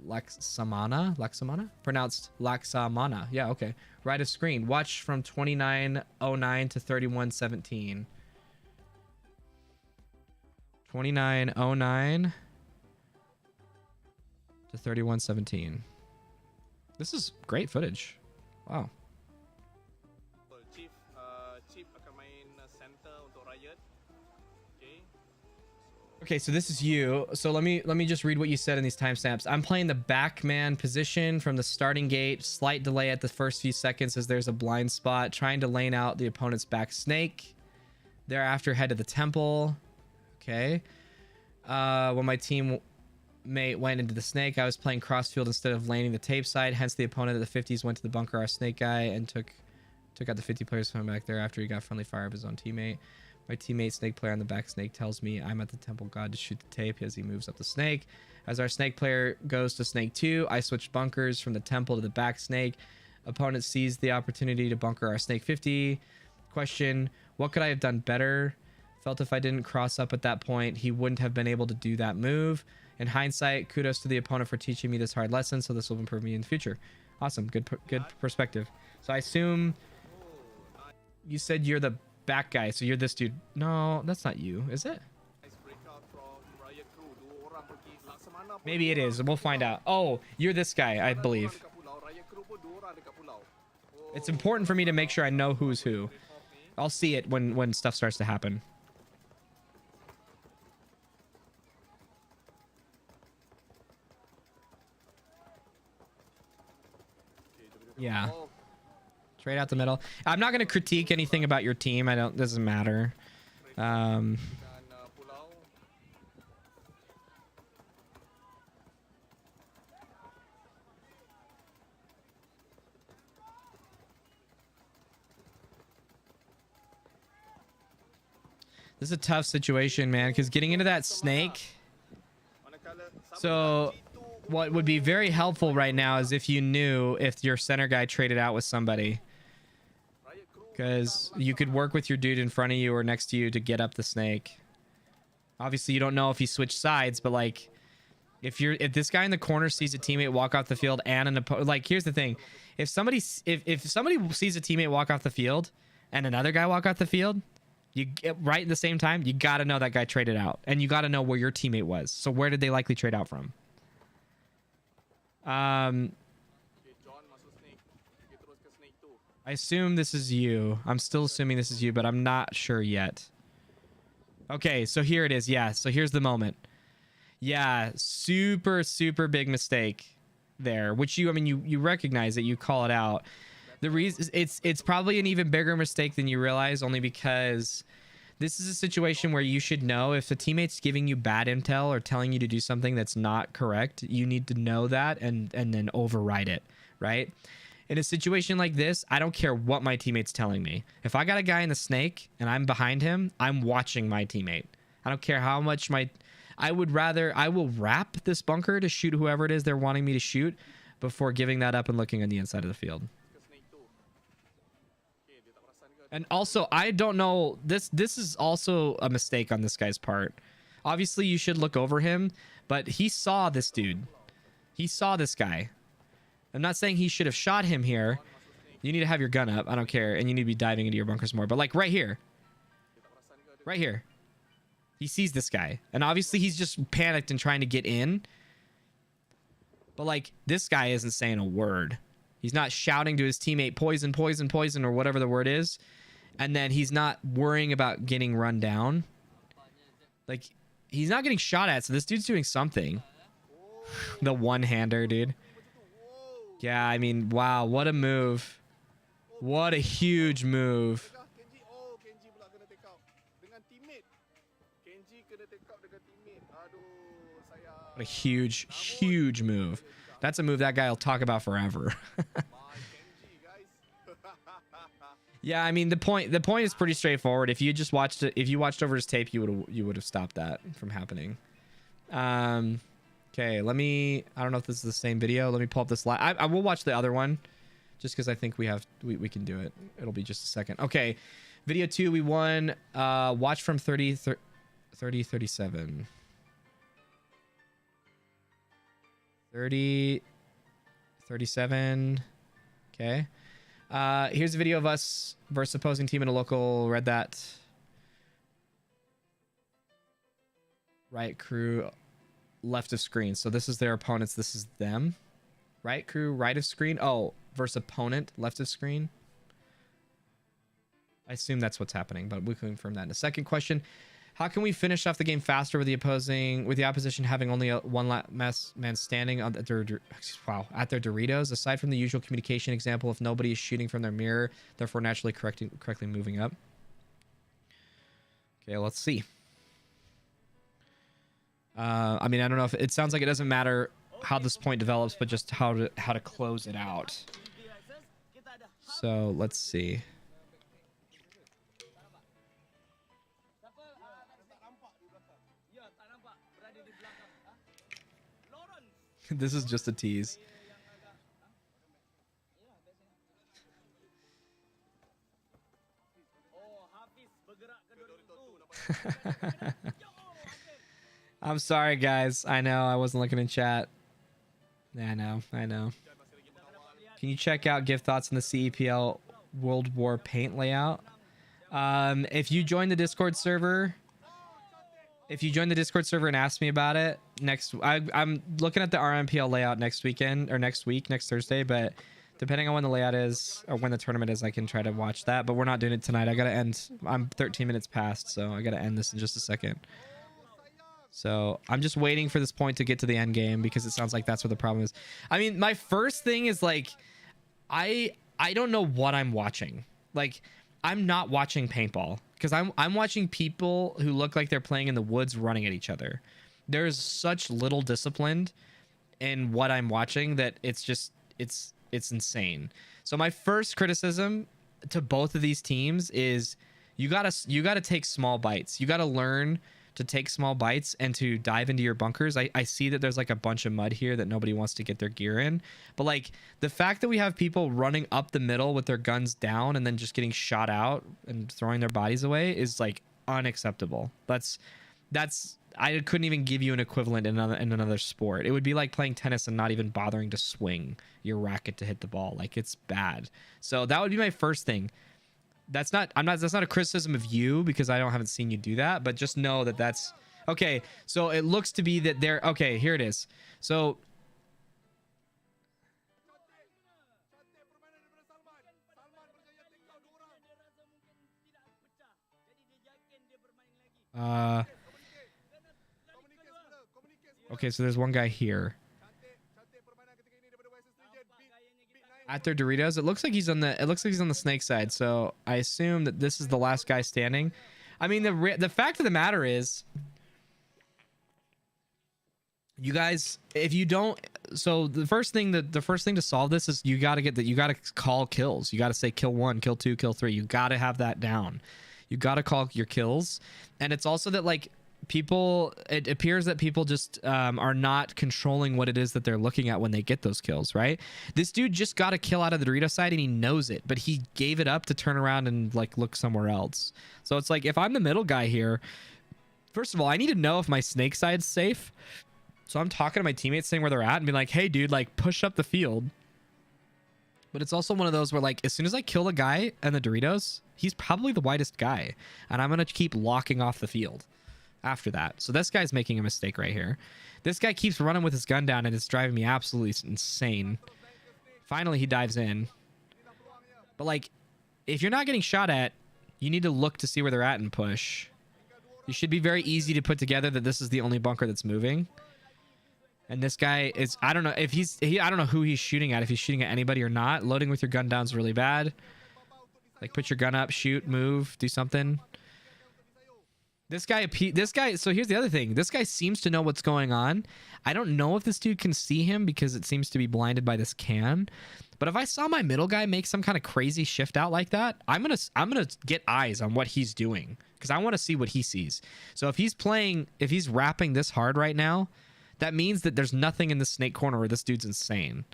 Laksamana, pronounced Laksamana. Yeah, okay. Right of screen. Watch from 2909 to 3117. 2909 to 3117. This is great footage. Wow. Okay, so this is you. So let me just read what you said in these timestamps. I'm playing the backman position from the starting gate. Slight delay at the first few seconds as there's a blind spot. Trying to lane out the opponent's back snake. Thereafter, head to the temple. Okay. When my teammate went into the snake, I was playing crossfield instead of laning the tape side. Hence, the opponent of the 50s went to the bunker, our snake guy, and took out the 50 players from back there after he got friendly fire of his own teammate. My teammate snake player on the back snake tells me I'm at the temple god to shoot the tape as he moves up the snake. As our snake player goes to snake 2, I switch bunkers from the temple to the back snake. Opponent sees the opportunity to bunker our snake 50. Question, what could I have done better? Felt if I didn't cross up at that point, he wouldn't have been able to do that move. In hindsight, kudos to the opponent for teaching me this hard lesson, so this will improve me in the future. Awesome, good perspective. So I assume you said you're the back guy, so you're this dude. No, that's not you, is it? Maybe it is. We'll find out. Oh, you're this guy, I believe. It's important for me to make sure I know who's who. I'll see it when stuff starts to happen. Yeah. Straight out the middle. I'm not going to critique anything about your team. Doesn't matter. This is a tough situation, man, because getting into that snake. So what would be very helpful right now is if you knew if your center guy traded out with somebody. Because you could work with your dude in front of you or next to you to get up the snake. Obviously, you don't know if he switched sides, but like, if this guy in the corner sees a teammate walk off the field and an opponent, like, here's the thing: if somebody sees a teammate walk off the field and another guy walk off the field, you get right at the same time, you got to know that guy traded out, and you got to know where your teammate was. So where did they likely trade out from? I assume this is you. I'm still assuming this is you, but I'm not sure yet. Okay, so here it is. Yeah, so here's the moment. Yeah, super big mistake there, which you recognize it, you call it out. The reason it's probably an even bigger mistake than you realize, only because this is a situation where you should know if the teammate's giving you bad intel or telling you to do something that's not correct. You need to know that and then override it, right? In a situation like this, I don't care what my teammate's telling me. If I got a guy in the snake and I'm behind him, I'm watching my teammate. I don't care how much I will wrap this bunker to shoot whoever it is they're wanting me to shoot before giving that up and looking on the inside of the field. And also, I don't know, this is also a mistake on this guy's part. Obviously, you should look over him, but he saw this dude. He saw this guy. I'm not saying he should have shot him here. You need to have your gun up. I don't care. And you need to be diving into your bunkers more. But like right here. Right here. He sees this guy. And obviously he's just panicked and trying to get in. But like this guy isn't saying a word. He's not shouting to his teammate, poison, poison, poison, or whatever the word is. And then he's not worrying about getting run down. Like he's not getting shot at. So this dude's doing something. The one-hander, dude. Yeah, I mean, wow, what a move. What a huge move. What a huge, huge move. That's a move that guy will talk about forever. Yeah, I mean, the point is pretty straightforward. If you just watched it, if you watched over his tape, you would have stopped that from happening. Okay, I don't know if this is the same video. Let me pull up this I will watch the other one just because I think we can do it. It'll be just a second. Okay, video 2, we won. Watch from 37. 37. Okay. Here's a video of us versus opposing team in a local. Read that. Right crew. Left of screen. So this is their opponents. This is them. Right crew, right of screen. Oh, versus opponent, left of screen. I assume that's what's happening, but we can confirm that in a second. Question: how can we finish off the game faster with the opposition having only one man standing at their Doritos? Aside from the usual communication example, if nobody is shooting from their mirror, therefore naturally correctly moving up. Okay, let's see. I mean, I don't know if it sounds like it doesn't matter how this point develops, but just how to close it out. So let's see. This is just a tease. I'm sorry, guys. I know I wasn't looking in chat. Yeah, I know. Can you check out, give thoughts on the CEPL World War paint layout? If you join the Discord server, and ask me about it I'm looking at the RMPL layout next week, next Thursday, but depending on when the layout is or when the tournament is, I can try to watch that, but we're not doing it tonight. I gotta end. I'm 13 minutes past, so I gotta end this in just a second. So I'm just waiting for this point to get to the end game because it sounds like that's where the problem is. I mean, my first thing is like, I don't know what I'm watching. Like, I'm not watching paintball because I'm watching people who look like they're playing in the woods running at each other. There's such little discipline in what I'm watching that it's insane. So my first criticism to both of these teams is you gotta take small bites. You gotta learn to take small bites and to dive into your bunkers. I see that there's like a bunch of mud here that nobody wants to get their gear in, but like the fact that we have people running up the middle with their guns down and then just getting shot out and throwing their bodies away is like unacceptable. That's I couldn't even give you an equivalent in another sport. It would be like playing tennis and not even bothering to swing your racket to hit the ball. Like, it's bad. So that would be my first thing. That's not a criticism of you because I haven't seen you do that, but just know that that's okay. So it looks to be that they're okay. Here it is. So okay, so there's one guy here at their Doritos. It looks like he's on the snake side, so I assume that this is the last guy standing. I mean, the fact of the matter is, you guys, if you don't so the first thing to solve this is you got to call kills. You got to say kill 1, kill 2, kill 3. You got to have that down. You got to call your kills. And it's also that like it appears that people just are not controlling what it is that they're looking at when they get those kills, right? This dude just got a kill out of the Dorito side and he knows it, but he gave it up to turn around and like look somewhere else. So it's like, if I'm the middle guy here, first of all, I need to know if my snake side's safe. So I'm talking to my teammates, saying where they're at and be like, hey dude, like push up the field. But it's also one of those where like, as soon as I kill the guy and the Doritos, he's probably the widest guy, and I'm going to keep locking off the field after that. So this guy's making a mistake right here. This guy keeps running with his gun down and it's driving me absolutely insane. Finally, he dives in. But like, if you're not getting shot at, you need to look to see where they're at and push. You should be very easy to put together that this is the only bunker that's moving. And this guy is, I don't know if I don't know who he's shooting at, if he's shooting at anybody or not. Loading with your gun down is really bad. Like, put your gun up, shoot, move, do something. This guy, so here's the other thing. This guy seems to know what's going on. I don't know if this dude can see him because it seems to be blinded by this can. But if I saw my middle guy make some kind of crazy shift out like that, I'm gonna get eyes on what he's doing, because I want to see what he sees. So if he's rapping this hard right now, that means that there's nothing in the snake corner where this dude's insane.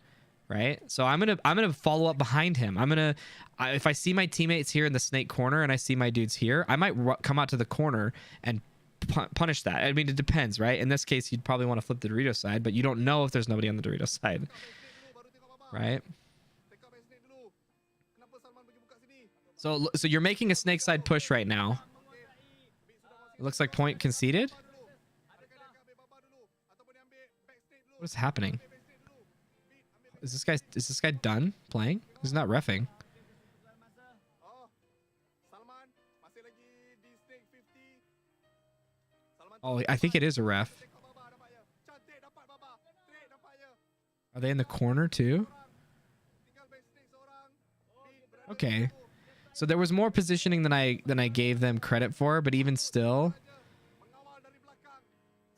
Right? So I'm gonna follow up behind him. If I see my teammates here in the snake corner and I see my dudes here, I might come out to the corner and punish that. I mean, it depends, right? In this case, you'd probably want to flip the Dorito side, but you don't know if there's nobody on the Dorito side, right? So you're making a snake side push right now. It looks like point conceded. What is happening? Is this guy done playing? He's not reffing. Oh, I think it is a ref. Are they in the corner too? Okay. So there was more positioning than I gave them credit for, but even still.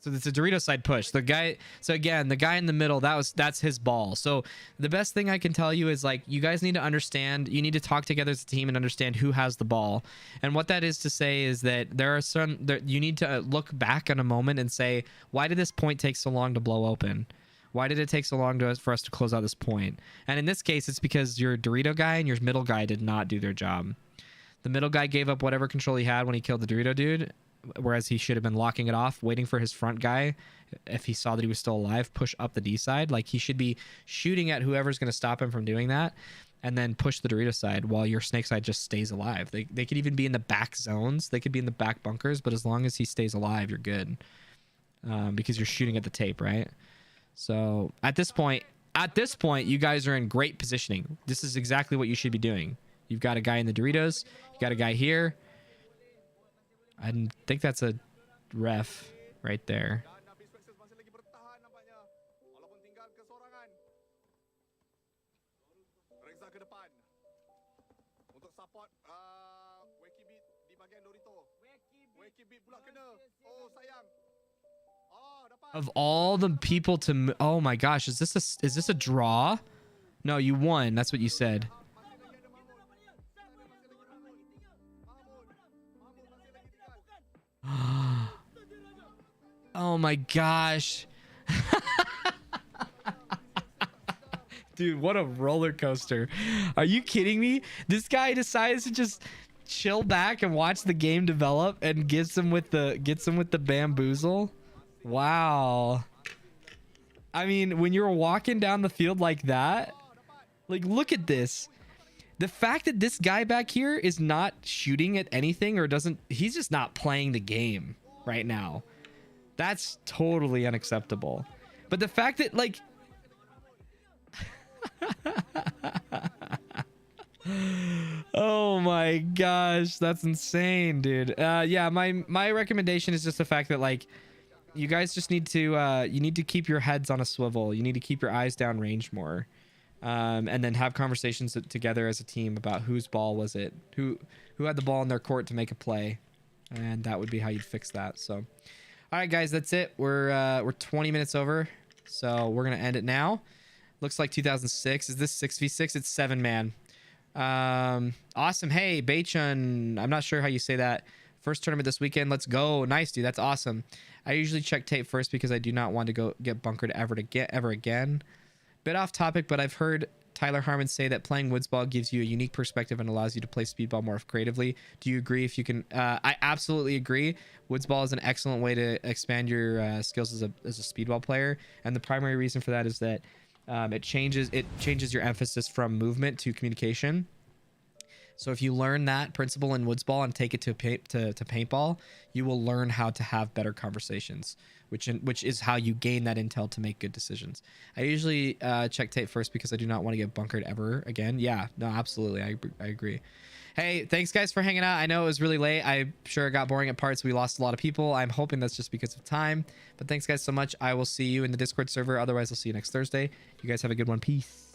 So it's a Dorito side push. The guy in the middle, that's his ball. So the best thing I can tell you is, like, you guys need to understand, you need to talk together as a team and understand who has the ball. And what that is to say is that you need to look back on a moment and say, why did this point take so long to blow open? Why did it take so long for us to close out this point? And in this case, it's because your Dorito guy and your middle guy did not do their job. The middle guy gave up whatever control he had when he killed the Dorito dude, whereas he should have been locking it off, waiting for his front guy, if he saw that he was still alive, push up the D side. Like, he should be shooting at whoever's going to stop him from doing that, and then push the Dorito side while your snake side just stays alive. They could even be in the back zones. They could be in the back bunkers, but as long as he stays alive, you're good. Because you're shooting at the tape, right? So at this point, you guys are in great positioning. This is exactly what you should be doing. You've got a guy in the Doritos. You got a guy here. I think that's a ref right there. Of all the people to, oh my gosh, is this a draw? No, you won. That's what you said. Oh my gosh. Dude, what a roller coaster. Are you kidding me? This guy decides to just chill back and watch the game develop and gets him with the bamboozle. Wow. I mean, when you're walking down the field like that, like, look at this. The fact that this guy back here is not shooting at anything or he's just not playing the game right now. That's totally unacceptable. But the fact that, like, oh my gosh, that's insane, dude. Yeah, my recommendation is just the fact that, like, you guys just need to you need to keep your heads on a swivel. You need to keep your eyes down range more. And then have conversations together as a team about whose ball was it, who had the ball in their court to make a play, and that would be how you'd fix that. So, all right, guys, that's it. We're 20 minutes over. So we're gonna end it now. Looks like 2006. Is this 6v6? It's 7-man. Awesome. Hey, Beichun. I'm not sure how you say that. First tournament this weekend. Let's go. Nice, dude. That's awesome. I usually check tape first because I do not want to go get bunkered ever again. Bit off topic, but I've heard Tyler Harmon say that playing woodsball gives you a unique perspective and allows you to play speedball more creatively. Do you agree? If you can, I absolutely agree. Woodsball is an excellent way to expand your skills as a speedball player, and the primary reason for that is that it changes your emphasis from movement to communication. So if you learn that principle in woodsball and take it to paintball, you will learn how to have better conversations, which is how you gain that intel to make good decisions. I usually check tape first because I do not want to get bunkered ever again. Yeah, no, absolutely. I agree. Hey, thanks guys for hanging out. I know it was really late. I'm sure it got boring at parts. We lost a lot of people. I'm hoping that's just because of time. But thanks guys so much. I will see you in the Discord server. Otherwise, I'll see you next Thursday. You guys have a good one. Peace.